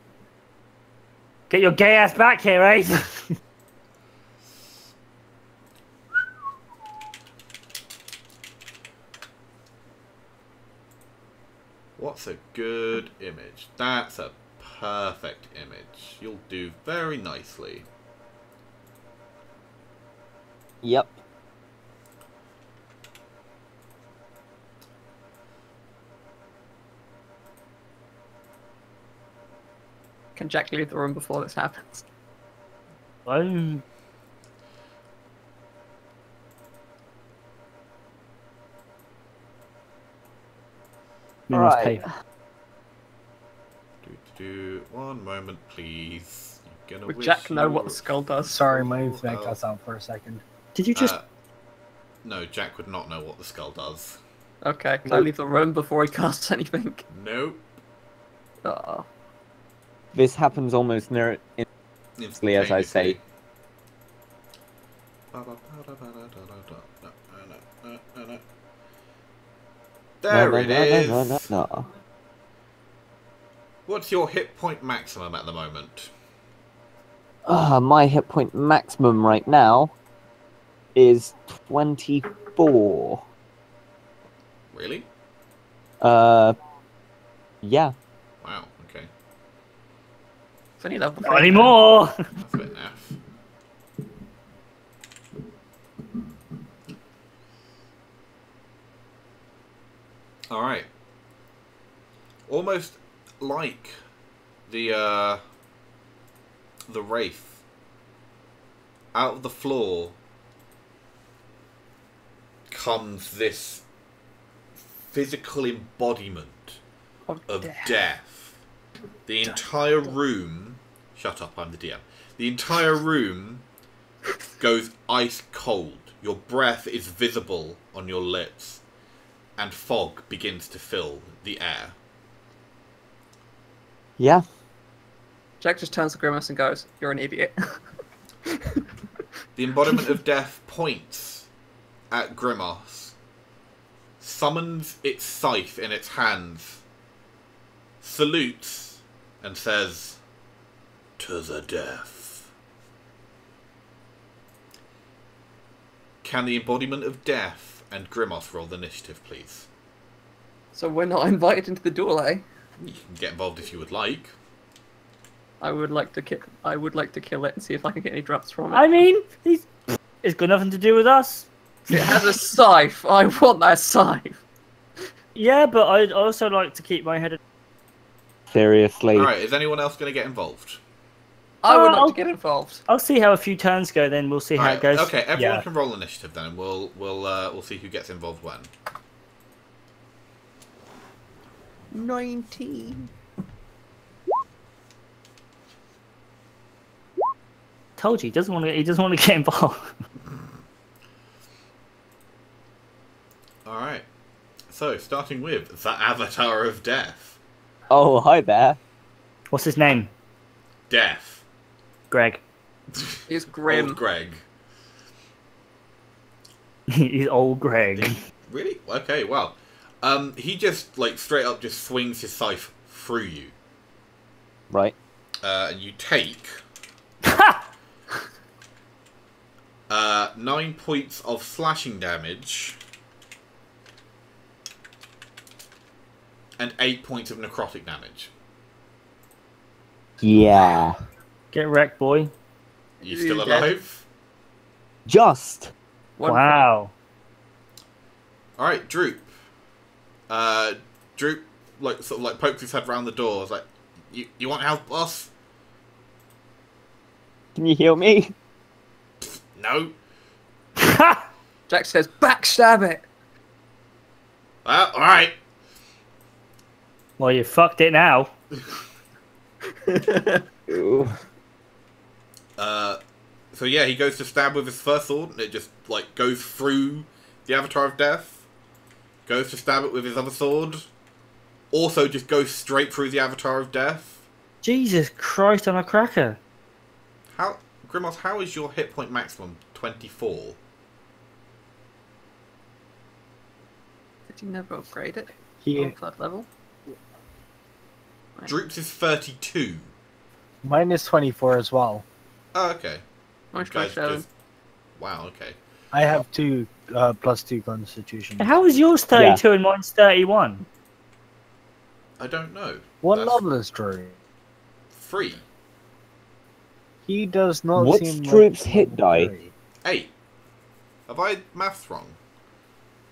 B: Get your gay ass back here, Wraith!
A: What's a good image? That's a perfect image. You'll do very nicely.
C: Yep.
D: Can Jack leave the room before this happens?
B: Oh.
C: Alright.
B: Paper.
A: One moment, please. You're gonna
D: Would
A: wish
D: Jack know
A: you
D: what the
A: were
D: skull does?
E: Sorry, my internet
A: full
E: cut out for a second.
B: Did you just...
A: no, Jack would not know what the skull does.
D: Okay, can I leave the room before he casts anything?
A: Nope.
D: Oh.
C: This happens almost instantly, as I say.
A: There it is.
C: No.
A: What's your hit point maximum at the moment?
C: My hit point maximum right now is 24.
A: Really?
C: Yeah.
A: Wow, okay.
D: It's only level
B: Not
D: 3.
B: anymore!
A: That's a bit naff. Alright. Almost like the Wraith. Out of the floor comes this physical embodiment of death. The entire room... Shut up, I'm the DM. The entire room goes ice cold. Your breath is visible on your lips, and fog begins to fill the air.
C: Yeah.
D: Jack just turns to Grimace and goes, "You're an idiot."
A: The embodiment of death points at Grimace, summons its scythe in its hands, salutes, and says, "To the death." Can the embodiment of death and Grimace roll the initiative, please?
D: So we're not invited into the duel, eh?
A: You can get involved if you would like.
D: I would like to kill it and see if I can get any drops from it.
B: I mean, it's got nothing to do with us.
D: It has a scythe. I want that scythe.
B: Yeah, but I'd also like to keep my head...
C: Seriously.
A: Alright, is anyone else going to get involved?
D: I would
B: I'll-
D: like to get involved.
B: I'll see how a few turns go, then we'll see how it goes.
A: Okay, everyone
E: Yeah.
A: can roll initiative then, and we'll see who gets involved when.
D: 19.
B: Told you, he doesn't want to get involved.
A: Alright. So, starting with the Avatar of Death.
C: Oh, hi there.
B: What's his name?
A: Death.
B: Greg.
D: He's grim.
A: Old Greg.
B: He's old Greg.
A: Really? Okay, well. He just, like, straight up just swings his scythe through you.
C: Right.
A: And you take... 9 points of slashing damage. And 8 points of necrotic damage.
C: Yeah.
B: Get wrecked, boy.
A: You still
D: Dead.
A: alive?
C: Just.
D: One
B: Wow.
A: Alright, Droop. Droop, like, sort of like pokes his head round the door. It's like, you want help, boss?
C: Can you heal me?
A: No.
D: Jack says, backstab it!
A: Well, alright.
B: Well, you fucked it now.
C: Ooh.
A: So yeah, he goes to stab with his first sword, and it just, like, goes through the Avatar of Death. Goes to stab it with his other sword. Also just goes straight through the Avatar of Death.
B: Jesus Christ on a cracker.
A: How, Grimos, how is your hit point maximum 24?
D: Did you never upgrade it?
E: He,
D: On 3rd level?
A: Droop's is 32.
E: mine is 24 as well.
A: Oh, okay.
D: Mine's
A: Guys
D: 27.
A: just... Wow, okay.
E: I have two +2 constitution.
B: How is yours 32 and mine's 31?
A: I don't know.
E: What
A: That's
E: level is Drew?
A: 3.
E: He does not
C: What's
E: seem
C: Droop's
E: like
C: hit die?
E: 3.
A: 8. Have I maths wrong?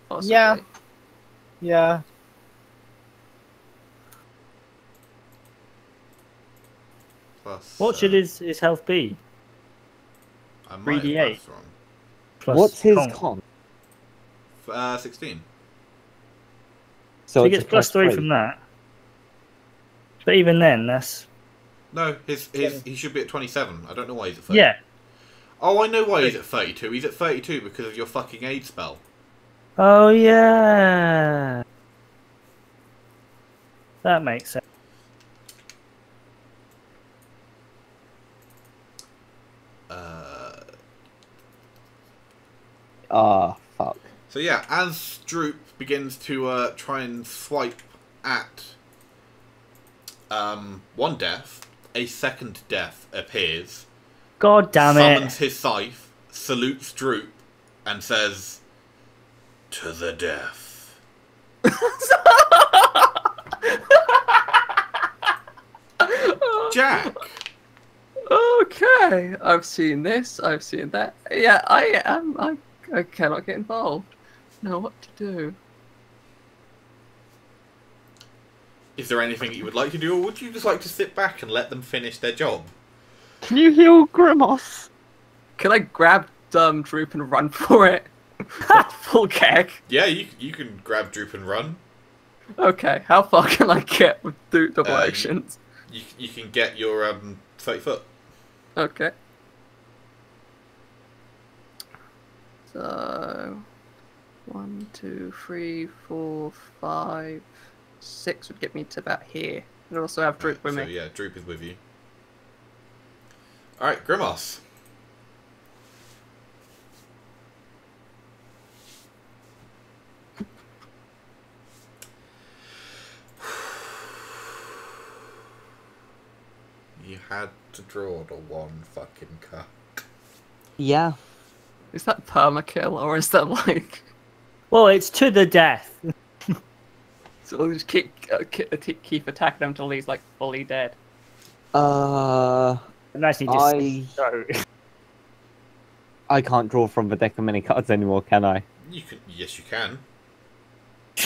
D: Possibly.
E: Yeah. Yeah.
A: Plus...
B: What should his health be?
A: I might have
B: 3d8?
A: maths wrong.
B: Plus
C: What's his
B: con.
C: con?
A: 16.
B: So he
C: it's
B: gets
C: a
B: plus 3 from that. But even then, that's...
A: No, he should be at 27. I don't know why he's at 30.
B: Yeah.
A: Oh, I know why he's at 32. He's at 32 because of your fucking aid spell.
B: Oh, yeah. That makes sense.
C: Fuck.
A: So yeah, as Droop begins to try and swipe at one death, a second death appears.
B: God damn
A: Summons
B: it.
A: his scythe, salutes Droop, and says, "To the death." Jack.
D: Okay, I've seen this, I've seen that. Yeah, I cannot get involved. Know what to do.
A: Is there anything that you would like to do, or would you just like to sit back and let them finish their job?
C: Can you heal Grimos?
D: Can I grab Droop and run for it? Full gag.
A: Yeah, you can grab Droop and run.
D: Okay, how far can I get with double
A: You-
D: actions?
A: You can get your 30 foot.
D: Okay. So 1, 2, 3, 4, 5, 6 would get me to about here. And also have Droop with
A: So
D: me.
A: yeah, Droop is with you. Alright, Grimos. You had to draw the one fucking card.
C: Yeah.
D: Is that permakill or is that like?
B: Well, it's to the death.
D: So we'll just keep attacking him until he's like fully dead.
B: Unless he just... So...
C: I can't draw from the deck of many cards anymore, can I?
A: You can. Yes, you can.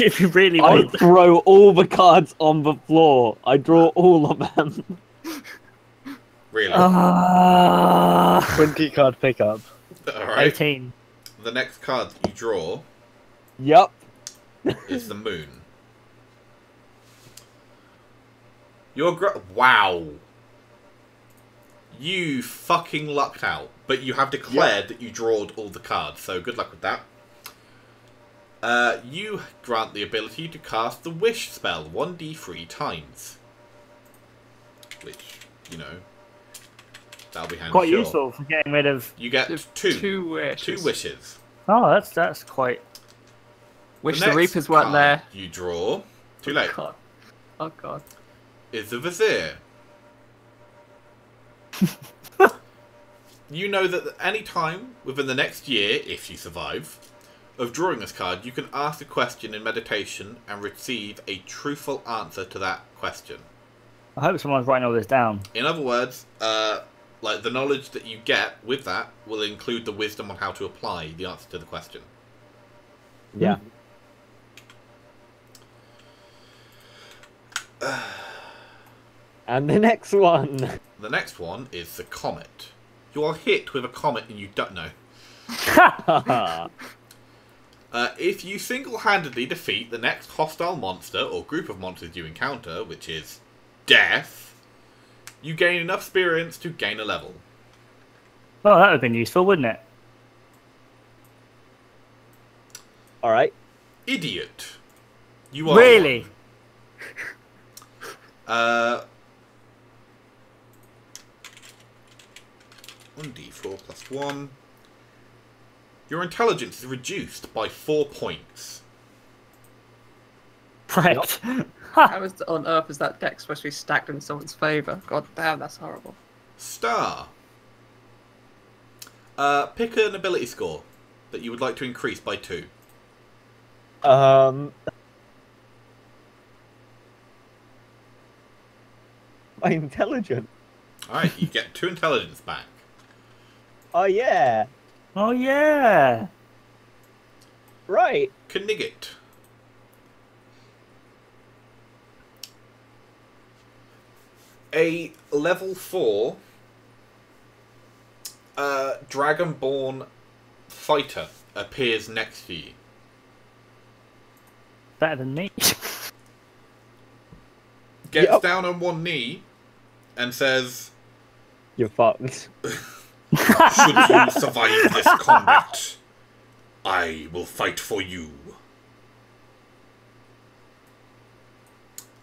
B: if you really
C: I
B: want...
C: throw all the cards on the floor. I draw all of them.
A: Really.
E: 20 card pickup.
A: Alright.
B: 18.
A: The next card that you draw
C: Yup.
A: is the moon. Wow. You fucking lucked out. But you have declared that you drawed all the cards, so good luck with that. You grant the ability to cast the Wish spell 1d3 times. Which, you know, that'll be handy.
B: Quite
A: sure.
B: useful for getting rid of...
A: You get two.
D: Two wishes.
A: Two wishes.
B: Oh, that's quite...
D: Wish
A: The
D: the
A: next
D: Reapers weren't
A: card
D: there.
A: You draw. Too late.
D: God. Oh god.
A: Is the Vizier. You know that at any time within the next year, if you survive, of drawing this card, you can ask a question in meditation and receive a truthful answer to that question.
B: I hope someone's writing all this down.
A: In other words, Like, the knowledge that you get with that will include the wisdom on how to apply the answer to the question.
C: Yeah. And the next one.
A: The next one is the comet. You are hit with a comet and you don't know. If you single-handedly defeat the next hostile monster or group of monsters you encounter, which is death, you gain enough experience to gain a level.
B: Well, that would have been useful, wouldn't it?
C: Alright.
A: Idiot. You are
B: Really?
A: one. 1d4 plus 1. Your intelligence is reduced by 4 points.
B: Right.
D: How on earth is that deck supposed to be stacked in someone's favour? God damn, that's horrible.
A: Star. Pick an ability score that you would like to increase by 2.
C: My intelligence.
A: Alright, you get 2 intelligence back.
C: Oh yeah.
B: Oh, yeah.
C: Right.
A: Knigget. A level 4 Dragonborn fighter appears next to you.
B: Better than me.
A: Gets down on one knee and says,
C: You're fucked.
A: "Should you survive this combat, I will fight for you."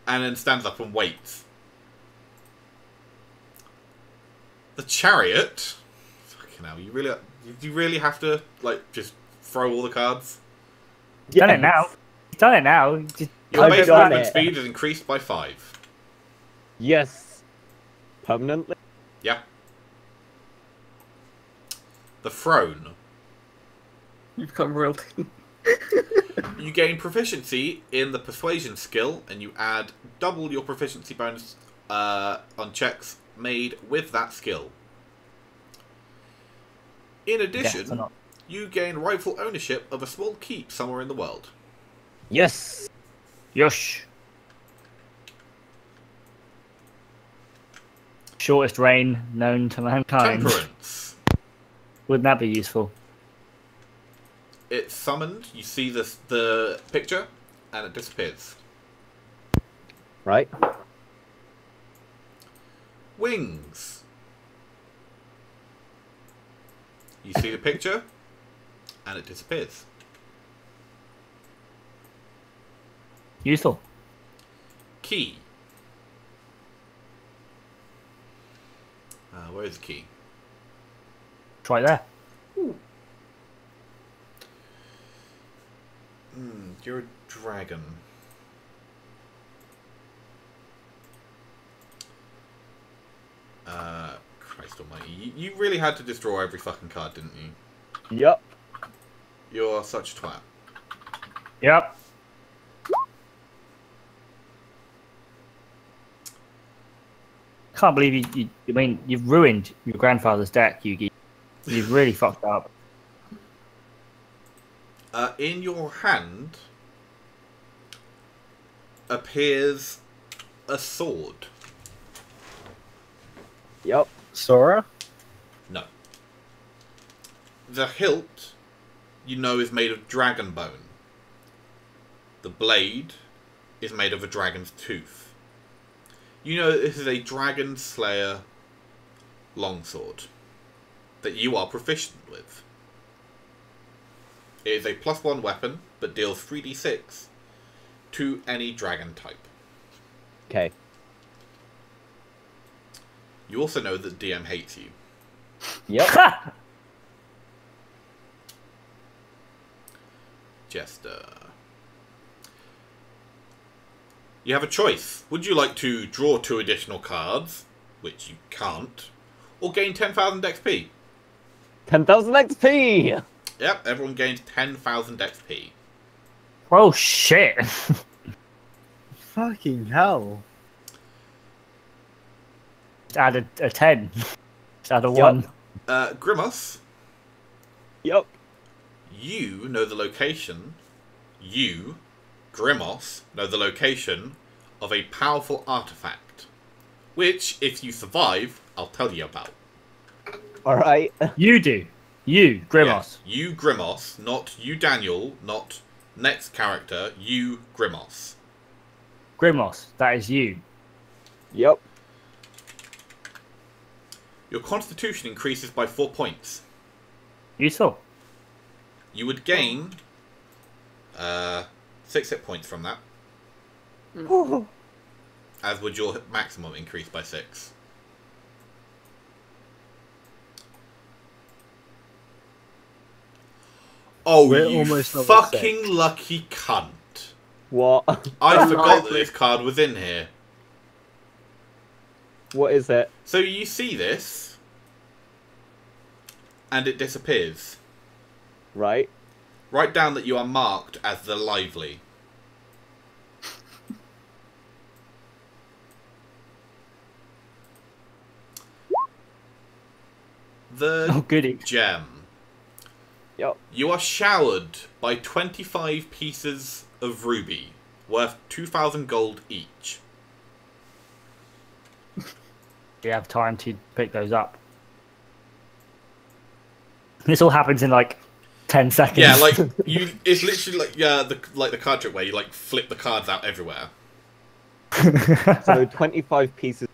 A: And then stands up and waits. The chariot. Fucking hell! You really have to like just throw all the cards.
B: He's done it now. He's done it now. Just
A: Your
C: I've
A: base
C: done
A: movement
C: it.
A: speed is increased by 5.
C: Yes. Permanently?
A: Yeah. The throne.
D: You become royalty.
A: You gain proficiency in the persuasion skill, and you add double your proficiency bonus on checks made with that skill. In addition,
B: Death or not.
A: you gain rightful ownership of a small keep somewhere in the world.
C: Yes.
B: Yush. Shortest reign known to mankind.
A: Temperance.
B: Wouldn't that be useful?
A: It's summoned, you see the picture, and it disappears.
C: Right.
A: Wings. You see the picture, and it disappears.
B: Useful.
A: Key. Where is the key?
B: It's right there.
A: You're a dragon. Christ almighty. You really had to destroy every fucking card, didn't you?
C: Yep.
A: You're such a twat.
B: Yep. Can't believe you. I mean, you've ruined your grandfather's deck, Yugi. You've really fucked up.
A: In your hand appears a sword.
C: Yep.
E: Sora?
A: No. The hilt, you know, is made of dragon bone. The blade is made of a dragon's tooth. You know that this is a dragon slayer longsword that you are proficient with. It is a +1 weapon, but deals 3d6 to any dragon type.
C: Okay.
A: You also know that DM hates you.
C: Yep.
A: Jester. You have a choice. Would you like to draw 2 additional cards, which you can't, or gain 10,000 XP?
C: 10,000 XP!
A: Yep, everyone gains 10,000 XP.
B: Oh shit!
E: Fucking hell.
B: Add a 10. Out of
C: Yup.
B: one.
A: Grimos,
C: Yep.
A: you know the location. You, Grimos, know the location of a powerful artifact, which, if you survive, I'll tell you about.
C: All right.
B: You do. You, Grimos.
A: Yes, you, Grimos, not you, Daniel, not next character. You, Grimos.
B: Grimos, that is you.
C: Yep.
A: Your constitution increases by 4 points.
B: Useful.
A: You would gain 6 hit points from that, as would your maximum increase by 6. Oh,
E: We're
A: you
E: almost level
A: fucking
E: 6.
A: lucky cunt.
C: What?
A: I forgot that this card was in here.
C: What is it?
A: So you see this, and it disappears.
C: Right.
A: Write down that you are marked as the lively. The
B: Oh, goody.
A: gem.
C: Yep.
A: You are showered by 25 pieces of ruby, worth 2,000 gold each.
B: You have time to pick those up. This all happens in like 10 seconds.
A: Yeah, like you. It's literally like the card trick where you like flip the cards out everywhere.
C: So 25 pieces.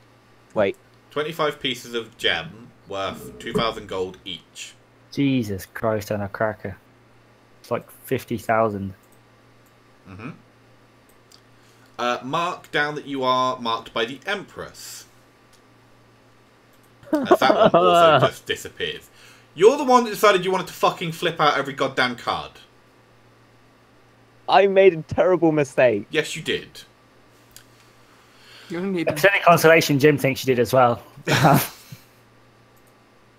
C: Wait.
A: 25 pieces of gem worth 2,000 gold each.
B: Jesus Christ on a cracker. It's like 50,000.
A: Mark down that you are marked by the Empress. As that one also just disappears. You're the one that decided you wanted to fucking flip out every goddamn card.
C: I made a terrible mistake.
A: Yes, you did.
D: You only need
B: It's only consolation Jim thinks you did as well.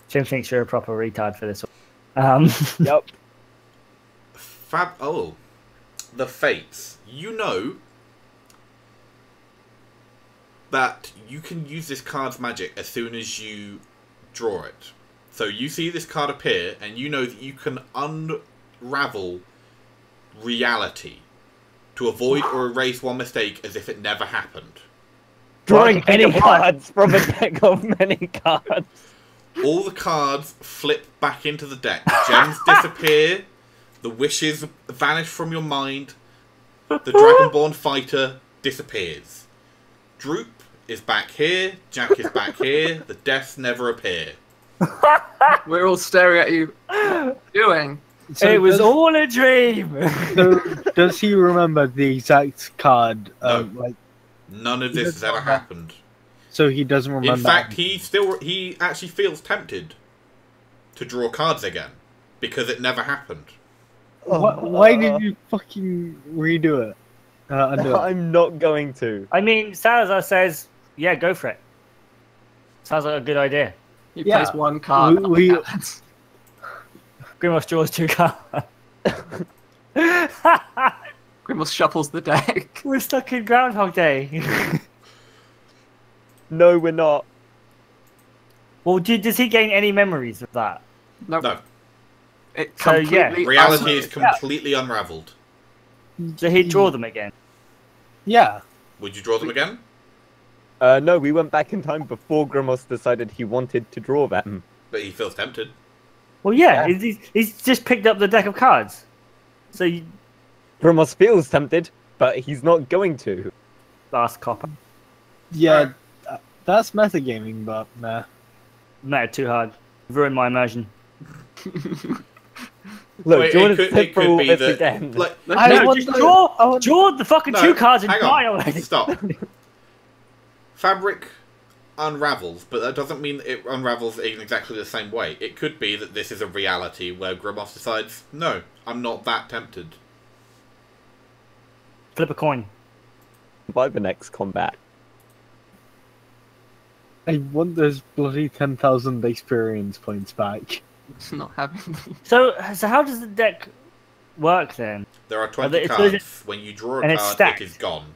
B: Jim thinks you're a proper retard for this one.
C: Yep.
A: The Fates. You know that you can use this card's magic as soon as you draw it. So you see this card appear, and you know that you can unravel reality to avoid or erase one mistake as if it never happened.
C: Drawing
B: Pick
C: any
B: a
C: cards from a deck of many cards.
A: All the cards flip back into the deck. Gems disappear. The wishes vanish from your mind. The Dragonborn fighter disappears. Droop is back here. Jack is back here. The deaths never appear.
D: We're all staring at you. What are you doing?
E: So
B: it was
E: does,
B: all a dream.
E: so does he remember the exact card?
A: No.
E: Like,
A: None of this has ever happened.
E: so he doesn't remember.
A: In fact, he actually feels tempted to draw cards again because it never happened.
E: Why did you fucking redo it? Undo it?
C: I'm not going to.
B: I mean, Salazar says, yeah, go for it. Sounds like a good idea.
D: He
E: Yeah.
D: plays one card.
E: We-
B: Grimos draws 2 cards.
D: Grimble shuffles the deck.
B: We're stuck in Groundhog Day.
C: No, we're not.
B: Well, does he gain any memories of that?
D: Nope.
A: No.
D: It
B: So, yeah,
D: completely
A: Reality is
D: unravels.
A: completely unraveled.
B: So he'd draw them again.
E: Yeah.
A: Would you draw them again?
C: No, we went back in time before Grimos decided he wanted to draw them.
A: But he feels tempted.
B: Well, yeah,
C: Yeah.
B: he's just picked up the deck of cards. So you
C: Grimos feels tempted, but he's not going to.
B: last copper.
E: Yeah. That's metagaming, but nah.
B: No, too hard. Ruined my immersion.
C: Look,
A: Wait,
C: do you want
A: it
C: to
A: could
C: sit for all
A: be
C: this
A: that,
C: again?
A: like,
E: I
B: No,
E: want
B: just
E: the-
B: draw, draw the fucking
A: No,
B: 2 cards and
A: hang on.
B: die already.
A: Stop. Fabric unravels, but that doesn't mean that it unravels in exactly the same way. It could be that this is a reality where Grimos decides, no, I'm not that tempted.
B: Flip a coin.
C: By the next combat.
E: I want those bloody 10,000 experience points back.
D: It's not having.
B: So how does the deck work then?
A: There are 20
B: it's-
A: cards. When you draw
B: and
A: a
B: it's
A: card,
B: stacked.
A: it is gone.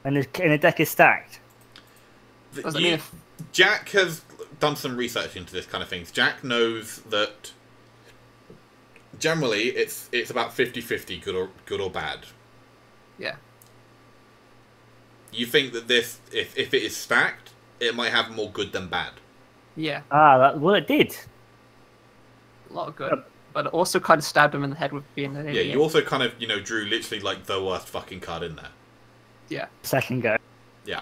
B: And the deck is stacked.
A: The-
D: Doesn't
A: you-
D: mean if-
A: Jack has done some research into this kind of things. Jack knows that generally it's about 50-50, good or bad.
D: Yeah.
A: You think that this, if it is stacked, it might have more good than bad.
D: Yeah.
B: Well, it did.
D: A lot of good. But it also kind of stabbed him in the head with being an idiot.
A: Yeah, you also kind of, drew literally like the worst fucking card in there.
D: Yeah.
B: Second go.
A: Yeah.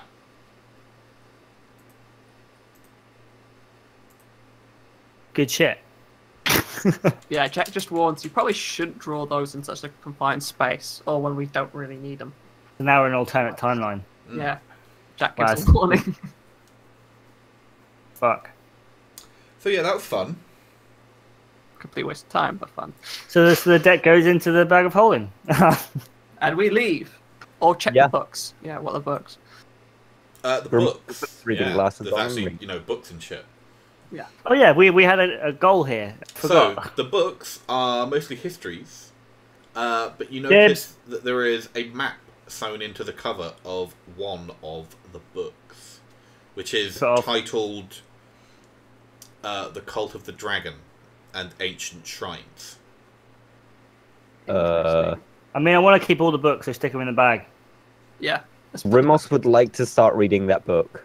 B: Good shit.
D: Yeah, Jack just warns you probably shouldn't draw those in such a confined space, or when we don't really need them.
B: So now we're in an alternate timeline.
D: Yeah. Jack gives
B: Wow.
D: a warning.
B: Fuck.
A: So yeah, that was fun.
D: Complete waste of time, but fun.
B: So the deck goes into the bag of holding.
D: And we leave. Or check
C: Yeah.
D: the books. Yeah, what are the books?
A: The
C: Rem-
A: books.
C: reading
A: Yeah,
C: glasses
A: there's actually,
C: only.
A: books and shit.
B: Oh yeah, we had a goal here. Forgot.
A: So, the books are mostly histories, but you notice that there is a map sewn into the cover of one of the books, which is
B: Sort of.
A: titled The Cult of the Dragon and Ancient Shrines.
B: I mean, I want to keep all the books, so stick them in the bag.
D: Yeah.
C: Rimos would like to start reading that book.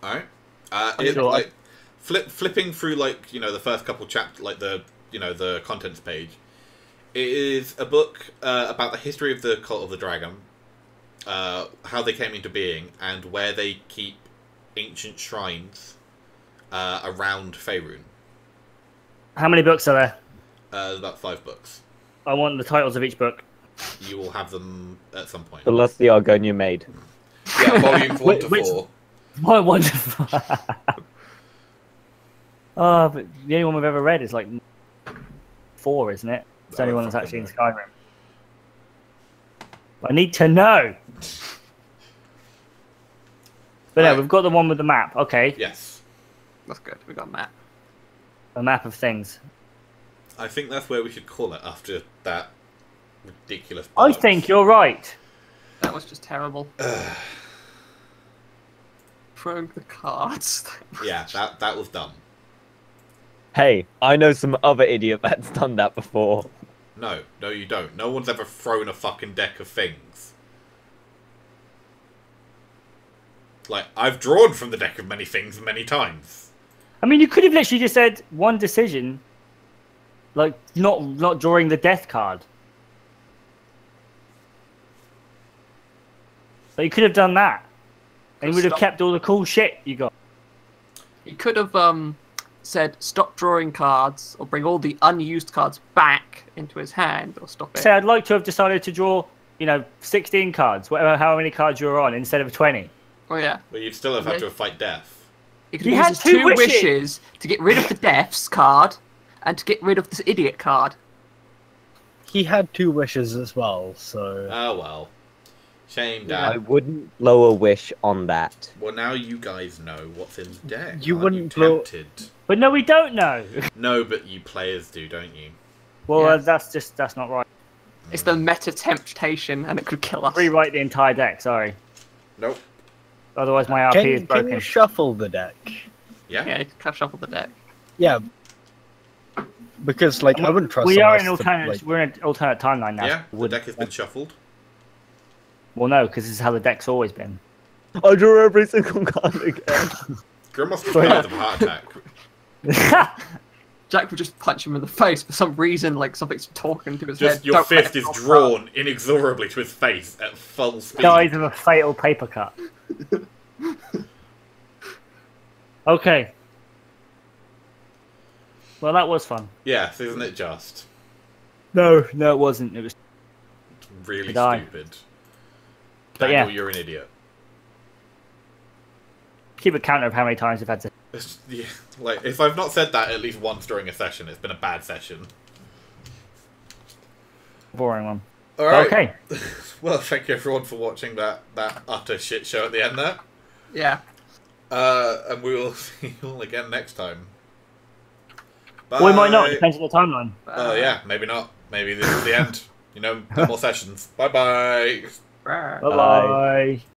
A: Alright?
B: Sure.
A: Flipping through, the first couple chapters, the contents page, it is a book about the history of the Cult of the Dragon, how they came into being, and where they keep ancient shrines around Faerun.
B: How many books are there?
A: There's about 5 books.
B: I want the titles of each book.
A: You will have them at some point.
C: The last the Argonia made.
A: Yeah, volumes 1 to
B: Which-
A: 4.
B: What wonderful. Oh, but the only one we've ever read is 4, isn't it? It's the only one that's actually in Skyrim. I need to know. But no,
A: Right.
B: we've got the one with the map. Okay,
A: Yes.
D: That's good. We got a map.
B: a map of things.
A: I think that's where we should call it after that ridiculous
B: I
A: bollocks.
B: think you're right.
D: That was just terrible. Throwing the cards.
A: Yeah, that was dumb.
C: Hey, I know some other idiot that's done that before.
A: No, you don't. No one's ever thrown a fucking deck of things. I've drawn from the deck of many things many times.
B: I mean, you could have literally just said one decision, not drawing the death card. But you could have done that, and you would have
D: Stop.
B: kept all the cool shit you got.
D: He could have said stop drawing cards, or bring all the unused cards back into his hand, or stop it.
B: Say, I'd like to have decided to draw, 16 cards, whatever, how many cards you're on, instead of 20.
D: Oh yeah.
A: But you'd still have had to fight death.
D: He could
B: He
D: have
B: had
D: used his
B: 2
D: two
B: wishes.
D: wishes to get rid of the deaths card, and to get rid of this idiot card.
E: He had 2 wishes as well, so
A: Oh well. Shame,
D: Yeah.
C: I
A: Dad.
C: wouldn't blow a wish on that.
A: Well, now you guys know what's in the deck.
E: You
A: aren't
E: wouldn't blow-
A: tempted?
B: But no, we don't know.
A: No, but you players do, don't you?
B: Well,
D: Yeah.
B: that's not right.
D: It's the meta temptation, and it could kill us.
B: Rewrite the entire deck, sorry.
A: Nope.
B: Otherwise my RP is
E: can
B: broken.
E: you shuffle the deck?
A: Yeah?
D: Yeah, you can shuffle the deck.
E: Yeah, because I wouldn't trust.
B: We are
E: someone
B: in
E: else to,
B: we're in an alternate timeline now.
A: Yeah, the
B: Would-
A: deck has been shuffled.
B: Well, no, because this is how the deck's always been.
C: I drew every single card again.
A: Grim must have died of a heart attack.
D: Jack would just punch him in the face for some reason, something's talking to his head.
A: Just your
D: Don't let
A: fist
D: it
A: is
D: drop
A: drawn inexorably to his face at full speed.
B: Dies of a fatal paper cut. Okay. Well, that was fun.
A: Yes, isn't it just?
B: No, it wasn't. It was.
A: Really
B: Die.
A: stupid.
B: But
A: Daniel,
B: yeah.
A: you're an idiot.
B: Keep a counter of how many times we've had to.
A: Yeah, if I've not said that at least once during a session, it's been a bad session.
B: Boring one.
A: Alright.
B: Okay.
A: Well, thank you everyone for watching that utter shit show at the end there.
D: Yeah.
A: And we will see you all again next time. Bye.
B: Or we might not, depends on the timeline.
A: Oh yeah, maybe not. Maybe this is the end. No more sessions. Bye bye.
D: Bye.
B: Bye bye.